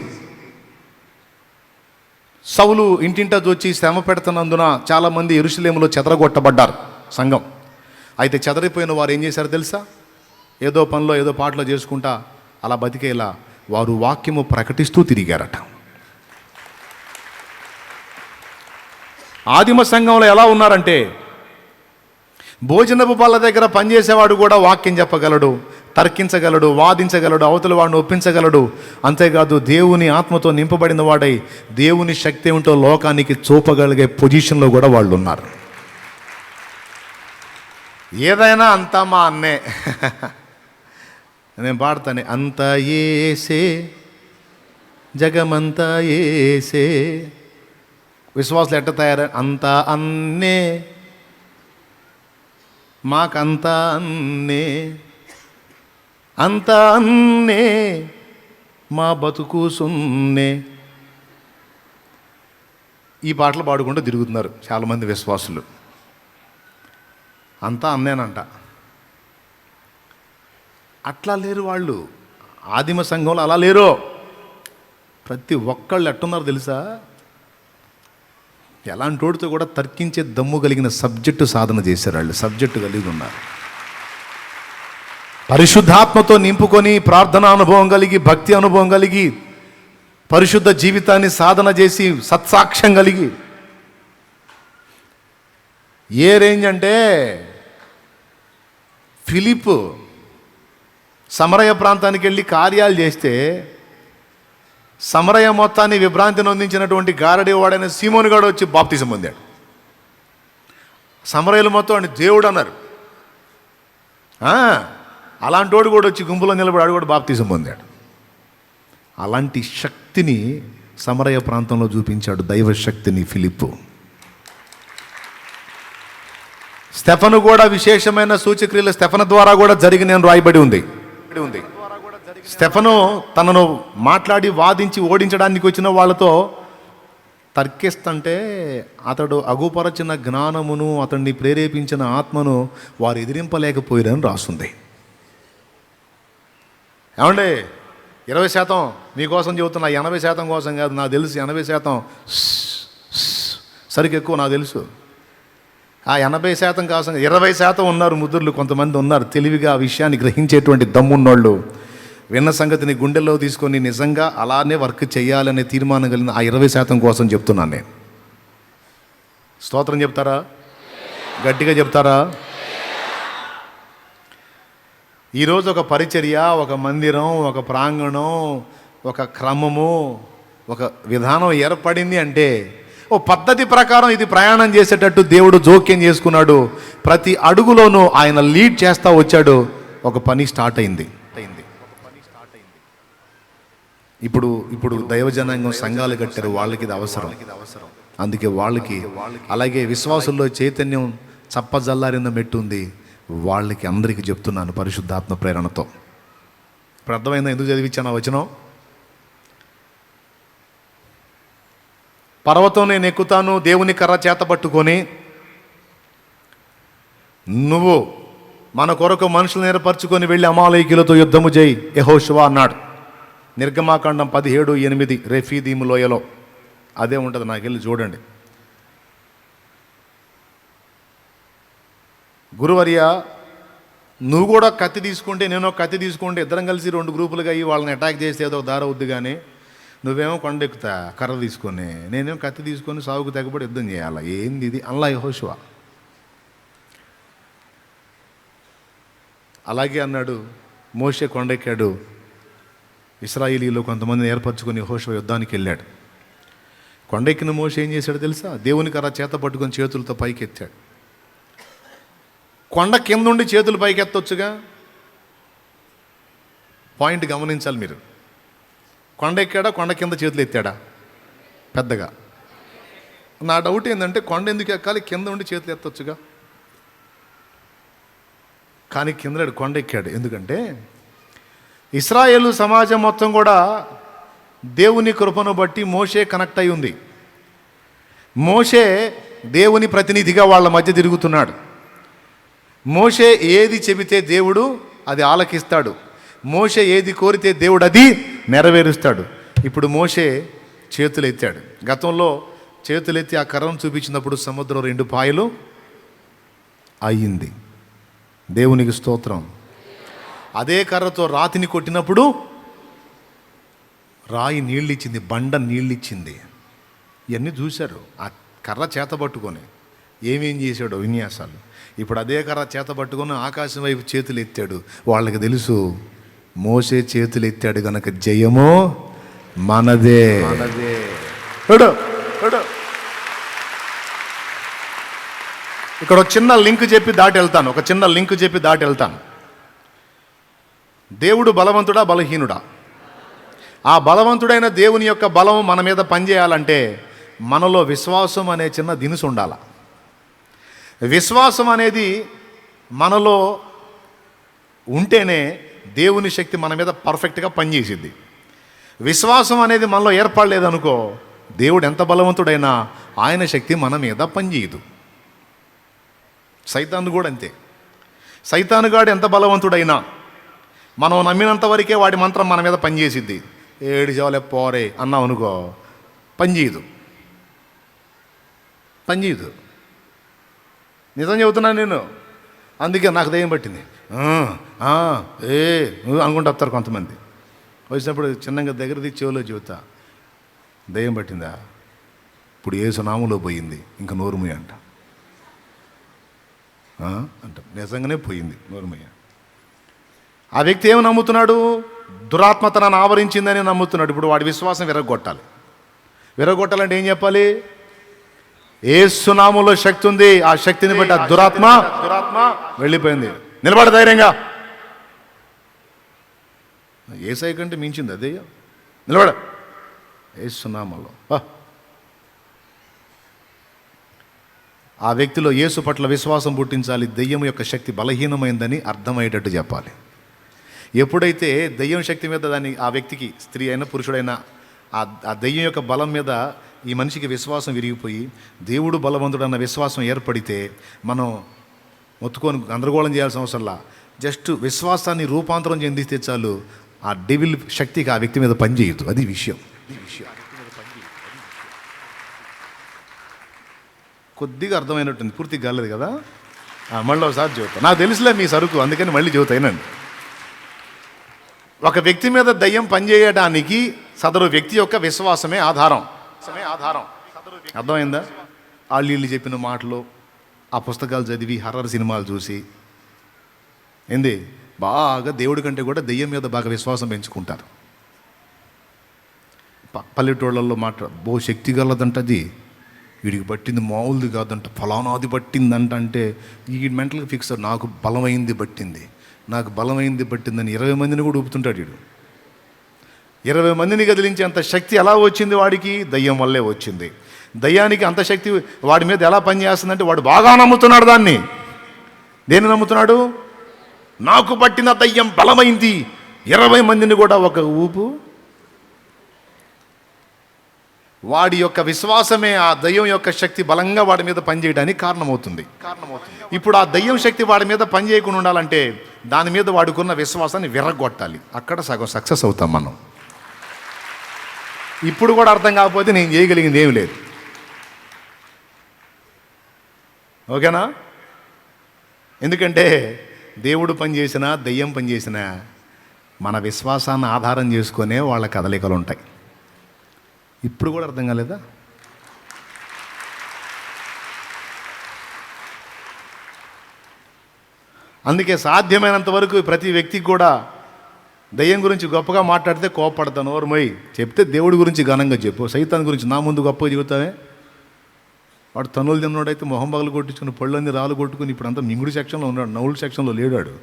Speaker 1: సౌలు ఇంటింటా వచ్చి శ్రమ పెడుతున్నందున చాలామంది యెరూషలేములో చెదరగొట్టబడ్డారు సంఘం. అయితే చెదరిపోయిన వారు ఏం చేశారు తెలుసా? ఏదో పనిలో ఏదో పాటలో చేసుకుంటా అలా బతికేలా వారు వాక్యము ప్రకటిస్తూ తిరిగారట. ఆదిమ సంఘంలో ఎలా ఉన్నారంటే, భోజనపు బల్ల దగ్గర పనిచేసేవాడు కూడా వాక్యం చెప్పగలడు, తర్కించగలడు, వాదించగలడు, అవతల వాడిని ఒప్పించగలడు. అంతేకాదు దేవుని ఆత్మతో నింపబడిన వాడై దేవుని శక్తి ఏమిటో లోకానికి చూపగలిగే పొజిషన్లో కూడా వాళ్ళు ఉన్నారు. ఏదైనా అంతా మా అన్నే. నేను పాడతానే, అంతా ఏసే జగమంతా ఏసే. విశ్వాసులు ఎట్ట తయారు? అంతా అన్నే, మాకంతా అన్నే, అంతా అన్నే, మా బతుకు సున్నే. ఈ పాటలు పాడుకుంటూ తిరుగుతున్నారు చాలామంది విశ్వాసులు. అంతా అన్నేనంట. అట్లా లేరు వాళ్ళు. ఆదిమ సంఘంలో అలా లేరు. ప్రతి ఒక్కళ్ళు ఎట్టున్నారు తెలుసా? ఎలాంటి వాడితో కూడా తర్కించే దమ్ము కలిగిన సబ్జెక్టు సాధన చేశారు వాళ్ళు. సబ్జెక్టు కలిగి ఉన్నారు. పరిశుద్ధాత్మతో నింపుకొని ప్రార్థనా అనుభవం కలిగి, భక్తి అనుభవం కలిగి, పరిశుద్ధ జీవితాన్ని సాధన చేసి, సత్సాక్ష్యం కలిగి. ఏ రేంజ్ అంటే, ఫిలిప్పు సమరయ ప్రాంతానికి వెళ్ళి కార్యాలు చేస్తే సమరయ మొత్తాన్ని విభ్రాంతి నొందించినటువంటి గారడి వాడైన సీమోను గాడు వచ్చి బాప్తిసం పొందాడు. సమరయులు మొత్తం అని దేవుడు అన్నారు. అలాంటి వాడు కూడా వచ్చి గుంపులో నిలబడి కూడా బాప్తిసం పొందాడు. అలాంటి శక్తిని సమరయ ప్రాంతంలో చూపించాడు, దైవ శక్తిని ఫిలిప్పు. స్టెఫను కూడా విశేషమైన సూచక్రియలు స్టెఫను ద్వారా కూడా జరిగిన రాయబడి ఉంది. స్టెఫను తనను మాట్లాడి వాదించి ఓడించడానికి వచ్చిన వాళ్ళతో తర్కిస్తుంటే అతడు అగుపరచిన జ్ఞానమును, అతన్ని ప్రేరేపించిన ఆత్మను వారు ఎదిరింపలేకపోయారని రాస్తుంది. ఏమండి, 20% మీకోసం చెబుతున్నా, 80% కోసం కాదు. నాకు తెలుసు 80% సరికి ఎక్కువ నాకు తెలుసు. ఆ 80% కోసం 20% ఉన్నారు ముద్దుర్లు, కొంతమంది ఉన్నారు తెలివిగా ఆ విషయాన్ని గ్రహించేటువంటి దమ్మున్నోళ్ళు. విన్న సంగతిని గుండెల్లో తీసుకొని నిజంగా అలానే వర్క్ చేయాలనే తీర్మానం కలిగిన ఆ 20% కోసం చెప్తున్నాను నేను. స్తోత్రం చెప్తారా? గట్టిగా చెప్తారా? ఈరోజు ఒక పరిచర్య, ఒక మందిరం, ఒక ప్రాంగణం, ఒక క్రమము, ఒక విధానం ఏర్పడింది అంటే ఓ పద్ధతి ప్రకారం ఇది ప్రయాణం చేసేటట్టు దేవుడు జోక్యం చేసుకున్నాడు. ప్రతి అడుగులోనూ ఆయన లీడ్ చేస్తూ వచ్చాడు. ఒక పని స్టార్ట్ అయింది. ఇప్పుడు దైవజనాంగం సంఘాలు కట్టారు, వాళ్ళకి ఇది అవసరం. అందుకే వాళ్ళకి, అలాగే విశ్వాసుల్లో చైతన్యం చప్పజల్లారిన మెట్టు ఉంది, వాళ్ళకి అందరికీ చెప్తున్నాను పరిశుద్ధాత్మ ప్రేరణతో. ఇప్పుడు అర్థమైందా ఎందుకు చదివించాను ఆ వచనం? పర్వతం నేను ఎక్కుతాను, దేవుని కర్ర చేత పట్టుకొని, నువ్వు మన కొరకు మనుషులను ఏర్పరచుకొని వెళ్ళి అమాలేకీయులతో యుద్ధము చేయి యెహోషువ అన్నాడు. నిర్గమాకాండం 17:8 రెఫీదీము లోయలో అదే ఉంటుంది, నాకు వెళ్ళి చూడండి. గురువర్య, నువ్వు కూడా కత్తి తీసుకుంటే నేను కత్తి తీసుకుంటే ఇద్దరం కలిసి 2 గ్రూపులుగా అయ్యి వాళ్ళని అటాక్ చేస్తే ఏదో దార అవుద్ది, కానీ నువ్వేమో కొండెక్కుతా కర్ర తీసుకొని, నేనేమో కత్తి తీసుకొని సాగుకు తెగబడి యుద్ధం చేయాలా, ఏంది ఇది అల్లా యెహోషువ. అలాగే అన్నాడు. మోషే కొండెక్కాడు, ఇశ్రాయేలీలో కొంతమందిని ఏర్పరచుకొని యెహోషువ యుద్ధానికి వెళ్ళాడు. కొండెక్కిన మోషే ఏం చేశాడు తెలుసా? దేవుని కర్ర చేత పట్టుకొని చేతులతో పైకి ఎత్తాడు. కొండ కింద ఉండి చేతులు పైకి ఎత్తొచ్చుగా. పాయింట్ గమనించాలి మీరు. కొండ ఎక్కాడా, కొండ కింద చేతులు ఎత్తాడా? పెద్దగా. నా డౌట్ ఏంటంటే కొండ ఎందుకు ఎక్కాలి, కింద ఉండి చేతులు ఎత్తొచ్చుగా. కానీ కింద కొండ ఎక్కాడు. ఎందుకంటే ఇశ్రాయేలు సమాజం మొత్తం కూడా దేవుని కృపను బట్టి మోషే కనెక్ట్ అయి ఉంది. మోషే దేవుని ప్రతినిధిగా వాళ్ళ మధ్య తిరుగుతున్నాడు. మోషే ఏది చెబితే దేవుడు అది ఆలకిస్తాడు. మోషే ఏది కోరితే దేవుడు అది నెరవేరుస్తాడు. ఇప్పుడు మోషే చేతులు ఎత్తాడు. గతంలో చేతులెత్తి ఆ కర్రను చూపించినప్పుడు సముద్రం 2 పాయలు అయ్యింది. దేవునికి స్తోత్రం. అదే కర్రతో రాతిని కొట్టినప్పుడు రాయి నీళ్ళిచ్చింది, బండ నీళ్ళిచ్చింది. ఇవన్నీ చూశారు. ఆ కర్ర చేత పట్టుకొని ఏమేం చేశాడో విన్యాసాలు. ఇప్పుడు అదే కర్ర చేత పట్టుకొని ఆకాశం వైపు చేతులు ఎత్తాడు. వాళ్ళకి తెలుసు మోసే చేతులు ఎత్తాడు గనక జయమో మనదే. ఇక్కడ ఒక చిన్న లింక్ చెప్పి దాటి వెళ్తాను. దేవుడు బలవంతుడా బలహీనుడా? ఆ బలవంతుడైన దేవుని యొక్క బలం మన మీద పనిచేయాలంటే మనలో విశ్వాసం అనే చిన్న దినుసు ఉండాల. విశ్వాసం అనేది మనలో ఉంటేనే దేవుని శక్తి మన మీద పర్ఫెక్ట్గా పనిచేసిద్ది. విశ్వాసం అనేది మనలో ఏర్పడలేదనుకో, దేవుడు ఎంత బలవంతుడైనా ఆయన శక్తి మన మీద పనిచేయదు. సైతాను కూడా అంతే. సైతానుగాడు ఎంత బలవంతుడైనా మనం నమ్మినంత వరకే వాడి మంత్రం మన మీద పనిచేసిద్ది. ఏడు జవలే పోరే అన్నాం అనుకో, పనిచేయదు. నిజం చెబుతున్నాను నేను. అందుకే నాకు దయ్యం పట్టింది అనుకుంటూ వస్తారు కొంతమంది. వచ్చినప్పుడు చిన్నగా దగ్గర తీసి చెవులో చెబుతా, దయ్యం పట్టిందా? ఇప్పుడు యేసు నామములో పోయింది, ఇంకా నోరుమయ్య అంట. నిజంగానే పోయింది నోరుమయ్య. ఆ వ్యక్తి ఏమి నమ్ముతున్నాడు? దురాత్మ తనను ఆవరించిందని నమ్ముతున్నాడు. ఇప్పుడు వాడి విశ్వాసం విరగొట్టాలంటే ఏం చెప్పాలి? యేసు నామములో శక్తి ఉంది. ఆ శక్తిని బట్టి ఆ దురాత్మ వెళ్ళిపోయింది. నిలబడ ధైర్యంగా. యేసయ్య కంటే మించింది అదే. నిలబడ యేసు నామములో. ఆ వ్యక్తిలో యేసు పట్ల విశ్వాసం పుట్టించాలి. దెయ్యం యొక్క శక్తి బలహీనమైందని అర్థమయ్యేటట్టు చెప్పాలి. ఎప్పుడైతే దెయ్యం శక్తి మీద ఆ వ్యక్తికి, స్త్రీ అయినా పురుషుడైనా, ఆ దెయ్యం యొక్క బలం మీద ఈ మనిషికి విశ్వాసం విరిగిపోయి దేవుడు బలవంతుడు అన్న విశ్వాసం ఏర్పడితే మనం మొత్తుకొని గందరగోళం చేయాల్సిన అవసరంలా. జస్ట్ విశ్వాసాన్ని రూపాంతరం చెందిస్తే చాలు, ఆ డెవిల్ శక్తికి ఆ వ్యక్తి మీద పనిచేయదు. అది విషయం. కొద్దిగా అర్థమైనట్టుంది, పూర్తిగా కాలేదు కదా. మళ్ళీ ఒకసారి చెబుతా. నాకు తెలుసులే మీ సరుకు, అందుకని మళ్ళీ చెబుతాయినండి. ఒక వ్యక్తి మీద దయ్యం పనిచేయడానికి సదరు వ్యక్తి యొక్క విశ్వాసమే ఆధారం. అర్థమైందా? వాళ్ళు వీళ్ళు చెప్పిన మాటలు, ఆ పుస్తకాలు చదివి, హర్రర్ సినిమాలు చూసి బాగా దేవుడి కంటే కూడా దెయ్యం మీద బాగా విశ్వాసం పెంచుకుంటారు. పల్లెటూళ్ళల్లో శక్తి గలదంట, అది వీడికి పట్టింది మామూలుది కాదంట, ఫలానాది పట్టిందంట. అంటే ఈ మెంటల్గా ఫిక్స్, నాకు బలమైంది పట్టిందని 20 మందిని కూడా ఊపుతుంటాడు వీడు. 20 మందిని కదిలించేంత శక్తి ఎలా వచ్చింది వాడికి? దయ్యం వల్లే వచ్చింది. దయ్యానికి అంత శక్తి వాడి మీద ఎలా పనిచేస్తుందంటే వాడు బాగా నమ్ముతున్నాడు దాన్ని. దేన్ని నమ్ముతున్నాడు? నాకు పట్టిన దయ్యం బలమైంది, 20 మందిని కూడా ఒక ఊపు. వాడి యొక్క విశ్వాసమే ఆ దయ్యం యొక్క శక్తి బలంగా వాడి మీద పనిచేయడానికి కారణమవుతుంది. ఇప్పుడు ఆ దయ్యం శక్తి వాడి మీద పనిచేయకుండా ఉండాలంటే దాని మీద వాడుకున్న విశ్వాసాన్ని విరగొట్టాలి. అక్కడ సగం సక్సెస్ అవుతాం మనం. ఇప్పుడు కూడా అర్థం కాకపోతే నేను చేయగలిగింది ఏమి లేదు. ఓకేనా? ఎందుకంటే దేవుడు పనిచేసినా దయ్యం పనిచేసినా మన విశ్వాసాన్ని ఆధారం చేసుకునే వాళ్ళ కదలికలు ఉంటాయి. ఇప్పుడు కూడా అర్థం కాలేదా? అందుకే సాధ్యమైనంత వరకు ప్రతి వ్యక్తికి కూడా దయ్యం గురించి గొప్పగా మాట్లాడితే కోపడతాను. ఓర్మోయ్, చెప్తే దేవుడి గురించి ఘనంగా చెప్పు. సైతాన్ గురించి నా ముందు గొప్పగా చెబుతావే. వాడు తనులు తిన్నోడైతే మొహం పగలు కొట్టించుకుని పళ్ళన్నీ రాళ్ళు కొట్టుకుని ఇప్పుడు అంతా మింగుడు సెక్షన్లో ఉన్నాడు, నవ్వుల సెక్షన్లో లేడాడు.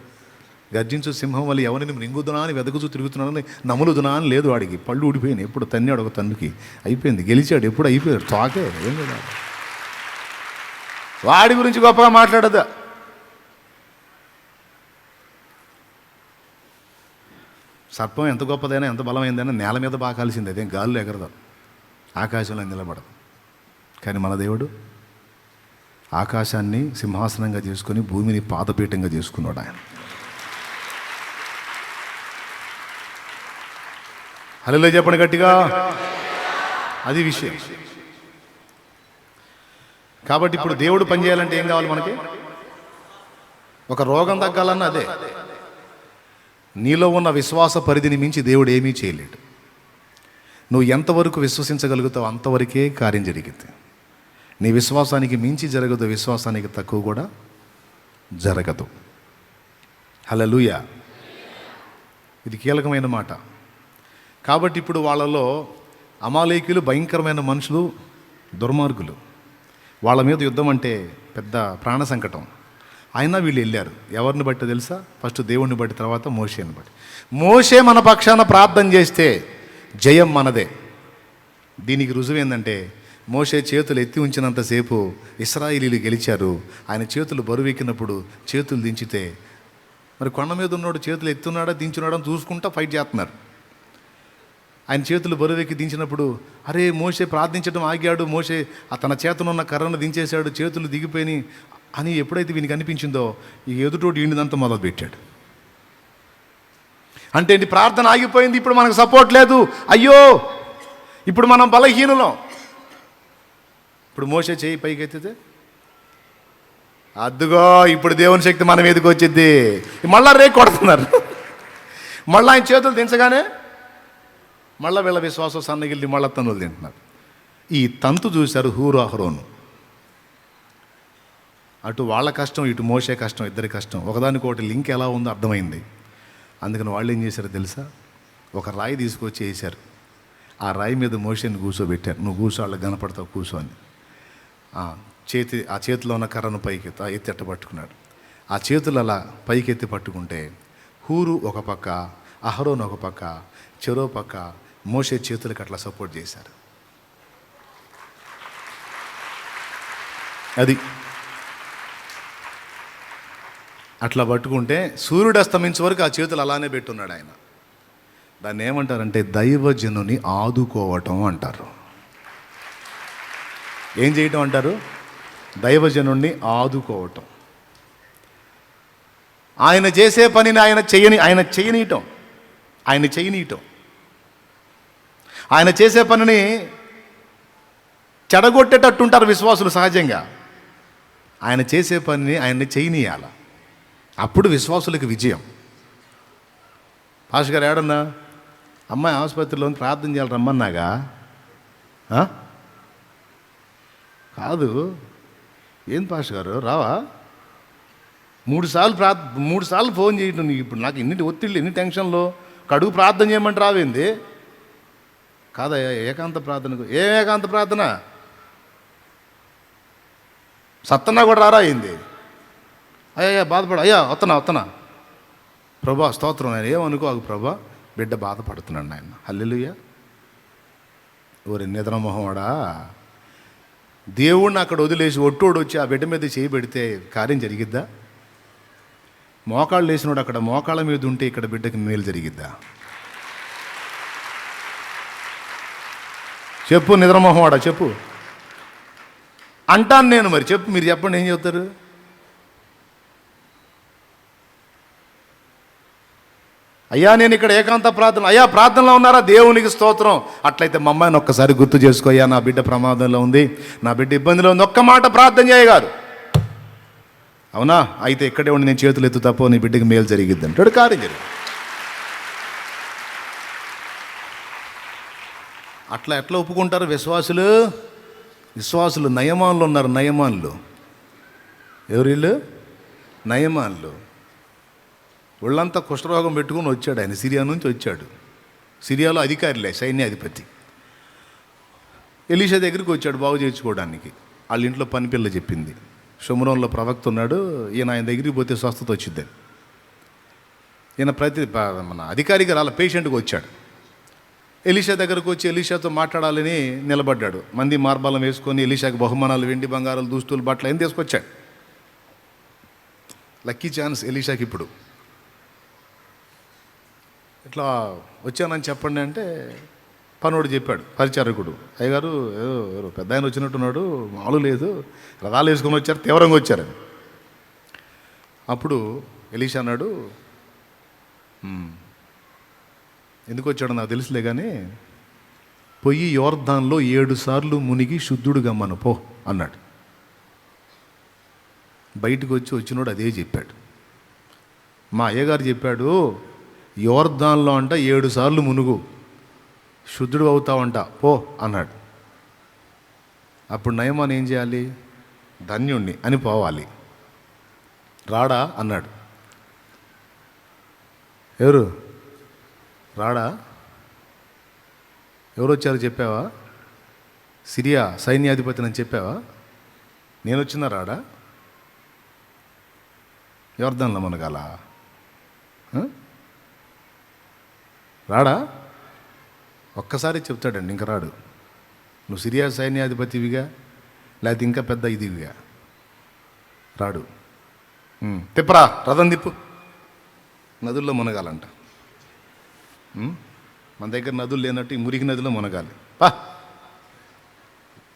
Speaker 1: గర్జించు సింహం వల్ల ఎవరిని మృంగుదునా అని వెదకుచూ తిరుగుతున్నాడని నములుదునా అని లేదు వాడికి. పళ్ళు ఊడిపోయినాయి. ఎప్పుడు తన్నాడు ఒక తన్నుకి, అయిపోయింది. గెలిచాడు, ఎప్పుడు అయిపోయాడు. తాకే ఏం లేదా? వాడి గురించి గొప్పగా మాట్లాడదా? సర్పం ఎంత గొప్పదైనా ఎంత బలమైందైనా నేల మీద బాగా కలిసింది. అదేం గాల్లో ఎగరదు, ఆకాశంలో నిలబడదు. కానీ మన దేవుడు ఆకాశాన్ని సింహాసనంగా చేసుకొని భూమిని పాదపీఠంగా చేసుకున్నాడు ఆయన. హల్లెలూయా చెప్పండి గట్టిగా. అది విషయం. కాబట్టి ఇప్పుడు దేవుడు పనిచేయాలంటే ఏం కావాలి మనకి? ఒక రోగం తగ్గాలన్నా అదే. నీలో ఉన్న విశ్వాస పరిధిని మించి దేవుడు ఏమీ చేయలేడు. నువ్వు ఎంతవరకు విశ్వసించగలుగుతావు అంతవరకే కార్యం జరిగింది. నీ విశ్వాసానికి మించి జరగదు, విశ్వాసానికి తక్కువ కూడా జరగదు. హల్లెలూయా. ఇది కీలకమైన మాట. కాబట్టి ఇప్పుడు వాళ్ళలో అమాలేకీయులు భయంకరమైన మనుషులు, దుర్మార్గులు. వాళ్ళ మీద యుద్ధం అంటే పెద్ద ప్రాణ సంకటం. అయినా వీళ్ళు వెళ్ళారు. ఎవరిని బట్టి తెలుసా? ఫస్ట్ దేవుణ్ణి బట్టి, తర్వాత మోషేని బట్టి. మోషే మన పక్షాన ప్రార్థన చేస్తే జయం మనదే. దీనికి రుజువు ఏంటంటే మోషే చేతులు ఎత్తి ఉంచినంతసేపు ఇశ్రాయేలీలు గెలిచారు. ఆయన చేతులు బరువెక్కినప్పుడు చేతులు దించితే మరి కొండ మీద ఉన్నోడు చేతులు ఎత్తున్నాడా దించున్నాడా అని చూసుకుంటా ఫైట్ చేస్తున్నారు. ఆయన చేతులు బరువెక్కి దించినప్పుడు అరే మోషే ప్రార్థించడం ఆగాడు, మోషే తన చేతనున్న కర్రను దించేశాడు, చేతులు దిగిపోయినాయి అని ఎప్పుడైతే వీనికి అనిపించిందో ఈ ఎదుటోడు ఈయనదంతా మొదలుపెట్టాడు. అంటే ఏంటి? ప్రార్థన ఆగిపోయింది, ఇప్పుడు మనకు సపోర్ట్ లేదు, అయ్యో ఇప్పుడు మనం బలహీనులం. ఇప్పుడు మోషే చేయి పైకి ఎత్తితే అద్దుగో ఇప్పుడు దేవుని శక్తి మన మీదకి వచ్చింది. మళ్ళా రేకు కొడుతున్నారు. మళ్ళీ ఆయన చేతులు దించగానే మళ్ళీ వీళ్ళ విశ్వాసం సన్నగిల్లి మళ్ళీ తనులు తింటున్నారు. ఈ తంతు చూశారు హూరు అహరోను. అటు వాళ్ళ కష్టం, ఇటు మోసే కష్టం, ఇద్దరి కష్టం. ఒకదానికొకటి లింక్ ఎలా ఉందో అర్థమైంది. అందుకని వాళ్ళు ఏం చేశారో తెలుసా? ఒక రాయి తీసుకొచ్చి వేశారు. ఆ రాయి మీద మోషేని కూర్చోబెట్టారు. నువ్వు కూర్చో, వాళ్ళకి కనపడతావు, కూర్చో అని. ఆ చేతిలో ఉన్న కర్రను పైకి ఎత్తి పట్టుకున్నాడు. ఆ చేతులు అలా పైకెత్తి పట్టుకుంటే హూరు ఒక పక్క, అహరోను ఒక పక్క, చెరో పక్క మోషే చేతులకు అట్లా సపోర్ట్ చేశారు. అది అట్లా పట్టుకుంటే సూర్యుడు అస్తమించే వరకు ఆ చేతులు అలానే పెట్టున్నాడు ఆయన. దాన్ని ఏమంటారంటే దైవజనుని ఆదుకోవటం అంటారు. ఏం చేయటం అంటారు? దైవజనుణ్ణి ఆదుకోవటం. ఆయన చేసే పనిని ఆయన చేయనీయటం. ఆయన చేసే పనిని చెడగొట్టేటట్టుంటారు విశ్వాసులు సహజంగా. ఆయన చేసే పనిని ఆయన్ని చేయనీయాల. అప్పుడు విశ్వాసులకు విజయం. ఆశ గారు ఏడన్నా అమ్మాయి ఆసుపత్రిలో ఉంది, ప్రార్థన చేయాలి రమ్మన్నాగా. కాదు, ఏం పాష గారు రావా? 3 సార్లు ఫోన్ చేయటం నీకు ఇప్పుడు నాకు ఇన్ని ఒత్తిళ్ళు, ఎన్ని టెన్షన్లు. కడుగు ప్రార్థన చేయమంటే రావేంది? కాదయ్యా, ఏకాంత ప్రార్థనకు. ఏం ఏకాంత ప్రార్థన? సత్తన్నా కూడా రారా అయింది. అయ్యా బాధపడ, అయ్యా వత్తనా ప్రభా స్తోత్రం, నేను ఏమనుకోకు ప్రభా, బిడ్డ బాధపడుతున్నాడు నాయన. హల్లెలూయా. ఓరి నిద్రమోహవాడా, దేవుణ్ణి అక్కడ వదిలేసి ఒట్టోడు వచ్చి ఆ బిడ్డ మీద చేయి పెడితే కార్యం జరిగిద్దా? మోకాళ్ళు వేసినోడు అక్కడ మోకాళ్ళ మీద ఉంటే ఇక్కడ బిడ్డకి మేలు జరిగిద్దా? చెప్పు నిద్రమోహవాడా, చెప్పు అంటాను నేను. మరి చెప్పు, మీరు చెప్పండి, ఏం చెప్తారు? అయ్యా నేను ఇక్కడ ఏకాంత ప్రార్థన. అయ్యా ప్రార్థనలో ఉన్నారా? దేవునికి స్తోత్రం. అట్లయితే మా అమ్మాయిని ఒక్కసారి గుర్తు చేసుకోయ్యా, నా బిడ్డ ప్రమాదంలో ఉంది, నా బిడ్డ ఇబ్బందిలో ఉంది, ఒక్క మాట ప్రార్థన చేయగారు. అవునా? అయితే ఇక్కడే ఉండి నేను చేతులు ఎత్తు తప్ప నీ బిడ్డకి మేలు జరిగిద్ది అంటాడు. కార్యం జరిగింది. అట్లా ఎట్లా ఒప్పుకుంటారు విశ్వాసులు? నయమానులు ఉన్నారు, నయమానులు. ఎవరు వీళ్ళు? నయమానులు. ఒళ్ళంతా కుష్ఠరోగం పెట్టుకుని వచ్చాడు ఆయన, సిరియా నుంచి వచ్చాడు. సిరియాలో అధికారిలే, సైన్యాధిపతి. ఎలీషా దగ్గరికి వచ్చాడు బాగు చేయించుకోవడానికి. వాళ్ళ ఇంట్లో పని పిల్ల చెప్పింది, షోమ్రోన్లో ప్రవక్త ఉన్నాడు, ఆయన దగ్గరికి పోతే స్వస్థత వచ్చింది. ఈయన మన అధికారిగా రాళ్ళ పేషెంట్గా వచ్చాడు. ఎలీషా దగ్గరకు వచ్చి ఎలీషాతో మాట్లాడాలని నిలబడ్డాడు. మంది మార్బలం వేసుకొని ఎలీషాకి బహుమానాలు, వెండి బంగారాలు, దుస్తులు, బట్టలు ఏం తీసుకొచ్చాడు. లక్కీ ఛాన్స్ ఎలీషాకి. ఇప్పుడు ఇట్లా వచ్చానని చెప్పండి అంటే పనుడు చెప్పాడు, పరిచారకుడు. అయ్యగారు ఎవరు పెద్ద ఆయన వచ్చినట్టున్నాడు, మామూలు లేదు, రథాలు వేసుకొని వచ్చారు, తీవ్రంగా వచ్చారని. అప్పుడు ఎలీషా అన్నాడు, ఎందుకు వచ్చాడో నాకు తెలుసులే కానీ పొయ్యి యోర్దాన్లో 7 సార్లు మునిగి శుద్ధుడు గమ్మను పో అన్నాడు. బయటకు వచ్చినోడు అదే చెప్పాడు. మా అయ్యగారు చెప్పాడు, యోర్దాన్లో అంట 7 సార్లు మునుగు, శుద్ధుడు అవుతావంట పో అన్నాడు. అప్పుడు నయమాన్ ఏం చేయాలి? ధన్యుణ్ణి అని పోవాలి. రాడా అన్నాడు. ఎవరు రాడా? ఎవరు వచ్చారు చెప్పావా? సిరియా సైన్యాధిపతి అని చెప్పావా? నేను వచ్చినా రాడా? యోర్దాన్లో మనగాల రాడా? ఒక్కసారి చెప్తాడండి, ఇంక రాడు. నువ్వు సిరియా సైన్యాధిపతివిగా లేకపోతే ఇంకా పెద్ద ఇదివిగా రాడు. తిప్పరా, రథం తిప్పు. నదుల్లో మునగాలంట. మన దగ్గర నదులు లేనట్టు ఈ మురికి నదిలో మునగాలి. పా,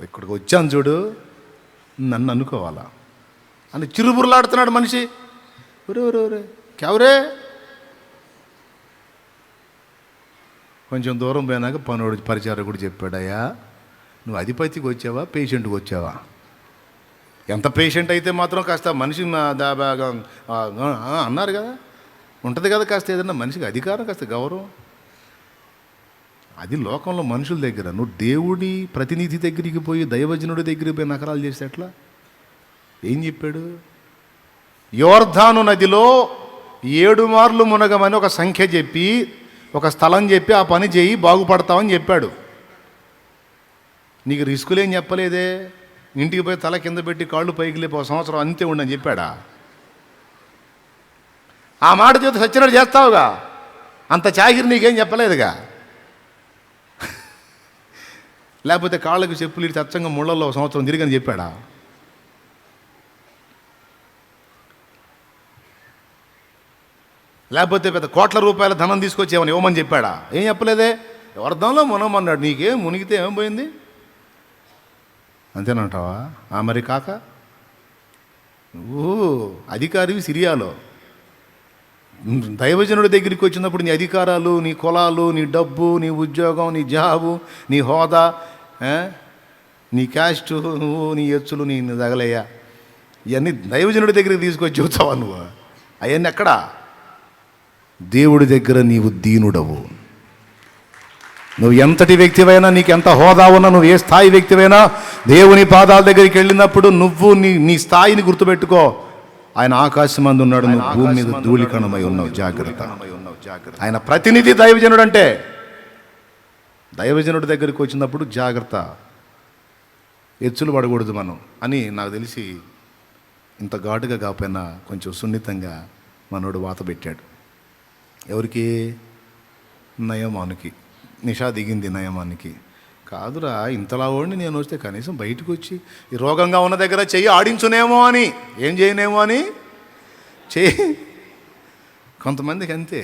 Speaker 1: ఇక్కడికి వచ్చాను చూడు, నన్ను అనుకోవాలా అని చిరుబురులాడుతున్నాడు మనిషి. ఒరే కెవరే? కొంచెం దూరం పోయినాక పనుడు పరిచారకుడు చెప్పాడయ్యా, నువ్వు అధిపతికి వచ్చావా పేషెంట్కి వచ్చావా? ఎంత పేషెంట్ అయితే మాత్రం కాస్త మనిషి అన్నారు కదా, ఉంటుంది కదా కాస్త ఏదన్నా మనిషికి అధికారం, కాస్త గౌరవం. అది లోకంలో మనుషుల దగ్గర. నువ్వు దేవుడి ప్రతినిధి దగ్గరికి పోయి దైవజనుడి దగ్గరికి పోయి నకరాలు చేస్తే ఎట్లా? ఏం చెప్పాడు? యోర్దాను నదిలో 7 మార్లు మునగమని ఒక సంఖ్య చెప్పి, ఒక స్థలం చెప్పి, ఆ పని చేయి బాగుపడతామని చెప్పాడు. నీకు రిస్కులేం చెప్పలేదే. ఇంటికి పోయి తల కింద పెట్టి కాళ్ళు పైకి లేపి 1 సంవత్సరం అంతే ఉండని చెప్పాడా? ఆ మాట చేత సచ్చినట్టు చేస్తావుగా, అంత చాకిరి నీకేం చెప్పలేదుగా. లేకపోతే కాళ్ళకు చెప్పులు ఇటు అచ్చంగా ముళ్ళల్లో 1 సంవత్సరం తిరిగని చెప్పాడా? లేకపోతే పెద్ద కోట్ల రూపాయల ధనం తీసుకొచ్చి ఏమైనా ఇవ్వమని చెప్పాడా? ఏం చెప్పలేదే. వర్ధంలో మునమన్నాడు. నీకేం మునిగితే ఏం పోయింది? అంతేనంటావా? మరి కాక నువ్వు అధికారివి సిరియాలో, దైవజనుడి దగ్గరికి వచ్చినప్పుడు నీ అధికారాలు, నీ కులాలు, నీ డబ్బు, నీ ఉద్యోగం, నీ జాబు, నీ హోదా, నీ క్యాస్ట్, నువ్వు నీ ఎచ్చులు, నీ తగలయ్యా, ఇవన్నీ దైవజనుడి దగ్గరికి తీసుకొచ్చి వచ్చావా నువ్వు? అవన్నీ ఎక్కడా? దేవుడి దగ్గర నీవు దీనుడవు. నువ్వు ఎంతటి వ్యక్తివైనా, నీకు ఎంత హోదా ఉన్నా, నువ్వు ఏ స్థాయి వ్యక్తివైనా, దేవుని పాదాల దగ్గరికి వెళ్ళినప్పుడు నువ్వు నీ స్థాయిని గుర్తుపెట్టుకో. ఆయన ఆకాశమందు ఉన్నాడు, నువ్వు భూమి మీద ధూళికణమై ఉన్నావు. జాగ్రత్త. ఆయన ప్రతినిధి దైవజనుడు. అంటే దైవజనుడి దగ్గరికి వచ్చినప్పుడు జాగ్రత్త, ఎచ్చులు పడకూడదు మనం అని. నాకు తెలిసి ఇంత ఘాటుగా కాకపోయినా కొంచెం సున్నితంగా మనోడు వాత పెట్టాడు. ఎవరికి? నయమానికి. నిషా దిగింది నయమానికి. కాదురా, ఇంతలా ఓడిని నేను వస్తే కనీసం బయటకు వచ్చి ఈ రోగంగా ఉన్న దగ్గర చెయ్యి ఆడించునేమో అని, ఏం చేయనేమో అని చెయ్యి. కొంతమందికి అంతే,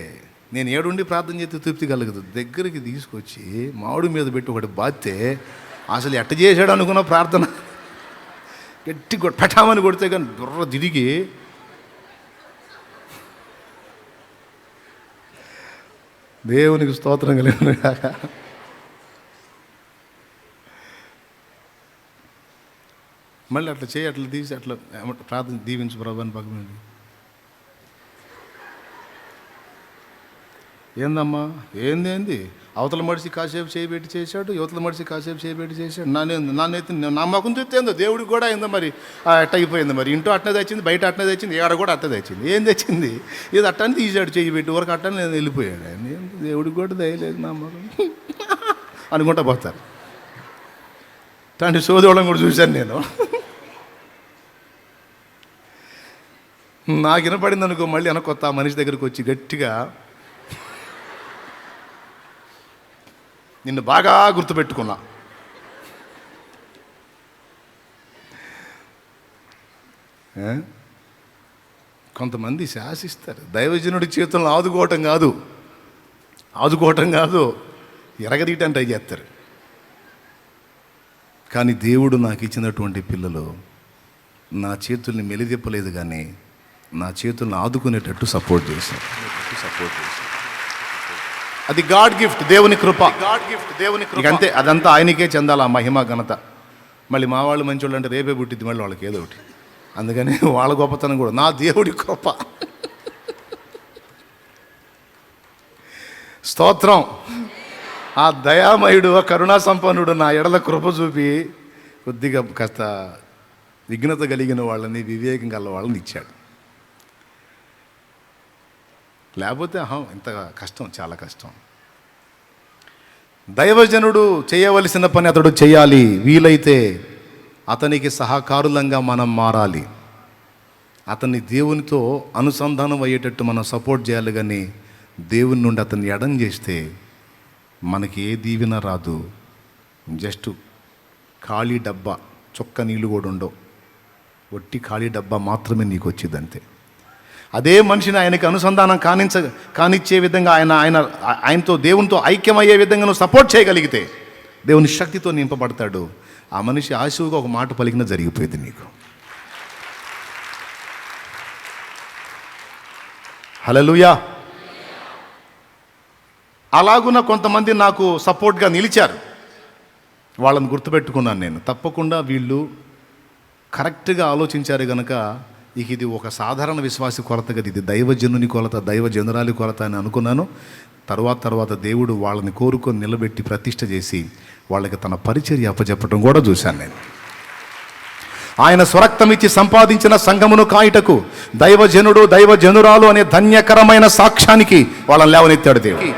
Speaker 1: నేను ఏడుండి ప్రార్థన చేస్తే తృప్తి కలగదు. దగ్గరికి తీసుకొచ్చి మామిడి మీద పెట్టి ఒకటి బాస్తే అసలు ఎట్ట చేశాడు అనుకున్న ప్రార్థన గట్టి పెట్టామని కొడితే కానీ బుర్ర తిరిగి దేవునికి స్తోత్రం కలిగిన కాక. మళ్ళీ అట్లా చేయి, అట్లా తీసి అట్లా ప్రార్థన దీవించు ప్రభు అని పక్కన. ఏందమ్మా ఏంది అవతల మనిషి కాసేపు చేయబెట్టి చేశాడు, యువతల మనిషి కాసేపు చేయబెట్టి చేశాడు. నా ముఖం చూస్తే ఏందో దేవుడికి కూడా ఏందో మరి అట్ట అయిపోయింది. మరి ఇంట్లో అట్టనే తెచ్చింది, బయట అట్టనే తెచ్చింది, ఏడ కూడా అట్ట తెచ్చింది. ఏం తెచ్చింది? ఇది అట్టని తీసాడు చేయబెట్టి, ఊరికి అట్టని నేను వెళ్ళిపోయాడు. ఆయన దేవుడికి కూడా దయలేదు నా ముఖం అనుకుంటా పోతారు. తండ్రి సోదరులను కూడా చూశాను నేను. నాకు వినపడింది అనుకో, మళ్ళీ కొత్త మనిషి దగ్గరికి వచ్చి గట్టిగా నిన్ను బాగా గుర్తుపెట్టుకున్నా. కొంతమంది శాసిస్తారు. దైవజనుడి చేతులను ఆదుకోవటం కాదు, ఎరగదీయటం ట్రై చేస్తారు. కానీ దేవుడు నాకు ఇచ్చినటువంటి పిల్లలు నా చేతుల్ని మెలిదిప్పలేదు, కానీ నా చేతులను ఆదుకునేటట్టు సపోర్ట్ చేశారు. అది గాడ్ గిఫ్ట్, దేవుని కృప. అంతే, అదంతా ఆయనకే చెందాలి ఆ మహిమ ఘనత. మళ్ళీ మా వాళ్ళు మంచి అంటే రేపే పుట్టిద్ది మళ్ళీ వాళ్ళకి ఏదో ఒకటి. అందుకని వాళ్ళ గొప్పతనం కూడా నా దేవుడి కృప. స్తోత్రం. ఆ దయామయుడు, ఆ కరుణా సంపన్నుడు నా ఎడల కృప చూపి కొద్దిగా కాస్త విఘ్నత కలిగిన వాళ్ళని, వివేకం గల వాళ్ళని ఇచ్చాడు. లేకపోతే ఇంత కష్టం, చాలా కష్టం. దైవజనుడు చేయవలసిన పని అతడు చేయాలి. వీలైతే అతనికి సహకారులంగా మనం మారాలి. అతన్ని దేవునితో అనుసంధానం అయ్యేటట్టు మనం సపోర్ట్ చేయాలి. కానీ దేవుని నుండి అతన్ని ఎడం చేస్తే మనకి ఏ దీవెన రాదు. జస్ట్ ఖాళీ డబ్బా, చొక్క నీళ్ళు కూడా ఉండవు, ఒట్టి ఖాళీ డబ్బా మాత్రమే నీకు వచ్చింది అంతే. అదే మనిషిని ఆయనకి అనుసంధానం కానిచ్చే విధంగా ఆయనతో దేవునితో ఐక్యమయ్యే విధంగా నువ్వు సపోర్ట్ చేయగలిగితే దేవుని శక్తితో నింపబడతాడు. ఆ మనిషి ఆశువుగా ఒక మాట పలికిన జరిగిపోయింది నీకు. హల్లెలూయా. అలాగున్న కొంతమంది నాకు సపోర్ట్గా నిలిచారు. వాళ్ళని గుర్తుపెట్టుకున్నాను నేను. తప్పకుండా వీళ్ళు కరెక్ట్గా ఆలోచించారు కనుక ఇక ఇది ఒక సాధారణ విశ్వాసి కొరత కదా, ఇది దైవజనుని కొరత, దైవజనురాలి కొరత అని అనుకున్నాను. తర్వాత దేవుడు వాళ్ళని కోరుకొని నిలబెట్టి ప్రతిష్ఠ చేసి వాళ్ళకి తన పరిచర్య అప్పచెప్పడం కూడా చూశాను నేను. ఆయన స్వరక్తం ఇచ్చి సంపాదించిన సంఘమును కాయుటకు దైవజనుడు, దైవజనురాలు అనే ధన్యకరమైన సాక్ష్యానికి వాళ్ళని లేవనెత్తాడు దేవుడు.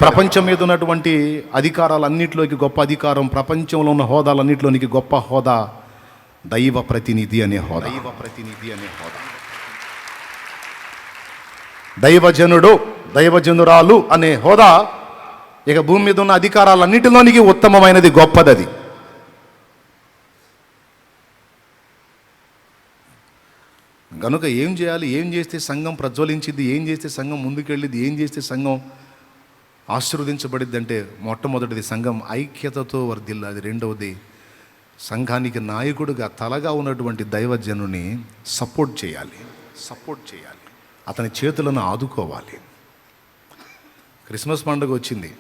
Speaker 1: ప్రపంచం మీద ఉన్నటువంటి అధికారాలన్నింటిలోకి గొప్ప అధికారం, ప్రపంచంలో ఉన్న హోదాలన్నింటిలోనికి గొప్ప హోదా దైవ ప్రతినిధి అనే హోదా. దైవజనుడు, దైవజనురాలు అనే హోదా ఇక భూమి మీద ఉన్న అధికారాలన్నిటిలోనికి ఉత్తమమైనది, గొప్పదది. కనుక ఏం చేయాలి, ఏం చేస్తే సంఘం ప్రజ్వలించింది, ఏం చేస్తే సంఘం ముందుకెళ్ళింది, ఏం చేస్తే సంఘం ఆశీర్వదించబడిద్ది అంటే మొట్టమొదటిది సంఘం ఐక్యతతో వర్ధిల్లాలి. రెండవది సంఘానికి నాయకుడిగా తలగా ఉన్నటువంటి దైవజనుని సపోర్ట్ చేయాలి. అతని చేతులను ఆదుకోవాలి. క్రిస్మస్ పండుగ వచ్చింది.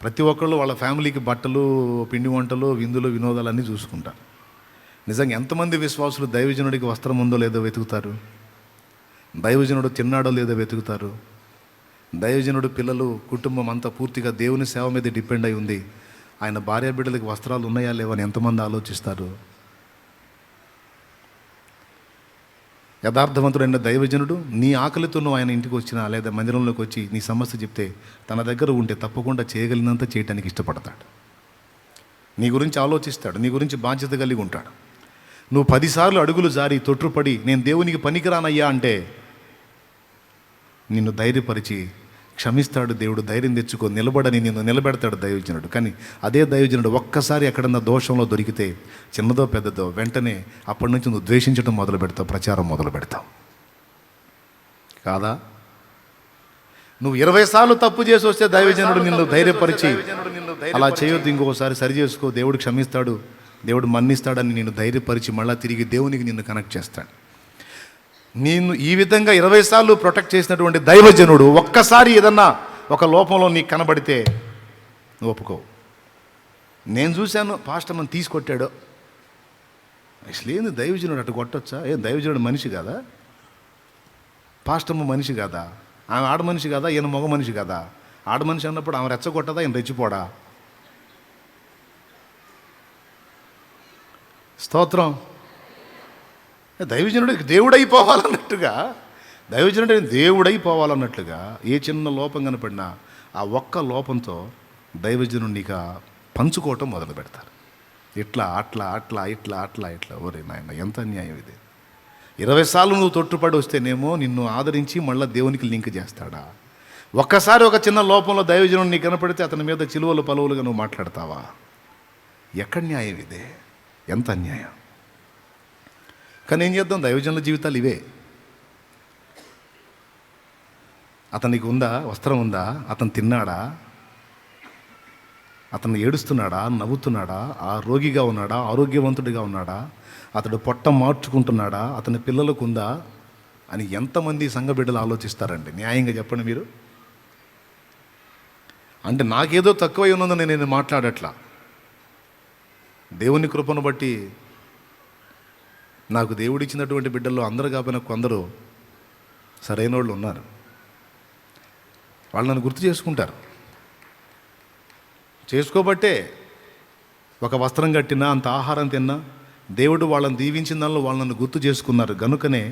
Speaker 1: ప్రతి ఒక్కళ్ళు వాళ్ళ ఫ్యామిలీకి బట్టలు, పిండి వంటలు, విందులు, వినోదాలన్నీ చూసుకుంటారు. నిజంగా ఎంతమంది విశ్వాసులు దైవజనుడికి వస్త్రం ఉందో లేదో వెతుకుతారు? దైవజనుడు తిన్నాడో లేదో వెతుకుతారు. దైవజనుడు పిల్లలు కుటుంబం అంతా పూర్తిగా దేవుని సేవ మీద డిపెండ్ అయి ఉంది. ఆయన భార్య బిడ్డలకి వస్త్రాలు ఉన్నాయా లేవని ఎంతమంది ఆలోచిస్తారు? యథార్థవంతుడైన దైవజనుడు నీ ఆకలితో నువ్వు ఆయన ఇంటికి వచ్చినా లేదా మందిరంలోకి వచ్చి నీ సమస్య చెప్తే తన దగ్గర ఉంటే తప్పకుండా చేయగలిగినంత చేయటానికి ఇష్టపడతాడు. నీ గురించి ఆలోచిస్తాడు, నీ గురించి బాధ్యత కలిగి ఉంటాడు. నువ్వు 10 సార్లు అడుగులు జారి తొట్టుపడి నేను దేవునికి పనికిరానయ్యా అంటే నిన్ను ధైర్యపరిచి క్షమిస్తాడు దేవుడు. ధైర్యం తెచ్చుకో, నిలబడని నిన్ను నిలబెడతాడు దైవజనుడు. కానీ అదే దైవజనుడు ఒక్కసారి ఎక్కడన్నా దోషంలో దొరికితే చిన్నదో పెద్దదో వెంటనే అప్పటి నుంచి నువ్వు ద్వేషించడం మొదలు పెడతావు, ప్రచారం మొదలు పెడతావు కాదా? నువ్వు 20 సార్లు తప్పు చేసి వస్తే దైవజనుడు నిన్ను ధైర్యపరిచి అలా చేయొద్దు, ఇంకొకసారి సరి చేసుకో, దేవుడు క్షమిస్తాడు, దేవుడు మన్నిస్తాడని నిన్ను ధైర్యపరిచి మళ్ళీ తిరిగి దేవునికి నిన్ను కనెక్ట్ చేస్తాడు. నేను ఈ విధంగా 20 సార్లు ప్రొటెక్ట్ చేసినటువంటి దైవజనుడు ఒక్కసారి ఏదన్నా ఒక లోపంలో నీకు కనబడితే నువ్వు ఒప్పుకో. నేను చూశాను పాస్టర్ నన్ను తీసుకొట్టాడు. అసలు ఏంది దైవజనుడు అటు కొట్టొచ్చా? ఏం దైవజనుడు మనిషి కాదా? పాస్టమ్మ మనిషి కాదా? ఆమె ఆడ మనిషి కాదా? ఈయన మగ మనిషి కాదా? ఆడ మనిషి అన్నప్పుడు ఆమె రెచ్చగొట్టదా, ఈయన రెచ్చిపోడా? స్తోత్రం. దైవజనుడికి దేవుడైపోవాలన్నట్టుగా, దైవజనుడి దేవుడైపోవాలన్నట్లుగా ఏ చిన్న లోపం కనపడినా ఆ ఒక్క లోపంతో దైవజనుడిగా పంచుకోవటం మొదలు పెడతారు. ఇట్లా అట్లా అట్లా ఇట్లా అట్లా ఇట్లా. ఓరే నాయన, ఎంత అన్యాయం ఇది! 20 సార్లు నువ్వు తొట్టుపడి వస్తేనేమో నిన్ను ఆదరించి మళ్ళీ దేవునికి లింక్ చేస్తాడా? ఒక్కసారి ఒక చిన్న లోపంలో దైవజనుడు నీకు కనపడితే అతని మీద చిలువలు పలువులుగా నువ్వు మాట్లాడతావా? ఎక్కడ న్యాయం ఇదే? ఎంత అన్యాయం! కానీ ఏం చేద్దాం, దైవజనుల జీవితాలు ఇవే. అతనికి ఉందా? వస్త్రం ఉందా? అతను తిన్నాడా? అతను ఏడుస్తున్నాడా? నవ్వుతున్నాడా? ఆ రోగిగా ఉన్నాడా? ఆరోగ్యవంతుడిగా ఉన్నాడా? అతడు పొట్ట మార్చుకుంటున్నాడా? అతని పిల్లలకు ఉందా అని ఎంతమంది సంఘ బిడ్డలు ఆలోచిస్తారండి? న్యాయంగా చెప్పండి మీరు. అంటే నాకేదో తక్కువై ఉన్నదని నేను మాట్లాడట్లా. దేవుని కృపను బట్టి నాకు దేవుడిచ్చినటువంటి బిడ్డల్లో అందరూ కాకపోయినా కొందరు సరైన వాళ్ళు ఉన్నారు. వాళ్ళు నన్ను గుర్తు చేసుకుంటారు. చేసుకోబట్టే ఒక వస్త్రం కట్టినా, అంత ఆహారం తిన్నా, దేవుడు వాళ్ళని దీవించిన దానిలో వాళ్ళను గుర్తు చేసుకున్నారు. గనుకనే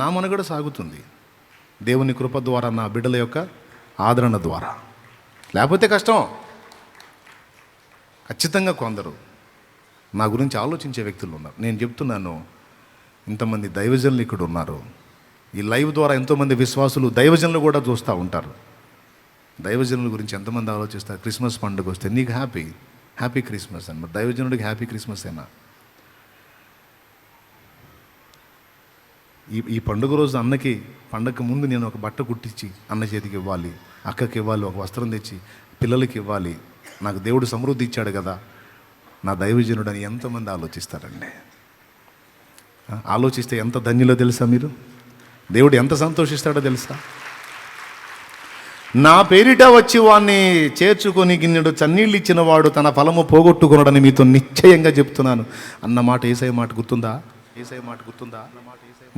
Speaker 1: నా మనుగడ సాగుతుంది దేవుని కృప ద్వారా, నా బిడ్డల యొక్క ఆదరణ ద్వారా. లేకపోతే కష్టం. ఖచ్చితంగా కొందరు నా గురించి ఆలోచించే వ్యక్తులు ఉన్నారు. నేను చెప్తున్నాను, ఇంతమంది దైవజనులు ఇక్కడ ఉన్నారు. ఈ లైవ్ ద్వారా ఎంతోమంది విశ్వాసులు దైవజనులు కూడా చూస్తూ ఉంటారు. దైవజనుల గురించి ఎంతమంది ఆలోచిస్తారు? క్రిస్మస్ పండుగ వస్తే నీకు హ్యాపీ క్రిస్మస్ అని, మరి దైవజనుడికి హ్యాపీ క్రిస్మస్ అయినా? ఈ పండుగ రోజు అన్నకి పండగకు ముందు నేను ఒక బట్ట కుట్టించి అన్న చేతికి ఇవ్వాలి, అక్కకి ఇవ్వాలి, ఒక వస్త్రం తెచ్చి పిల్లలకి ఇవ్వాలి. నాకు దేవుడు సమృద్ధి ఇచ్చాడు కదా, నా దైవజనుడు అని ఎంతమంది ఆలోచిస్తారండి? ఆలోచిస్తే ఎంత ధన్యులో తెలుసా మీరు? దేవుడు ఎంత సంతోషిస్తాడో తెలుసా? నా పేరిట వచ్చి వాడిని చేర్చుకొని గిన్నెడు చన్నీళ్ళు ఇచ్చిన వాడు తన ఫలము పోగొట్టుకున్నాడని మీతో నిశ్చయంగా చెప్తున్నాను అన్న మాట యేసయ్య మాట గుర్తుందా?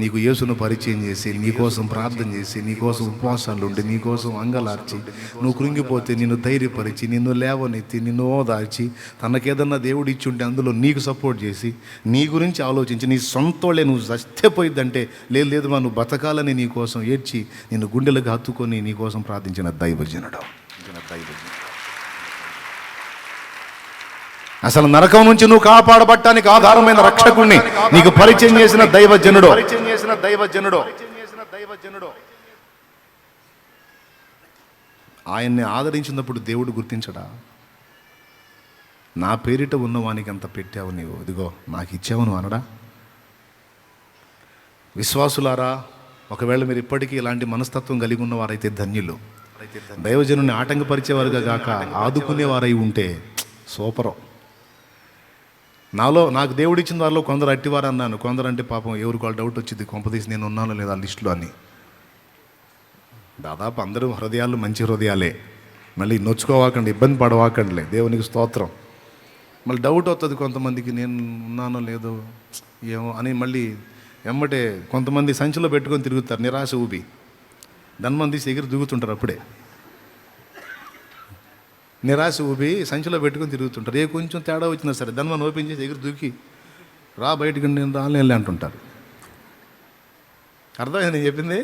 Speaker 1: నీకు యేసును పరిచయం చేసి, నీకోసం ప్రార్థన చేసి, నీకోసం ఉపవాసాలు ఉండి, నీకోసం అంగలార్చి, నువ్వు కృంగిపోతే నిన్ను ధైర్యపరిచి, నిన్ను లేవనెత్తి, నిన్ను ఓదార్చి, తనకేదన్నా దేవుడు ఇచ్చి ఉంటే అందులో నీకు సపోర్ట్ చేసి, నీ గురించి ఆలోచించి, నీ సొంతోళ్ళే నువ్వు చచ్చిపోయిద్దంటే లేదు మా నువ్వు బతకాలని నీకోసం ఏడ్చి, నిన్ను గుండెలకు హత్తుకొని నీకోసం ప్రార్థించిన దైవజనుడు. అసలు నరకం నుంచి నువ్వు కాపాడబట్టానికి ఆధారమైన రక్షకుణ్ణి నీకు పరిచయం చేసిన దైవజనుడు. ఆయన్ని ఆదరించినప్పుడు దేవుడు గుర్తించడా? నా పేరిట ఉన్నవానికి అంత పెట్టావు నీవు, ఇదిగో నాకు ఇచ్చావు నువ్వు అనడా? విశ్వాసులారా, ఒకవేళ మీరు ఇప్పటికీ ఇలాంటి మనస్తత్వం కలిగి ఉన్నవారైతే ధన్యులు. దైవజనుని ఆటంకపరిచేవారుగా గాక ఆదుకునేవారై ఉంటే సూపరం. నాకు దేవుడు ఇచ్చిన వారిలో కొందరు అట్టివారు అన్నాను. కొందరు అంటే పాపం ఎవరికి వాళ్ళు డౌట్ వచ్చింది, కొంపదీసి నేను ఉన్నాను లేదా లిస్టులో అని. దాదాపు అందరూ హృదయాలు మంచి హృదయాలే. మళ్ళీ నొచ్చుకోవాకండి, ఇబ్బంది పడవాకండిలే. దేవునికి స్తోత్రం. మళ్ళీ డౌట్ అవుతుంది కొంతమందికి, నేను ఉన్నానో లేదో ఏమో అని. మళ్ళీ ఎమ్మటే కొంతమంది సంచిలో పెట్టుకొని తిరుగుతారు నిరాశ ఊపి, ధన్మంది ఎగిరి దూగుతుంటారు. అప్పుడే నిరాశ ఊపి సంచిలో పెట్టుకొని తిరుగుతుంటారు. ఏ కొంచెం తేడా వచ్చినా సరే ధన్మని ఓపెన్ చేసి ఎగిరి దూకి రా బయటికి నేను రాలేనులే అంటుంటారు. అర్థమైంది నేను చెప్పింది?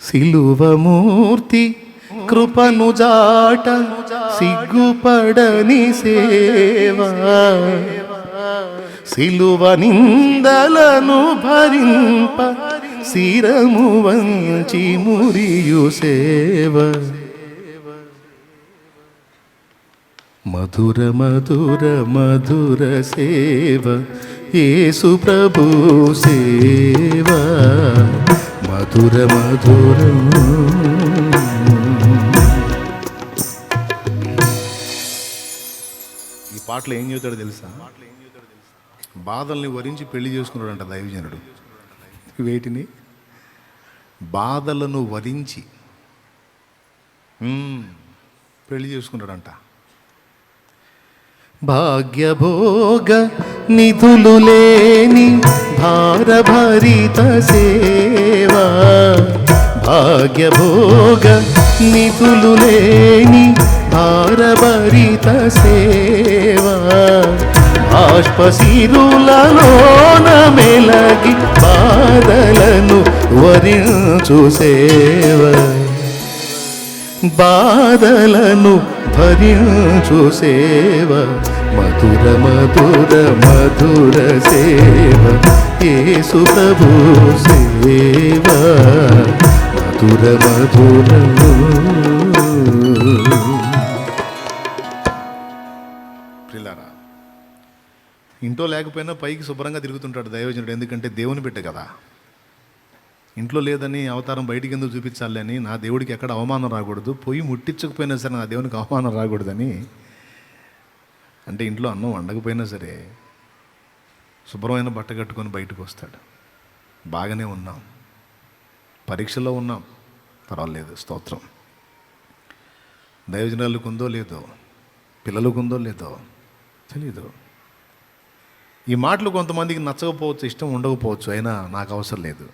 Speaker 1: సిలువమూర్తి కృపను జాట సిగ్గుపడని సేవా, సిలువ నిందలను భరింప శిరము వంచి మురియు సేవ. మధుర మధుర మధుర సేవ యేసు ప్రభు సేవ, మధుర మధుర. ఈ పాటలో ఏం చెబుతాడో తెలుసా? బాధల్ని వరించి పెళ్లి చేసుకున్నాడంట దైవజనుడు. వేటిని? బాధలను వరించి పెళ్లి చేసుకున్నాడంట. భాగ్యభోగ నిధులు లేని భారభరిత సేవా, భాగ్యభోగ నిధులు లేని భారభరిత సేవా, బాష్పశిరులలోన మెలగి బాధలను వరించు సేవ, బాధలను భరించు సేవ, మధుర మధుర మధుర సేవ యేసు ప్రభు సేవ, మధుర మధుర. ప్రియులారా, ఇంట్లో లేకపోయినా పైకి శుభ్రంగా తిరుగుతుంటాడు దైవజనుడు. ఎందుకంటే దేవుని బిడ్డ కదా. ఇంట్లో లేదని అవతారం బయటికి ఎందుకు చూపించాలి అని, నా దేవుడికి ఎక్కడ అవమానం రాకూడదు, పొయ్యి ముట్టించకపోయినా సరే నా దేవునికి అవమానం రాకూడదని, అంటే ఇంట్లో అన్నం వండకపోయినా సరే శుభ్రమైన బట్ట కట్టుకొని బయటకు వస్తాడు. బాగానే ఉన్నాం, పరీక్షలో ఉన్నాం, పర్వాలేదు, స్తోత్రం. దైవజనాలకు ఉందో లేదో, పిల్లలకు ఉందో లేదో తెలీదు. ఈ మాటలు కొంతమందికి నచ్చకపోవచ్చు, ఇష్టం ఉండకపోవచ్చు, అయినా నాకు అవసరం లేదు,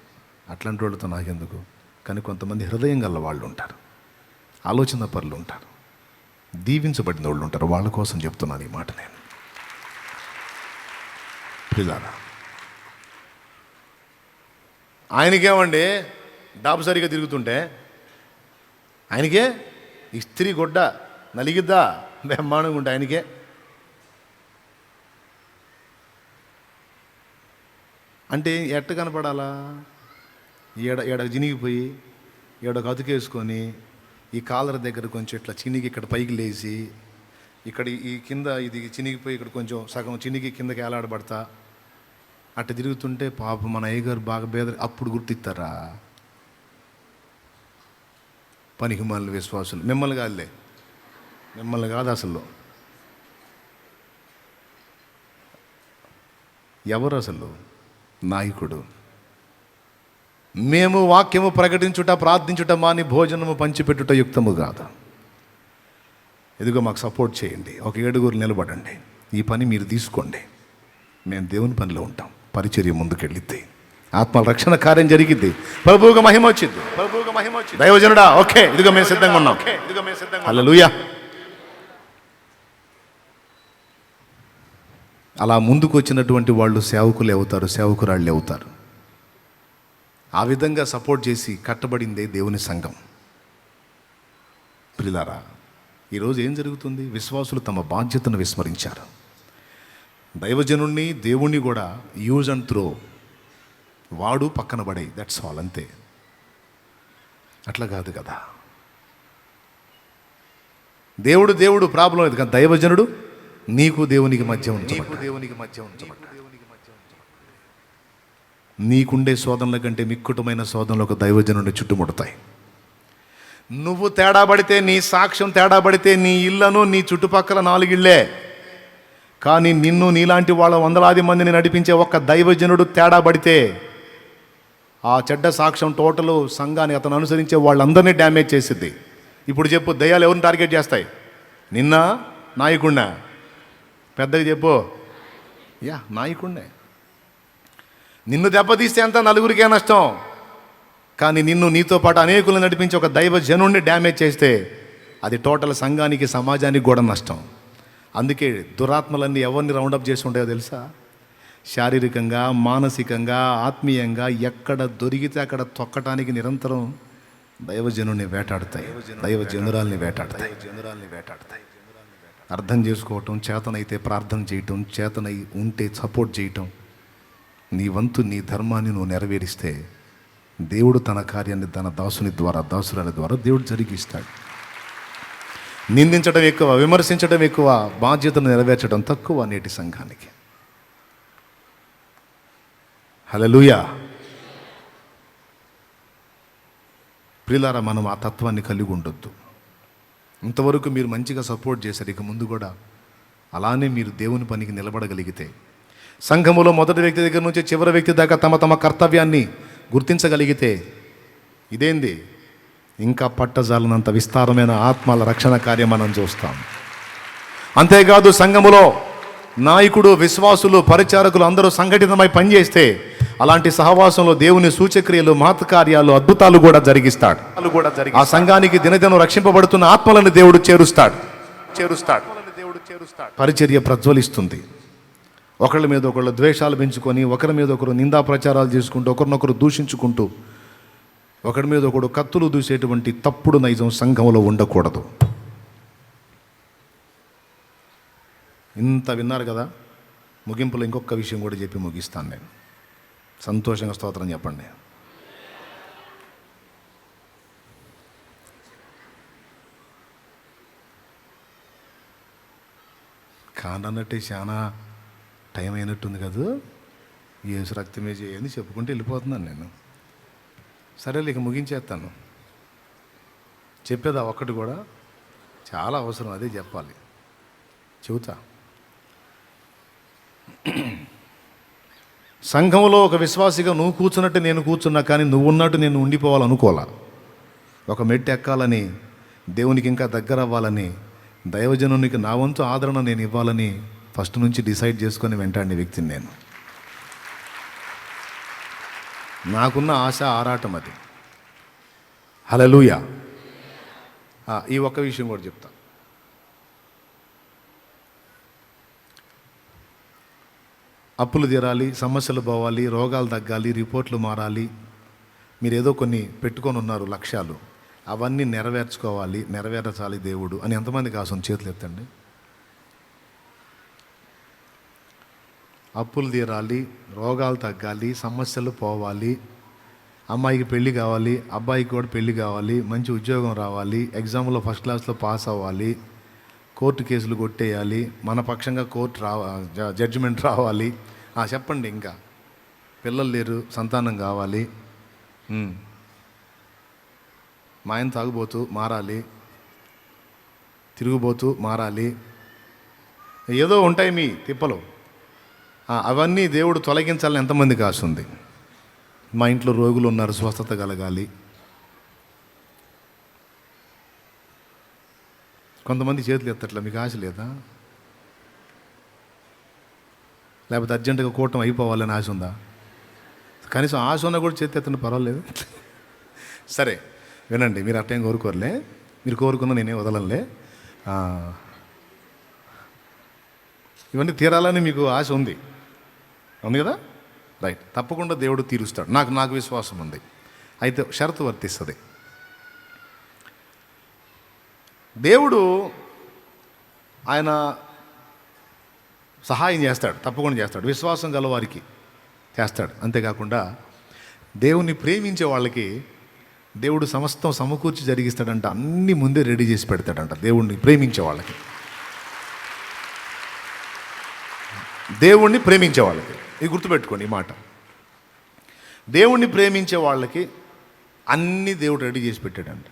Speaker 1: అట్లాంటి వాళ్ళతో నాకెందుకు. కానీ కొంతమంది హృదయం గల వాళ్ళు ఉంటారు, ఆలోచన పరులు ఉంటారు, దీవించబడిన వాళ్ళు ఉంటారు. వాళ్ళ కోసం చెప్తున్నాను ఈ మాట నేను. పిల్లారా, ఆయనకేమండి డాబు సరిగా తిరుగుతుంటే ఆయనకే ఇస్త్రీ గొడ్డ నలిగిద్దా బ్రహ్మాండంగా ఉంటే ఆయనకే. అంటే ఎట్ట కనపడాలా? ఏడ చినిగిపోయి ఏడొక అతుకేసుకొని ఈ కాలర్ దగ్గర కొంచెం ఇట్లా చినిగి ఇక్కడ పైకి లేచి ఇక్కడ ఈ కింద ఇది చినిగిపోయి ఇక్కడ కొంచెం సగం చినిగి కిందకి ఏలాడబడతా అట్ట తిరుగుతుంటే పాప మన అయ్యగారు బాగా బేద. అప్పుడు గుర్తిస్తారా పనికి మాలిన విశ్వాసులు? మిమ్మల్ని కాదులే, మిమ్మల్ని కాదు అసలు. ఎవరు అసలు నాయకుడు? మేము వాక్యము ప్రకటించుట ప్రార్థించుట మాని భోజనము పంచిపెట్టుట యుక్తము కాదు. ఎదుగో మాకు సపోర్ట్ చేయండి, ఒక 7 నిలబడండి, ఈ పని మీరు తీసుకోండి, మేము దేవుని పనిలో ఉంటాం. పరిచర్య ముందుకెళ్ళిద్ది, ఆత్మల రక్షణ కార్యం జరిగిద్ది, ప్రభువుగా మహిమ వచ్చింది. దైవజనుడా ఓకే, ఇదిగో మేము సిద్ధంగా ఉన్నాం. హల్లెలూయా. అలా ముందుకు వచ్చినటువంటి వాళ్ళు సేవకులే అవుతారు, సేవకురాళ్ళే అవుతారు. ఆ విధంగా సపోర్ట్ చేసి కట్టబడిందే దేవుని సంఘం. ప్రియులారా, ఈరోజు ఏం జరుగుతుంది? విశ్వాసులు తమ బాధ్యతను విస్మరించారు. దైవజనుణ్ణి దేవుణ్ణి కూడా యూజ్ అండ్ త్రో, వాడు పక్కన పడే, దట్స్ ఆల్, అంతే. అట్లా కాదు కదా. దేవుడు దేవుడు ప్రాబ్లం లేదు కానీ దైవజనుడు నీకు దేవునికి మధ్య ఉంచబడ్డాడు. నీకుండే శోధనల కంటే మిక్కుటమైన శోధనలు ఒక దైవజనుడిని చుట్టుముడతాయి. నువ్వు తేడా పడితే, నీ సాక్ష్యం తేడా పడితే, నీ ఇళ్లను నీ చుట్టుపక్కల 4 ఇళ్ళే, కానీ నిన్ను నీలాంటి వాళ్ళ 100 మందిని నడిపించే ఒక్క దైవజనుడు తేడా పడితే ఆ చెడ్డ సాక్ష్యం టోటల్ సంఘాన్ని, అతను అనుసరించే వాళ్ళందరినీ డ్యామేజ్ చేసిద్ది. ఇప్పుడు చెప్పు, దయ్యాలు ఎవరిని టార్గెట్ చేస్తాయి? నిన్న నాయకుడినా? పెద్దగా చెప్పు. నాయకుడినే. నిన్ను దెబ్బతీస్తే అంతా నలుగురికే నష్టం, కానీ నీతో పాటు అనేకులు నడిపించి ఒక దైవ జనుడిని డ్యామేజ్ చేస్తే అది టోటల్ సంఘానికి, సమాజానికి కూడా నష్టం. అందుకే దురాత్మలన్నీ ఎవరిని రౌండప్ చేసి ఉంటాయో తెలుసా? శారీరకంగా, మానసికంగా, ఆత్మీయంగా ఎక్కడ దొరికితే అక్కడ తొక్కటానికి నిరంతరం దైవజనుని వేటాడతాయి, దైవజనురాల్ని వేటాడతాయి. అర్థం చేసుకోవటం, చేతనైతే ప్రార్థన చేయటం, చేతనై ఉంటే సపోర్ట్ చేయటం, నీ వంతు నీ ధర్మాన్ని నువ్వు నెరవేరిస్తే దేవుడు తన కార్యాన్ని తన దాసురాలి ద్వారా దేవుడు జరిగిస్తాడు. నిందించడం ఎక్కువ, విమర్శించడం ఎక్కువ, బాధ్యతను నెరవేర్చడం తక్కువ నేటి సంఘానికి. హల్లెలూయా. ప్రియులారా, మనం ఆ తత్వాన్ని కలిగి ఉండొద్దు. ఇంతవరకు మీరు మంచిగా సపోర్ట్ చేశారు, ఇక ముందు కూడా అలానే మీరు దేవుని పనికి నిలబడగలిగితే, సంఘములో మొదటి వ్యక్తి దగ్గర నుంచి చివరి వ్యక్తి దాకా తమ తమ కర్తవ్యాన్ని గుర్తించగలిగితే, ఇదేంది ఇంకా పట్టజాలనంత విస్తారమైన ఆత్మల రక్షణ కార్యం మనం చూస్తాం. అంతేకాదు, సంఘములో నాయకుడు, విశ్వాసులు, పరిచారకులు అందరూ సంఘటితమై పనిచేస్తే అలాంటి సహవాసంలో దేవుని సూచక్రియలు, మహత్కార్యాలు, అద్భుతాలు కూడా జరిగిస్తాడు. ఆ సంఘానికి దినదినం రక్షింపబడుతున్న ఆత్మలను దేవుడు చేరుస్తాడు. పరిచర్య ప్రజ్వలిస్తుంది. ఒకళ్ళ మీద ఒకళ్ళు ద్వేషాలు పెంచుకొని, ఒకరి మీద ఒకరు నిందా ప్రచారాలు చేసుకుంటూ, ఒకరినొకరు దూషించుకుంటూ, ఒకరి మీద ఒకడు కత్తులు దూసేటువంటి తప్పుడు నైజం సంఘంలో ఉండకూడదు. ఇంత విన్నారు కదా, ముగింపులో ఇంకొక విషయం కూడా చెప్పి ముగిస్తాను నేను. సంతోషంగా స్తోత్రం చెప్పండి. కానన్నట్టే చాలా టైం అయినట్టుంది కదా, యేసు రక్తమే చేయని చెప్పుకుంటూ వెళ్ళిపోతున్నాను నేను. సరే, ఇక ముగించేస్తాను. చెప్పేదా ఒక్కటి కూడా చాలా అవసరం, అదే చెప్పాలి, చెబుతా. సంఘంలో ఒక విశ్వాసిగా నువ్వు కూర్చున్నట్టు నేను కూర్చున్నా, కానీ నువ్వు ఉన్నట్టు నేను ఉండిపోవాలనుకోవాలా. ఒక మెట్టు ఎక్కాలని, దేవునికి ఇంకా దగ్గర అవ్వాలని, దైవజనునికి నా వంతు ఆదరణ నేను ఇవ్వాలని ఫస్ట్ నుంచి డిసైడ్ చేసుకొని వెంటాడిన వ్యక్తిని నేను. నాకున్న ఆశ, ఆరాటం అది. హల్లెలూయా. ఈ ఒక్క విషయం కూడా చెప్తా. అప్పులు తీరాలి, సమస్యలు పోవాలి, రోగాలు తగ్గాలి, రిపోర్ట్లు మారాలి. మీరు ఏదో కొన్ని పెట్టుకొని ఉన్నారు లక్ష్యాలు, అవన్నీ నెరవేర్చాలి దేవుడు అని ఎంతమంది కాసం చేతులు ఎత్తండి. అప్పులు తీరాలి, రోగాలు తగ్గాలి, సమస్యలు పోవాలి, అమ్మాయికి పెళ్ళి కావాలి, అబ్బాయికి కూడా పెళ్ళి కావాలి, మంచి ఉద్యోగం రావాలి, ఎగ్జామ్లో ఫస్ట్ క్లాస్లో పాస్ అవ్వాలి, కోర్టు కేసులు కొట్టేయాలి, మన పక్షంగా జడ్జిమెంట్ రావాలి. చెప్పండి. ఇంకా పిల్లలు లేరు, సంతానం కావాలి, మా ఆయన తాగుబోతూ మారాలి, తిరుగుబోతూ మారాలి, ఏదో ఉంటాయి మీ తిప్పలు. అవన్నీ దేవుడు తొలగించాలని ఎంతమందికి ఆశ ఉంది? మా ఇంట్లో రోగులు ఉన్నారు, స్వస్థత కలగాలి. కొంతమంది చేతులు ఎత్తట్లా, మీకు ఆశ లేదా? లేకపోతే అర్జెంటుగా కూటం అయిపోవాలని ఆశ ఉందా? కనీసం ఆశ ఉన్నా కూడా చేతి ఎత్తండి, పర్వాలేదు. సరే వినండి, మీరు అట్టేం కోరుకోరులే, మీరు కోరుకున్నా నేనే వదలంలే. ఇవన్నీ తీరాలని మీకు ఆశ ఉంది కదా, రైట్. తప్పకుండా దేవుడు తీరుస్తాడు, నాకు విశ్వాసం ఉంది. అయితే షరతు వర్తిస్తుంది. దేవుడు ఆయన సహాయం చేస్తాడు, తప్పకుండా చేస్తాడు, విశ్వాసం గలవారికి చేస్తాడు. అంతేకాకుండా దేవుని ప్రేమించే వాళ్ళకి దేవుడు సమస్తం సమకూర్చి జరిగిస్తాడంట, అన్నీ ముందే రెడీ చేసి పెడతాడంట. దేవుణ్ణి ప్రేమించే వాళ్ళకి, దేవుణ్ణి ప్రేమించే వాళ్ళకి, ఇది గుర్తుపెట్టుకోండి ఈ మాట. దేవుణ్ణి ప్రేమించే వాళ్ళకి అన్నీ దేవుడు రెడీ చేసి పెట్టాడంట.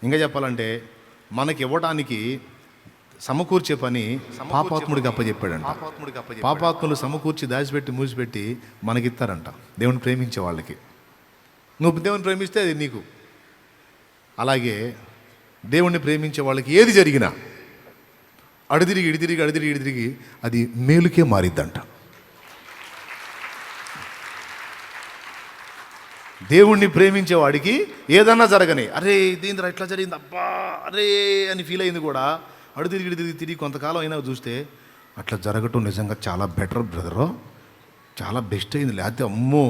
Speaker 1: ఇంకా చెప్పాలంటే మనకి ఇవ్వడానికి సమకూర్చే పని పాపాత్ముడికి అప్పచెప్పాడంట. పాపాత్ములు సమకూర్చి దాచిపెట్టి మూసిపెట్టి మనకిస్తారంట దేవుని ప్రేమించే వాళ్ళకి. నువ్వు దేవుని ప్రేమిస్తే అది నీకు. అలాగే దేవుణ్ణి ప్రేమించే వాళ్ళకి ఏది జరిగినా అడిదిరిగి అది మేలుకే మారిద్దంట. దేవుణ్ణి ప్రేమించేవాడికి ఏదన్నా జరగని, అరే ఇదేంద్రా ఇట్లా జరిగింది అబ్బా అరే అని ఫీల్ అయింది కూడా, తిరిగి కొంతకాలం అయినా చూస్తే అట్లా జరగటం నిజంగా చాలా బెటర్ బ్రదరు, చాలా బెస్ట్ అయింది. లేకపోతే అమ్మో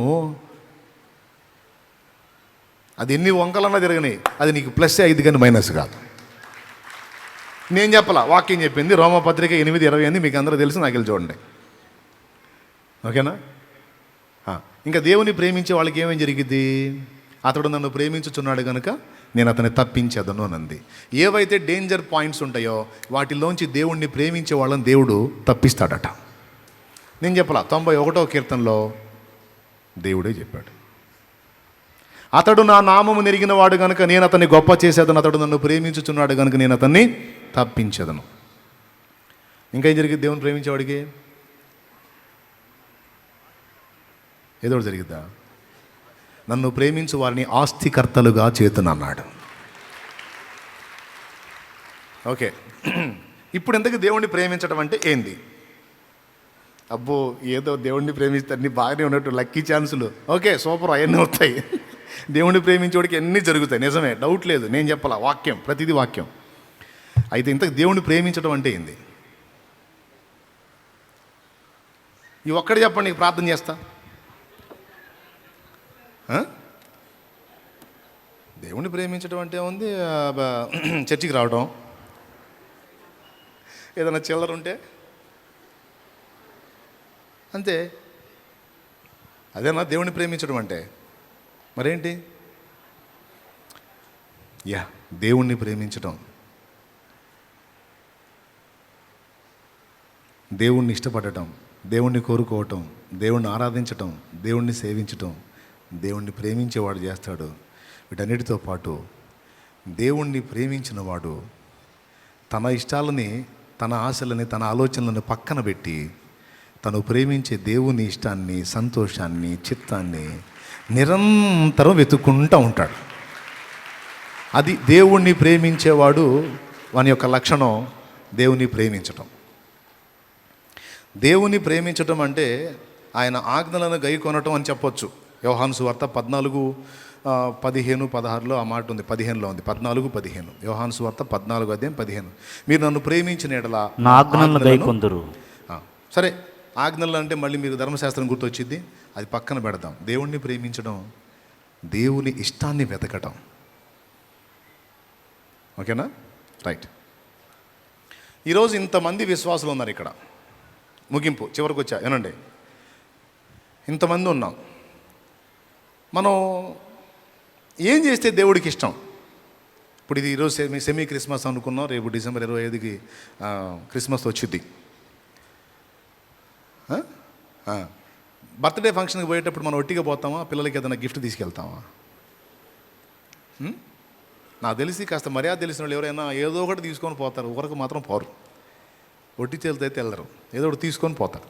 Speaker 1: అది ఎన్ని వంకలన్నా తిరగని, అది నీకు ప్లస్ అయింది కానీ మైనస్ కాదు. నేను చెప్పాల, వాక్యం చెప్పింది రోమపత్రిక 8:28 మీకు అందరూ తెలుసు, నాకు వెళ్ళి చూడండి. ఓకేనా? ఇంకా దేవుని ప్రేమించే వాళ్ళకి ఏమేం జరిగిద్ది? అతడు నన్ను ప్రేమించుచున్నాడు కనుక నేను అతన్ని తప్పించేదను అనంది. ఏవైతే డేంజర్ పాయింట్స్ ఉంటాయో వాటిలోంచి దేవుణ్ణి ప్రేమించే వాళ్ళని దేవుడు తప్పిస్తాడట. నేను చెప్పాల, 91వ కీర్తనలో దేవుడే చెప్పాడు, అతడు నా నామము నెరిగిన వాడు కనుక నేను అతన్ని గొప్ప చేసేదను, అతడు నన్ను ప్రేమించుచున్నాడు కనుక నేను అతన్ని తప్పించేదను. ఇంకేం జరిగింది దేవుని ప్రేమించేవాడికి? ఏదో ఒకటి జరిగిద్దా? నన్ను ప్రేమించు వారిని ఆస్తికర్తలుగా చేతునన్నాడు. ఓకే, ఇప్పుడు ఇంతకు దేవుణ్ణి ప్రేమించడం అంటే ఏంది? అబ్బో ఏదో దేవుణ్ణి ప్రేమిస్తే అన్నీ బాగానే ఉన్నట్టు లక్కీ ఛాన్సులు, ఓకే సూపర్, అవన్నీ వస్తాయి. దేవుణ్ణి ప్రేమించేవాడికి అన్నీ జరుగుతాయి, నిజమే, డౌట్ లేదు. నేను చెప్పాల, వాక్యం, ప్రతిదీ వాక్యం. అయితే ఇంతకు దేవుణ్ణి ప్రేమించడం అంటే ఏంది? ఈ ఒక్కడే చెప్పండి, నీకు ప్రార్థన చేస్తా. దేవుణ్ణి ప్రేమించడం అంటే ఉంది, చర్చికి రావడం, ఏదైనా చిల్లర ఉంటే అంతే. అదేనా దేవుణ్ణి ప్రేమించడం అంటే? మరేంటి? దేవుణ్ణి ప్రేమించడం, దేవుణ్ణి ఇష్టపడటం, దేవుణ్ణి కోరుకోవటం, దేవుణ్ణి ఆరాధించటం, దేవుణ్ణి సేవించటం, దేవుణ్ణి ప్రేమించేవాడు చేస్తాడు. వీటన్నిటితో పాటు దేవుణ్ణి ప్రేమించిన వాడు తన ఇష్టాలని, తన ఆశలని, తన ఆలోచనలను పక్కన పెట్టి తను ప్రేమించే దేవుని ఇష్టాన్ని, సంతోషాన్ని, చిత్తాన్ని నిరంతరం వెతుక్కుంటూ ఉంటాడు. అది దేవుణ్ణి ప్రేమించేవాడు వాని యొక్క లక్షణం, దేవుని ప్రేమించటం. దేవుని ప్రేమించటం అంటే ఆయన ఆజ్ఞలను గైకొనటం అని చెప్పొచ్చు. యోహాను సువార్త 14:15-16 ఆ మాట ఉంది, 15లో ఉంది, 14:15. యోహాను సువార్త 14:15. మీరు నన్ను ప్రేమించిన యెడల
Speaker 2: నా ఆజ్ఞలను గైకొందురు.
Speaker 1: సరే, ఆజ్ఞలు అంటే మళ్ళీ మీరు ధర్మశాస్త్రం గుర్తొచ్చింది, అది పక్కన పెడదాం. దేవుణ్ణి ప్రేమించడం, దేవుని ఇష్టాన్ని వెతకటం. ఓకేనా? రైట్. ఈరోజు ఇంతమంది విశ్వాసులు ఉన్నారు ఇక్కడ. ముగింపు చివరికి వచ్చా, ఏనండి, ఇంతమంది ఉన్నాం. మనం ఏం చేస్తే దేవుడికి ఇష్టం? ఇప్పుడు ఇది ఈరోజు సెమీ క్రిస్మస్ అనుకున్నాం, రేపు డిసెంబర్ 25కి క్రిస్మస్ వచ్చింది. బర్త్డే ఫంక్షన్కి పోయేటప్పుడు మనం ఒట్టిగా పోతామా? పిల్లలకి ఏదైనా గిఫ్ట్ తీసుకెళ్తామా? నాకు తెలిసి కాస్త మర్యాద తెలిసిన వాళ్ళు ఎవరైనా ఏదో ఒకటి తీసుకొని పోతారు, ఊరకు మాత్రం పోరు. ఒట్టి చేతులతో అయితే వెళ్ళరు, ఏదో ఒకటి తీసుకొని పోతారు.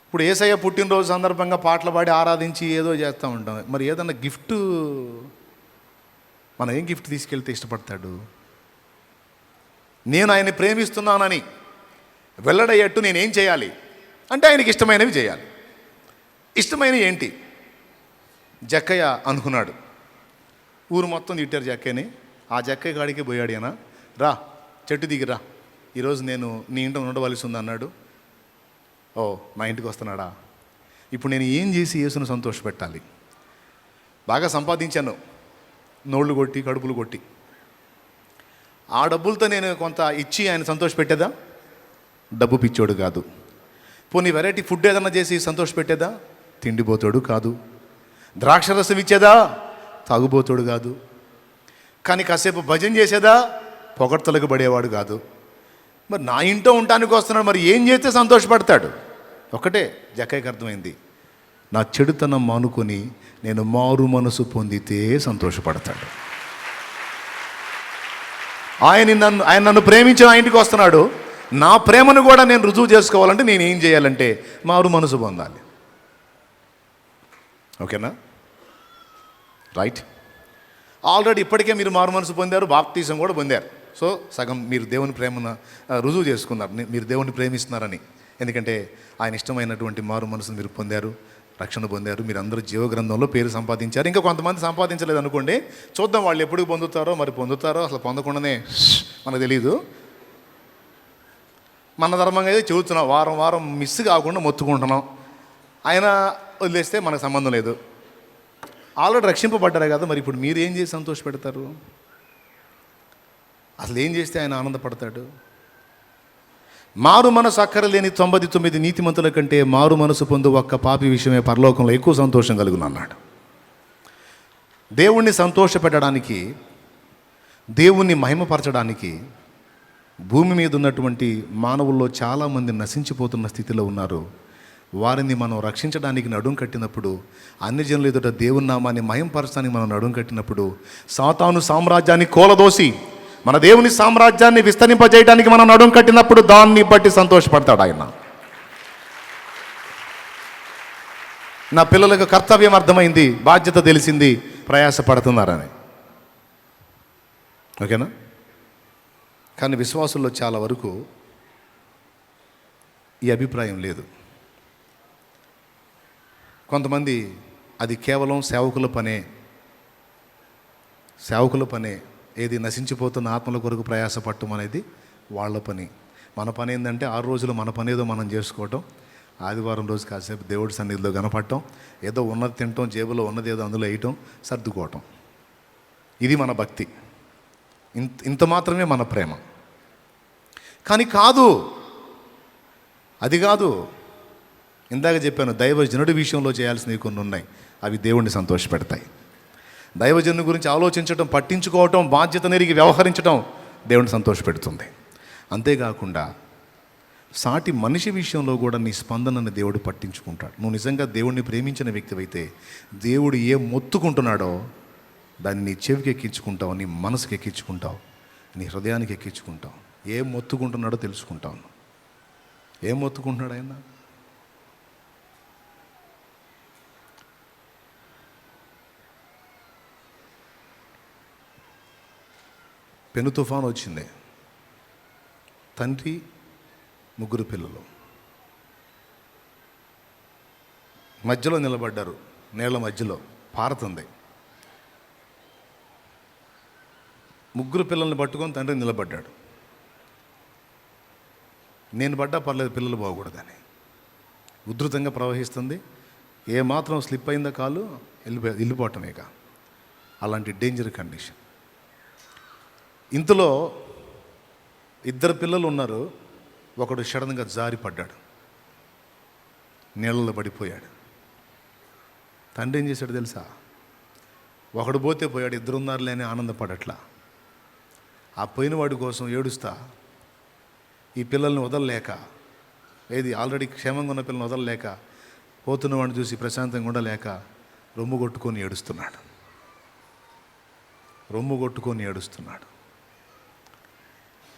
Speaker 1: ఇప్పుడు యేసయ్య పుట్టినరోజు సందర్భంగా పాటలు పాడి ఆరాధించి ఏదో చేస్తూ ఉంటాం. మరి ఏదన్నా గిఫ్ట్, మనం ఏం గిఫ్ట్ తీసుకెళ్తే ఇష్టపడతాడు? నేను ఆయన్ని ప్రేమిస్తున్నానని వెల్లడయ్యట్టు నేనేం చేయాలి అంటే ఆయనకి ఇష్టమైనవి చేయాలి. ఇష్టమైనవి ఏంటి? జక్కయ్య అనుకున్నాడు, ఊరు మొత్తం తిట్టారు జక్కయ్యని. ఆ జక్కయ్య కాడికి పోయాడు ఆయన. రా చెట్టు దిగిరా, ఈరోజు నేను నీ ఇంట ఉండవలసి ఉంది అన్నాడు. ఓ, మా ఇంటికి వస్తున్నాడా? ఇప్పుడు నేను ఏం చేసి యేసును సంతోషపెట్టాలి? బాగా సంపాదించాను, నోళ్ళు కొట్టి కడుపులు కొట్టి. ఆ డబ్బులతో నేను కొంత ఇచ్చి ఆయన సంతోషపెట్టేదా? డబ్బు పిచ్చోడు కాదు. పోనీ వెరైటీ ఫుడ్ ఏదన్నా చేసి సంతోషపెట్టేదా? తిండిపోతాడు కాదు. ద్రాక్షరసం ఇచ్చేదా? తాగుబోతాడు కాదు. కానీ కాసేపు భజన చేసేదా? పొగడ్తలకు పడేవాడు కాదు. మరి నా ఇంట్లో ఉండటానికి వస్తున్నాడు, మరి ఏం చేస్తే సంతోషపడతాడు? ఒకటే జక్కయ్యకి అర్థమైంది, నా చెడుతనం మానుకొని నేను మారు మనసు పొందితే సంతోషపడతాడు. ఆయన నన్ను ప్రేమించిన ఆ ఇంటికి వస్తున్నాడు, నా ప్రేమను కూడా నేను రుజువు చేసుకోవాలంటే నేను ఏం చేయాలంటే మారు మనసు పొందాలి. ఓకేనా? రైట్. ఆల్రెడీ ఇప్పటికే మీరు మారు మనసు పొందారు, బాప్తీసం కూడా పొందారు. సో సగం మీరు దేవుని ప్రేమను రుజువు చేసుకున్నారు, మీరు దేవుని ప్రేమిస్తున్నారని. ఎందుకంటే ఆయన ఇష్టమైనటువంటి మారు మనసును మీరు పొందారు, రక్షణ పొందారు, మీరు అందరూ జీవగ్రంథంలో పేరు సంపాదించారు. ఇంకా కొంతమంది సంపాదించలేదు అనుకోండి, చూద్దాం వాళ్ళు ఎప్పుడు పొందుతారో, మరి పొందుతారో అసలు పొందకుండానే మనకు తెలియదు. మన ధర్మంగా అయితే చెబుతున్నాం, వారం వారం మిస్ కాకుండా మొత్తుకుంటున్నాం, ఆయన వదిలేస్తే మనకు సంబంధం లేదు. ఆల్రెడీ రక్షింపబడ్డారు కదా, మరి ఇప్పుడు మీరు ఏం చేసి సంతోషపెడతారు? అసలు ఏం చేస్తే ఆయన ఆనందపడతాడు? మారు మనసు అక్కరలేని 99 నీతిమంతుల కంటే మారు మనసు పొందు ఒక్క పాపి విషయమే పరలోకంలో ఎక్కువ సంతోషం కలుగును అన్నాడు. దేవుణ్ణి సంతోషపెట్టడానికి, దేవుణ్ణి మహిమపరచడానికి భూమి మీద ఉన్నటువంటి మానవుల్లో చాలామంది నశించిపోతున్న స్థితిలో ఉన్నారు. వారిని మనం రక్షించడానికి నడుం కట్టినప్పుడు, అన్ని జనుల ఎదుట దేవుని నామాన్ని మహిమపరచడానికి మనం నడుం కట్టినప్పుడు, సాతాను సామ్రాజ్యాన్ని కూలదోసి మన దేవుని సామ్రాజ్యాన్ని విస్తరింపజేయడానికి మనం నడుం కట్టినప్పుడు దాన్ని బట్టి సంతోషపడతాడు ఆయన. నా పిల్లలకు కర్తవ్యం అర్థమైంది, బాధ్యత తెలిసింది, ప్రయాసపడుతున్నారని. ఓకేనా? కానీ విశ్వాసుల్లో చాలా వరకు ఈ అభిప్రాయం లేదు. కొంతమంది అది కేవలం సేవకుల పనే, ఏది నశించిపోతున్న ఆత్మల కొరకు ప్రయాసపడటం అనేది వాళ్ళ పని. మన పని ఏంటంటే 6 రోజులు మన పని ఏదో మనం చేసుకోవటం, ఆదివారం రోజు కాసేపు దేవుడి సన్నిధిలో కనపడటం, ఏదో ఉన్నది తినటం, జేబులో ఉన్నది ఏదో అందులో వేయటం, సర్దుకోవటం. ఇది మన భక్తి, ఇంత మాత్రమే మన ప్రేమ. కానీ కాదు, అది కాదు. ఇందాక చెప్పాను, దైవజనుడి విషయంలో చేయాల్సినవి కొన్ని ఉన్నాయి, అవి దేవుణ్ణి సంతోషపెడతాయి. దైవజనుని గురించి ఆలోచించటం, పట్టించుకోవటం, బాధ్యత నెరిగి వ్యవహరించడం దేవుని సంతోషపెడుతుంది. అంతేకాకుండా సాటి మనిషి విషయంలో కూడా నీ స్పందనని దేవుడు పట్టించుకుంటాడు. నువ్వు నిజంగా దేవుణ్ణి ప్రేమించిన వ్యక్తివైతే దేవుడు ఏం మొత్తుకుంటున్నాడో దాన్ని నీ చెవికి ఎక్కించుకుంటావు, నీ మనసుకి ఎక్కించుకుంటావు, నీ హృదయానికి ఎక్కించుకుంటావు. ఏం మొత్తుకుంటున్నాడో తెలుసుకుంటావు. ఏం మొత్తుకుంటున్నాడు ఆయన? పెను తుఫాను వచ్చింది, తండ్రి 3 పిల్లలు మధ్యలో నిలబడ్డారు, నీళ్ల మధ్యలో పారుతుంది. 3 పిల్లల్ని పట్టుకొని తండ్రి నిలబడ్డాడు. నేను పడ్డా పర్లేదు, పిల్లలు బాగకూడదని. ఉధృతంగా ప్రవహిస్తుంది, ఏమాత్రం స్లిప్ అయిందో కాలు వెళ్ళిపోవటమేక. అలాంటి డేంజర్ కండిషన్. ఇంతలో 2 పిల్లలు ఉన్నారు, ఒకడు సడన్గా జారి పడ్డాడు, నీళ్ళలో పడిపోయాడు. తండ్రి ఏం చేశాడు తెలుసా? ఒకడు పోతే పోయాడు, 2 ఉన్నారులే అని ఆనందపడట్లా. ఆ పోయిన వాడి కోసం ఏడుస్తా, ఈ పిల్లల్ని వదలలేక, ఆల్రెడీ క్షేమంగా ఉన్న పిల్లల్ని వదలలేక, పోతున్న వాడిని చూసి ప్రశాంతంగా ఉండలేక రొమ్ము కొట్టుకొని ఏడుస్తున్నాడు.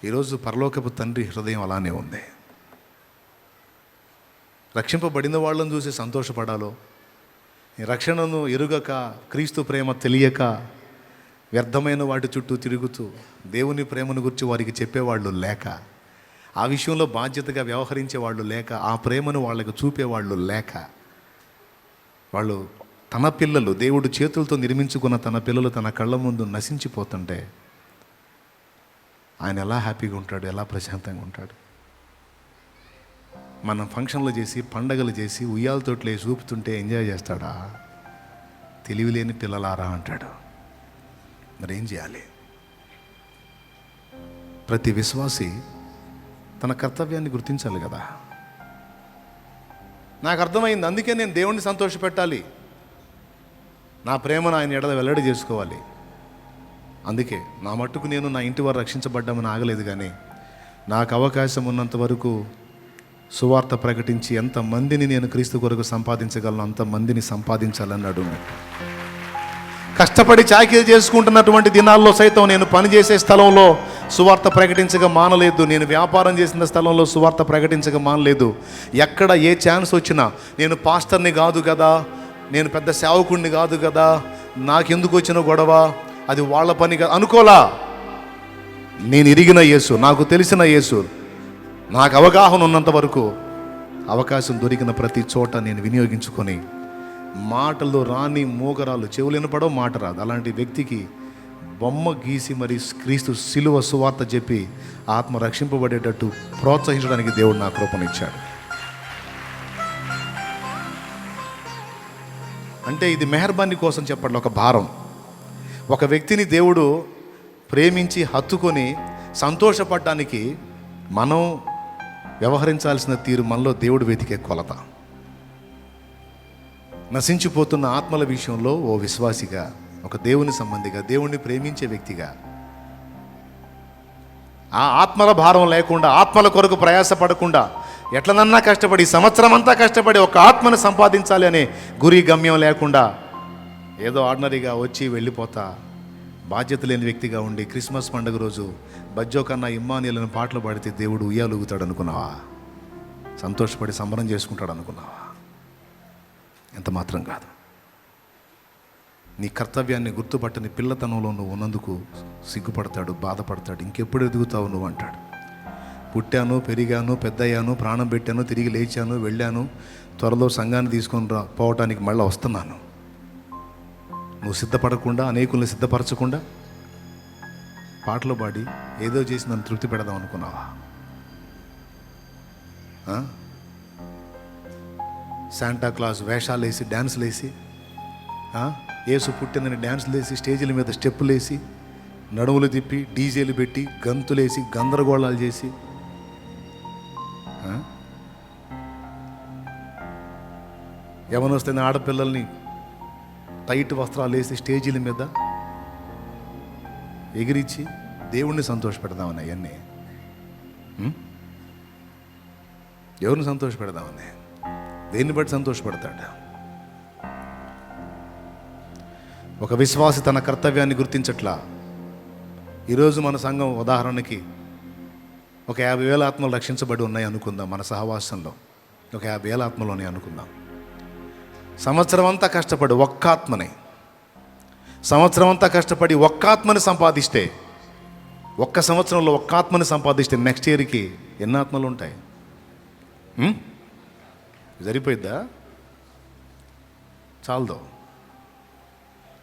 Speaker 1: ఈరోజు పరలోకపు తండ్రి హృదయం అలానే ఉంది. రక్షింపబడిన వాళ్ళని చూసి సంతోషపడాలో, రక్షణను ఎరుగక, క్రీస్తు ప్రేమ తెలియక వ్యర్థమైన వాటి చుట్టూ తిరుగుతూ దేవుని ప్రేమను గురించి వారికి చెప్పేవాళ్ళు లేక, ఆ విషయంలో బాధ్యతగా వ్యవహరించే వాళ్ళు లేక, ఆ ప్రేమను వాళ్ళకు చూపేవాళ్ళు లేక, వాళ్ళు తన పిల్లలు, దేవుడు చేతులతో నిర్మించుకున్న తన పిల్లలు తన కళ్ళ ముందు నశించిపోతుంటే ఆయన ఎలా హ్యాపీగా ఉంటాడు, ఎలా ప్రశాంతంగా ఉంటాడు? మనం ఫంక్షన్లు చేసి, పండగలు చేసి, ఉయ్యాలతోట్లు వేసి ఊపుతుంటే ఎంజాయ్ చేస్తాడా? తెలివిలేని పిల్లలారా అంటాడు. మరేం చేయాలి? ప్రతి విశ్వాసి తన కర్తవ్యాన్ని గుర్తించాలి కదా. నాకు అర్థమైంది, అందుకే నేను దేవుణ్ణి సంతోషపెట్టాలి, నా ప్రేమను ఆయన ఎడల వెల్లడి చేసుకోవాలి. అందుకే నా మట్టుకు నేను నా ఇంటి వారు రక్షించబడ్డామని ఆగలేదు, కానీ నాకు అవకాశం ఉన్నంత వరకు సువార్త ప్రకటించి ఎంతమందిని నేను క్రీస్తు కొరకు సంపాదించగలను అంతమందిని సంపాదించాలన్నాడు. కష్టపడి చాకిరీ చేసుకుంటున్నటువంటి దినాల్లో సైతం నేను పనిచేసే స్థలంలో సువార్త ప్రకటించగా మానలేదు, నేను వ్యాపారం చేసిన స్థలంలో సువార్త ప్రకటించగా మానలేదు. ఎక్కడ ఏ ఛాన్స్ వచ్చినా నేను పాస్టర్ని కాదు కదా, నేను పెద్ద సేవకుడిని కాదు కదా, నాకెందుకు వచ్చిన గొడవ, అది వాళ్ళ పని కదా అనుకోలా. నేను ఎరిగిన యేసు, నాకు తెలిసిన యేసు, నాకు అవగాహన ఉన్నంత వరకు అవకాశం దొరికిన ప్రతి చోట నేను వినియోగించుకొని, మాటలు రాని మూగరాలు, చెవులు వినపడో మాట రాదు అలాంటి వ్యక్తికి బొమ్మ గీసి మరి క్రీస్తు శిలువ సువార్త చెప్పి ఆత్మ రక్షింపబడేటట్టు ప్రోత్సహించడానికి దేవుడు నా కృపనిచ్చాడు. అంటే ఇది మెహర్బానీ కోసం చెప్పండి, ఒక భారం. ఒక వ్యక్తిని దేవుడు ప్రేమించి హత్తుకొని సంతోషపడటానికి మనం వ్యవహరించాల్సిన తీరు మనలో దేవుడు వెతికే కొలత. నశించిపోతున్న ఆత్మల విషయంలో ఓ విశ్వాసిగా, ఒక దేవుని సంబంధిగా, దేవుణ్ణి ప్రేమించే వ్యక్తిగా, ఆ ఆత్మల భారం లేకుండా, ఆత్మల కొరకు ప్రయాసపడకుండా, ఎట్లనన్నా కష్టపడి సంవత్సరం అంతా కష్టపడి ఒక ఆత్మను సంపాదించాలి అనే గురి గమ్యం లేకుండా ఏదో ఆర్డినరీగా వచ్చి వెళ్ళిపోతా బాధ్యత లేని వ్యక్తిగా ఉండి క్రిస్మస్ పండుగ రోజు బజ్జో కన్నా ఇమ్మానుయేలుని పాటలు పాడితే దేవుడు ఉయ్యాలుగుతాడు అనుకున్నావా? సంతోషపడి సంబరం చేసుకుంటాడు అనుకున్నావా? ఎంత మాత్రం కాదు. నీ కర్తవ్యాన్ని గుర్తుపట్టని పిల్లతనంలో నువ్వు ఉన్నందుకు సిగ్గుపడతాడు, బాధపడతాడు. ఇంకెప్పుడు ఎదుగుతావు నువ్వు అంటాడు. పుట్టాను, పెరిగాను, పెద్దయ్యాను, ప్రాణం పెట్టాను, తిరిగి లేచాను, వెళ్ళాను, త్వరలో సంఘాన్ని తీసుకొని పోవటానికి మళ్ళీ వస్తున్నాను. నువ్వు సిద్ధపడకుండా, అనేకుల్ని సిద్ధపరచకుండా పాటలు పాడి ఏదో చేసి నన్ను తృప్తి పెడదాం అనుకున్నావా? శాంటా క్లాస్ వేషాలు వేసి, డ్యాన్సులు వేసి, యేసు పుట్టినని డ్యాన్సులు వేసి, స్టేజీల మీద స్టెప్పులు వేసి, నడుములు తిప్పి, డీజేలు పెట్టి, గంతులేసి, గందరగోళాలు చేసి, యవనొస్తున్న ఆడపిల్లల్ని టైట్ వస్త్రాలు వేసి స్టేజీల మీద ఎగిరించి దేవుణ్ణి సంతోషపెడదామని, అవన్నీ ఎవరిని సంతోషపెడదామని? దేన్ని బట్టి సంతోషపడతాడు? ఒక విశ్వాసి తన కర్తవ్యాన్ని గుర్తించట్లా. ఈరోజు మన సంఘం ఉదాహరణకి ఒక 50,000 ఆత్మలు రక్షించబడి ఉన్నాయి అనుకుందాం. మన సహవాసంలో ఒక 50,000 ఆత్మలు ఉన్నాయి అనుకుందాం. సంవత్సరం అంతా కష్టపడి ఒక్క ఆత్మని, సంవత్సరం అంతా కష్టపడి ఒక్క ఆత్మని సంపాదిస్తే, ఒక్క సంవత్సరంలో ఒక్క ఆత్మని సంపాదిస్తే నెక్స్ట్ ఇయర్కి ఎన్ని ఆత్మలు ఉంటాయి? సరిపోయిద్దా? చాలదో.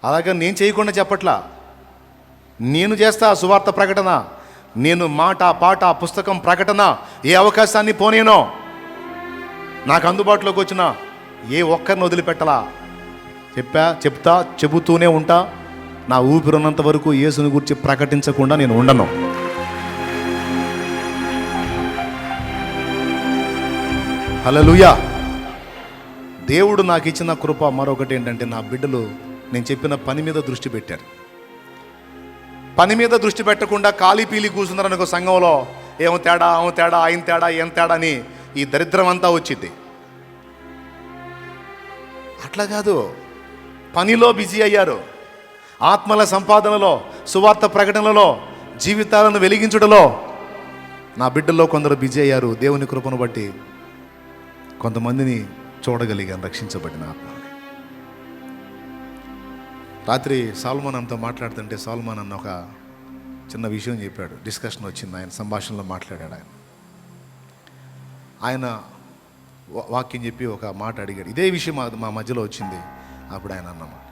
Speaker 1: అలాగే నేను చేయకుండా చెప్పట్లా, నేను చేస్తా సువార్త ప్రకటన, నేను మాట, పాట, పుస్తకం ప్రకటన, ఏ అవకాశాన్ని పోనేనో, నాకు అందుబాటులోకి వచ్చిన ఏ ఒక్కరిని వదిలిపెట్టలా. చెప్తా, చెబుతూనే ఉంటా. నా ఊపిరున్నంత వరకు యేసుని గురించి ప్రకటించకుండా నేను ఉండను. హల్లెలూయా. దేవుడు నాకు ఇచ్చిన కృప మరొకటి ఏంటంటే, నా బిడ్డలు నేను చెప్పిన పని మీద దృష్టి పెట్టారు. పని మీద దృష్టి పెట్టకుండా ఖాళీ పీలి కూర్చున్నారనుకో సంఘంలో, ఏమో తేడా, ఆయన తేడా, ఏం తేడా అని ఈ దరిద్రం అంతా వచ్చింది. అట్లా కాదు, పనిలో బిజీ అయ్యారు. ఆత్మల సంపాదనలో, సువార్త ప్రకటనలో, జీవితాలను వెలిగించుటలో నా బిడ్డల్లో కొందరు బిజీ అయ్యారు. దేవుని కృపను బట్టి కొంతమందిని చూడగలిగాను, రక్షించబడిన ఆత్మల్ని. రాత్రి సాల్మాన్ అంతా మాట్లాడుతుంటే సాల్మాన్ అన్న ఒక చిన్న విషయం చెప్పాడు. డిస్కషన్ వచ్చింది, ఆయన సంభాషణలో మాట్లాడాడు. ఆయన వాక్యం చెప్పి ఒక మాట అడిగాడు. ఇదే విషయం మా మధ్యలో వచ్చింది. అప్పుడు ఆయన అన్నమాట,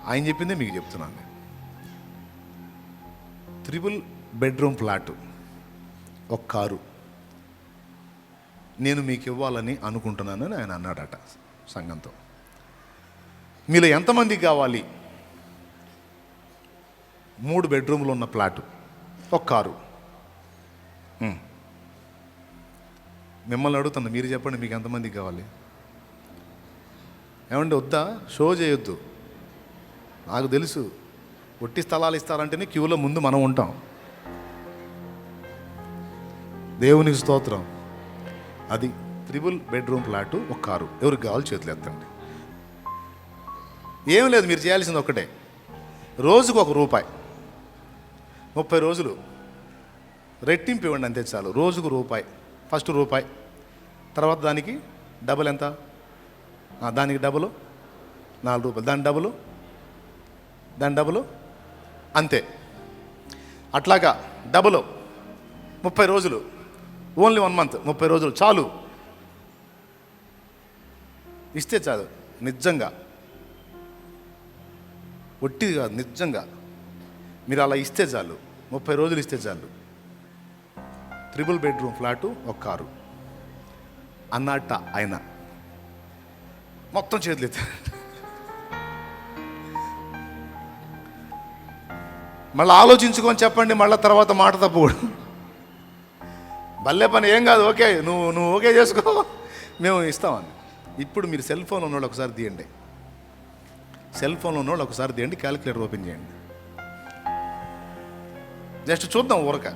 Speaker 1: ఆయన చెప్పిందే మీకు చెప్తున్నాను. 3 బెడ్రూమ్ ఫ్లాటు, ఒక కారు నేను మీకు ఇవ్వాలని అనుకుంటున్నానని ఆయన అన్నాడట సంఘంతో. మీలో ఎంతమందికి కావాలి? 3 బెడ్రూమ్లు ఉన్న ఫ్లాటు, ఒక కారు. మిమ్మల్ని అడుగుతున్నా, మీరు చెప్పండి, మీకు ఎంతమందికి కావాలి? ఏమంటే వద్దా, షో చేయొద్దు. నాకు తెలుసు, ఒట్టి స్థలాలు ఇస్తారంటేనే క్యూలో ముందు మనం ఉంటాం. దేవునికి స్తోత్రం. అది 3 బెడ్రూమ్ ఫ్లాటు, ఒక కారు. ఎవరికి కావాలి చేతులు ఎత్తండి. ఏం లేదు, మీరు చేయాల్సింది ఒక్కటే, రోజుకు ₹1, 30 రోజులు రెట్టింపు ఇవ్వండి, అంతే చాలు. రోజుకు ₹1, ఫస్ట్ ₹1, తర్వాత దానికి డబుల్ ఎంత? దానికి డబుల్ ₹4, దాని డబుల్ అంతే. అట్లాగా డబుల్ 30 రోజులు, ఓన్లీ 1 మంత్, 30 రోజులు చాలు ఇస్తే చాలు. నిజంగా ఒట్టిది కాదు, నిజంగా మీరు అలా ఇస్తే చాలు, 30 రోజులు ఇస్తే చాలు. 3 బెడ్రూమ్ ఫ్లాటు, 1 కారు అన్నట్ట ఆయన మొత్తం చేతులు ఎత్తారు. మళ్ళీ ఆలోచించుకొని చెప్పండి, మళ్ళీ తర్వాత మాట తప్పకూడదు. భలే పని, ఏం కాదు, ఓకే, నువ్వు ఓకే చేసుకో, మేము ఇస్తామని. ఇప్పుడు మీరు సెల్ ఫోన్ ఉన్నోళ్ళు ఒకసారి తీయండి, సెల్ ఫోన్ ఉన్నోళ్ళు ఒకసారి తీయండి, క్యాలిక్యులేటర్ ఓపెన్ చేయండి, జస్ట్ చూద్దాం ఊరక.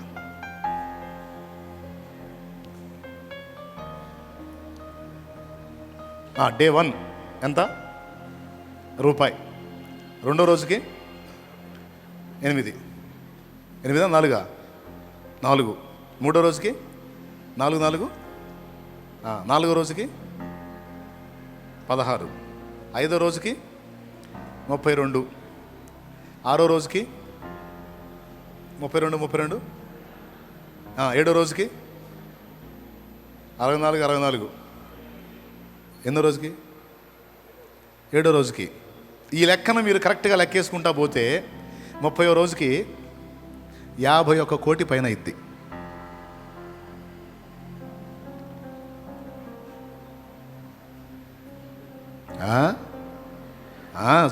Speaker 1: డే 1 ఎంత? రూపాయి. రెండో రోజుకి 8, 4, 4. మూడో రోజుకి 4, నాలుగో రోజుకి 16, ఐదో రోజుకి 32, ఆరో రోజుకి 32, ఏడో రోజుకి 64, ఎన్నో రోజుకి? ఏడో రోజుకి. ఈ లెక్కన మీరు కరెక్ట్గా లెక్కేసుకుంటా పోతే 30వ రోజుకి 51 కోటి పైన అయింది.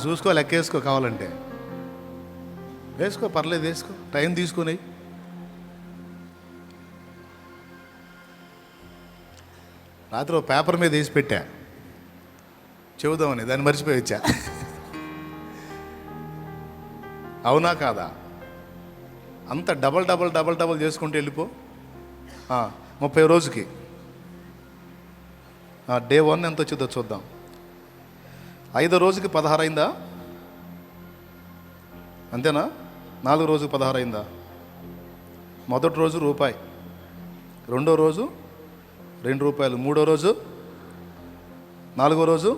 Speaker 1: చూసుకో, లెక్కేసుకో, కావాలంటే వేసుకో, పర్లేదు, వేసుకో, టైం తీసుకుని. రాత్రి పేపర్ మీద వేసి పెట్టా చెబుదామని, దాన్ని మర్చిపోయి వచ్చా. అవునా కాదా? అంత డబల్ చేసుకుంటూ వెళ్ళిపో. 30వ రోజుకి డే 1 ఎంత వచ్చిందో చూద్దాం. ఐదో రోజుకి 16 అయిందా? అంతేనా? 4వ రోజుకి 16 అయిందా? మొదటి రోజు రూపాయి, రెండో రోజు 2 రూపాయలు, మూడో రోజు 4వ రోజు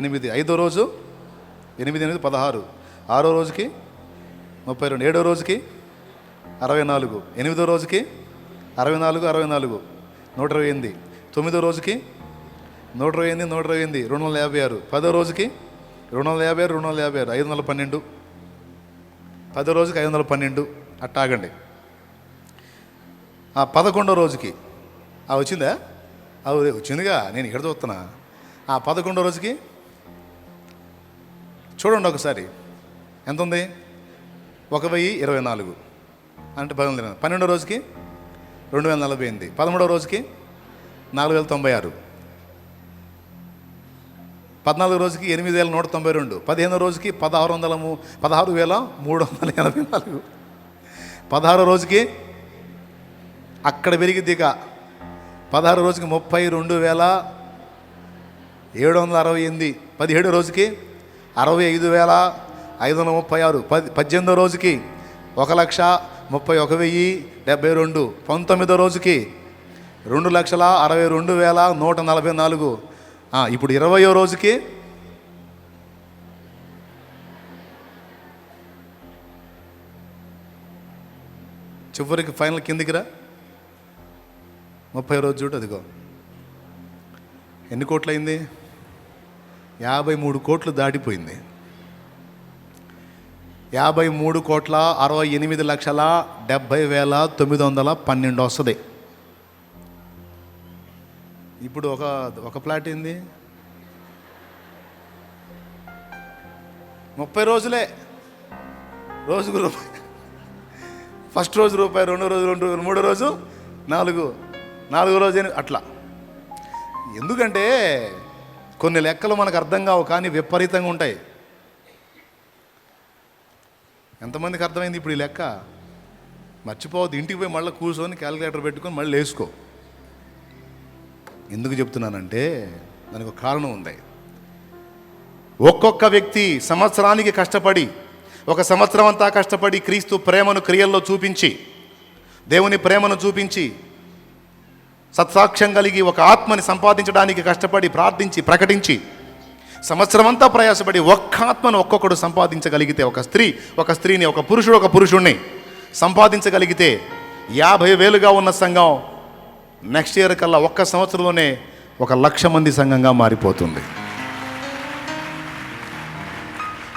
Speaker 1: 8, ఐదో రోజు 8, 16, ఆరో రోజుకి 32, ఏడో రోజుకి 64, 8వ రోజుకి 64, 128, 9వ రోజుకి 128, 256, 10వ రోజుకి 256, 512, 10వ రోజుకి 512. అట్టాగండి. 11వ రోజుకి వచ్చిందా? వచ్చిందిగా, నేను ఇక్కడ చూస్తున్నా. 11వ రోజుకి చూడండి ఒకసారి ఎంత ఉంది? 1024 అంటే 12వ రోజుకి 2048, 13వ రోజుకి 4096, 14వ రోజుకి 8192, 15వ రోజుకి 16,384, 16వ రోజుకి అక్కడ పెరిగిద్ది. ఇక 16వ రోజుకి 32,768, 17వ రోజుకి 65,536, 18వ రోజుకి 1,31,072, 19వ రోజుకి 2,62,144. ఇప్పుడు 20వ రోజుకి చివరికి ఫైనల్ కిందికి రా. 30వ రోజు చూడు, అదిగో ఎన్ని కోట్లు అయింది? 53 కోట్లు దాటిపోయింది. 53,68,70,912 వస్తుంది. ఇప్పుడు ఒక ప్లాట్ ఏంది? 30 రోజులే, రోజుకు రూపాయి. ఫస్ట్ రోజు రూపాయి, రెండో రోజు 2, మూడో రోజు 4, నాలుగో రోజు అట్లా. ఎందుకంటే కొన్ని లెక్కలు మనకు అర్థం కావు, కానీ విపరీతంగా ఉంటాయి. ఎంతమందికి అర్థమైంది ఇప్పుడు ఈ లెక్క? మర్చిపోవద్దు. ఇంటికి పోయి మళ్ళీ కూర్చొని క్యాలిక్యులేటర్ పెట్టుకొని మళ్ళీ వేసుకో. ఎందుకు చెప్తున్నానంటే దానికి ఒక కారణం ఉంది. ఒక్కొక్క వ్యక్తి సంవత్సరానికి కష్టపడి, ఒక సంవత్సరం అంతా కష్టపడి క్రీస్తు ప్రేమను క్రియల్లో చూపించి, దేవుని ప్రేమను చూపించి, సత్సాక్ష్యం కలిగి ఒక ఆత్మని సంపాదించడానికి కష్టపడి ప్రార్థించి ప్రకటించి సంవత్సరం అంతా ప్రయాసపడి ఒక్క ఆత్మను ఒక్కొక్కడు సంపాదించగలిగితే, ఒక స్త్రీని, ఒక పురుషుడిని సంపాదించగలిగితే 50,000గా ఉన్న సంఘం నెక్స్ట్ ఇయర్ కల్లా ఒక్క సంవత్సరంలోనే 1,00,000 మంది సంఘంగా మారిపోతుంది.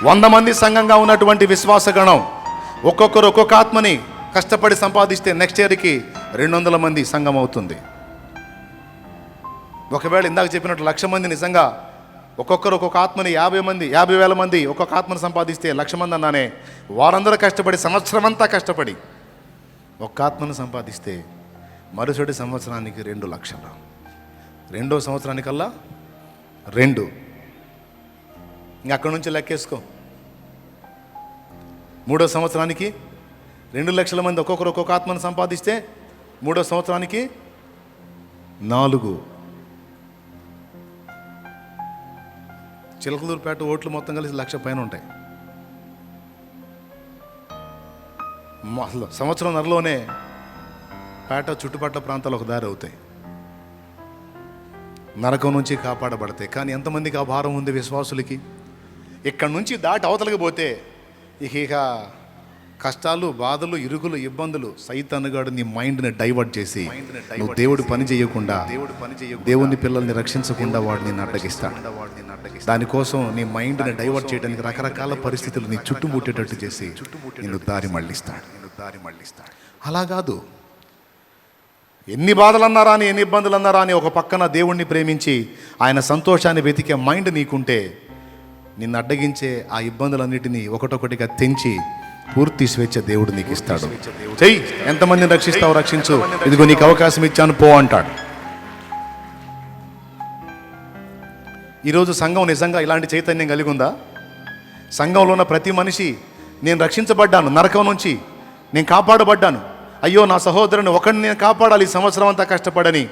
Speaker 1: 100 మంది సంఘంగా ఉన్నటువంటి విశ్వాసగణం ఒక్కొక్కరు ఒక్కొక్క ఆత్మని కష్టపడి సంపాదిస్తే నెక్స్ట్ ఇయర్కి 200 మంది సంఘం అవుతుంది. ఒకవేళ ఇందాక చెప్పినట్టు 1,00,000 మంది నిజంగా ఒక్కొక్కరు ఒక్కొక్క ఆత్మని 50,000 మంది ఒక్కొక్క ఆత్మని సంపాదిస్తే 1,00,000 మంది అన్నానే, వారందరూ కష్టపడి సంవత్సరం అంతా కష్టపడి ఒక్క ఆత్మను సంపాదిస్తే మరుసటి సంవత్సరానికి 2,00,000, రెండో సంవత్సరానికల్లా 2, ఇంకా అక్కడి నుంచి లెక్కేసుకో. 3వ సంవత్సరానికి 2,00,000 మంది ఒక్కొక్కరు ఒక్కొక్క ఆత్మను సంపాదిస్తే 3వ సంవత్సరానికి 4. చిలకలూరుపేట ఓట్లు మొత్తం కలిసి 1,00,000 పైన ఉంటాయి. అసలు సంవత్సరంన్నరలోనే పేట చుట్టుపక్కల ప్రాంతాలు ఒక దారి అవుతాయి, నరకం నుంచి కాపాడబడతాయి. కానీ ఎంతమందికి ఆ భారం ఉంది విశ్వాసులకి? ఇక్కడి నుంచి దాటి అవతలకి పోతే ఇక కష్టాలు, బాధలు, ఇరుకులు, ఇబ్బందులు, సైతానుగాడు నీ మైండ్ని డైవర్ట్ చేసి నువ్వు దేవుడు పని చేయకుండా, దేవుని పిల్లల్ని రక్షించకుండా వాడు నిన్ను అడ్డగిస్తాడు. దానికోసం నీ మైండ్ని డైవర్ట్ చేయడానికి రకరకాల పరిస్థితులు నీ చుట్టుముట్టేటట్టు చేసి నిన్ను దారి మళ్ళిస్తాడు. అలా కాదు, ఎన్ని బాధలు అన్నారా అని, ఎన్ని ఇబ్బందులు అన్నారా అని ఒక పక్కన దేవుణ్ణి ప్రేమించి ఆయన సంతోషాన్ని వెతికే మైండ్ నీకుంటే నిన్ను అడ్డగించే ఆ ఇబ్బందులన్నిటినీ ఒకటొకటిగా తెంచి పూర్తి స్వేచ్ఛ దేవుడు నీకు ఇస్తాడు. చెయ్యి, ఎంతమందిని రక్షిస్తావు రక్షించు, ఇదిగో నీకు అవకాశం ఇచ్చాను పో అంటాడు. ఈరోజు సంఘం నిజంగా ఇలాంటి చైతన్యం కలిగి ఉందా? సంఘంలో ఉన్న ప్రతి మనిషి నేను రక్షించబడ్డాను, నరకం నుంచి నేను కాపాడబడ్డాను, అయ్యో నా సహోదరుని ఒకడిని నేను కాపాడాలి ఈ సంవత్సరం అంతా కష్టపడని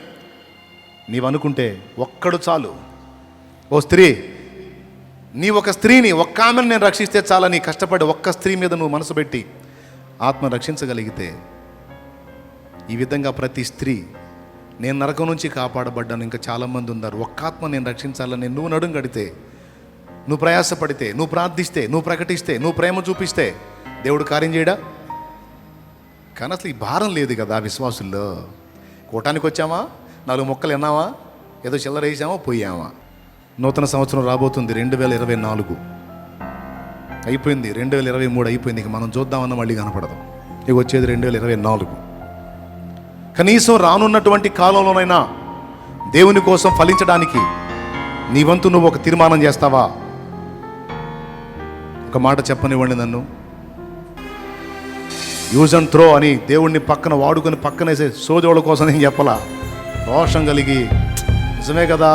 Speaker 1: నీవు అనుకుంటే ఒక్కడు చాలు. ఓ స్త్రీ, నీ ఒక స్త్రీని, ఒక్క ఆమెను నేను రక్షిస్తే చాలని కష్టపడి ఒక్క స్త్రీ మీద నువ్వు మనసు పెట్టి ఆత్మ రక్షించగలిగితే, ఈ విధంగా ప్రతి స్త్రీ నేను నరకం నుంచి కాపాడబడ్డాను, ఇంకా చాలామంది ఉన్నారు, ఒక్క ఆత్మ నేను రక్షించాలని నువ్వు నడుం కడితే, నువ్వు ప్రయాసపడితే, నువ్వు ప్రార్థిస్తే, నువ్వు ప్రకటిస్తే, నువ్వు ప్రేమ చూపిస్తే దేవుడు కార్యం చేయడా? కానీ అసలు ఈ భారం లేదు కదా విశ్వాసుల్లో. కూటానికి వచ్చామా, 4 మొక్కలు విన్నామా, ఏదో చిల్లర వేసామా, పోయామా. నూతన సంవత్సరం రాబోతుంది, 2024 అయిపోయింది, 2023 అయిపోయింది. ఇక మనం చూద్దామన్నా మళ్ళీ కనపడదు. ఇక వచ్చేది 2024. కనీసం రానున్నటువంటి కాలంలోనైనా దేవుని కోసం ఫలించడానికి నీ వంతు నువ్వు ఒక తీర్మానం చేస్తావా? ఒక మాట చెప్పనివ్వండి నన్ను. యూజ్ అండ్ త్రో అని దేవుణ్ణి పక్కన వాడుకొని పక్కనేసే సోదోళ్ళ కోసం నేను చెప్పలా. రోషం కలిగి నిజమే కదా,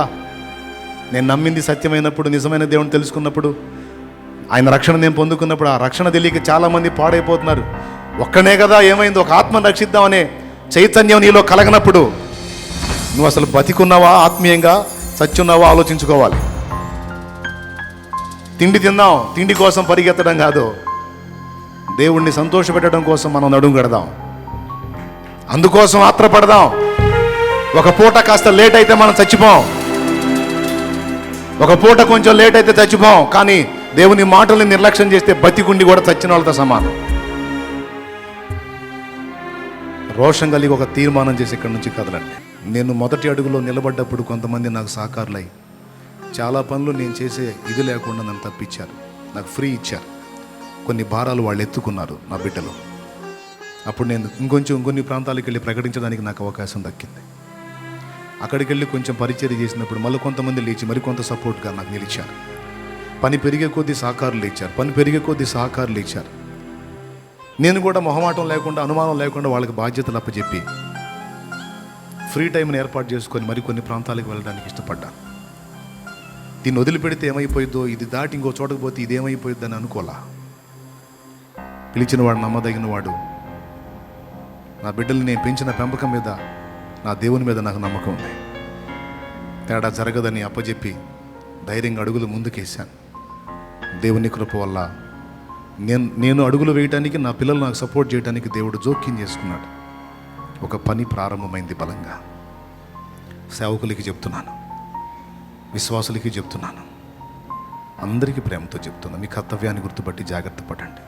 Speaker 1: నేను నమ్మింది సత్యమైనప్పుడు, నిజమైన దేవుని తెలుసుకున్నప్పుడు, ఆయన రక్షణ నేను పొందుకున్నప్పుడు, ఆ రక్షణ తెలియక చాలామంది పాడైపోతున్నారు. ఒక్కనే కదా ఏమైంది, ఒక ఆత్మను రక్షిద్దామనే చైతన్యం నీలో కలగనప్పుడు నువ్వు అసలు బతికున్నావా, ఆత్మీయంగా సత్యున్నావా ఆలోచించుకోవాలి. తిండి తిందాం, తిండి కోసం పరిగెత్తడం కాదు, దేవుణ్ణి సంతోషపెట్టడం కోసం మనం నడుం కడదాం, అందుకోసం ఆత్రపడదాం. ఒక పూట కాస్త లేట్ అయితే మనం చచ్చిపోం, ఒక పూట కొంచెం లేట్ అయితే చచ్చిపోం. కానీ దేవుని మాటల్ని నిర్లక్ష్యం చేస్తే బతికుండి కూడా చచ్చిన వాళ్ళతో సమానం. రోషం కలిగి ఒక తీర్మానం చేసి ఇక్కడి నుంచి కదలండి. నేను మొదటి అడుగులో నిలబడ్డప్పుడు కొంతమంది నాకు సహకారులై చాలా పనులు నేను చేసే ఇది లేకుండా నన్ను తప్పించారు, నాకు ఫ్రీ ఇచ్చారు. కొన్ని భారాలు వాళ్ళు ఎత్తుకున్నారు నా బిడ్డలు. అప్పుడు నేను ఇంకొన్ని ప్రాంతాలకు వెళ్ళి ప్రకటించడానికి నాకు అవకాశం దక్కింది. అక్కడికి వెళ్ళి కొంచెం పరిచర్య చేసినప్పుడు మళ్ళీ కొంతమంది లేచి మరికొంత సపోర్ట్గా నాకు నిలిచారు. పని పెరిగే కొద్దీ సహకారులు ఇచ్చారు. నేను కూడా మొహమాటం లేకుండా, అనుమానం లేకుండా వాళ్ళకి బాధ్యతలు అప్పచెప్పి ఫ్రీ టైంని ఏర్పాటు చేసుకొని మరికొన్ని ప్రాంతాలకు వెళ్ళడానికి ఇష్టపడ్డాను. దీన్ని వదిలిపెడితే ఏమైపోయిద్దో, ఇది దాటి ఇంకో చోటకు పోతే ఇదేమైపోయిద్దని అనుకోలా. పిలిచిన వాడు నమ్మదగిన వాడు. నా బిడ్డల్ని నేను పెంచిన పెంపకం మీద, నా దేవుని మీద నాకు నమ్మకం ఉంది. తేడా జరగదని అప్పచెప్పి ధైర్యంగా అడుగులు ముందుకేశాను. దేవుని కృప వల్ల నేను అడుగులు వేయటానికి, నా పిల్లలు నాకు సపోర్ట్ చేయడానికి దేవుడు జోక్యం చేసుకున్నాడు. ఒక పని ప్రారంభమైంది బలంగా. సేవకులకి చెప్తున్నాను, విశ్వాసులకి చెప్తున్నాను, అందరికీ ప్రేమతో చెప్తున్నా, మీ కర్తవ్యాన్ని గుర్తుపట్టి జాగ్రత్త పడండి.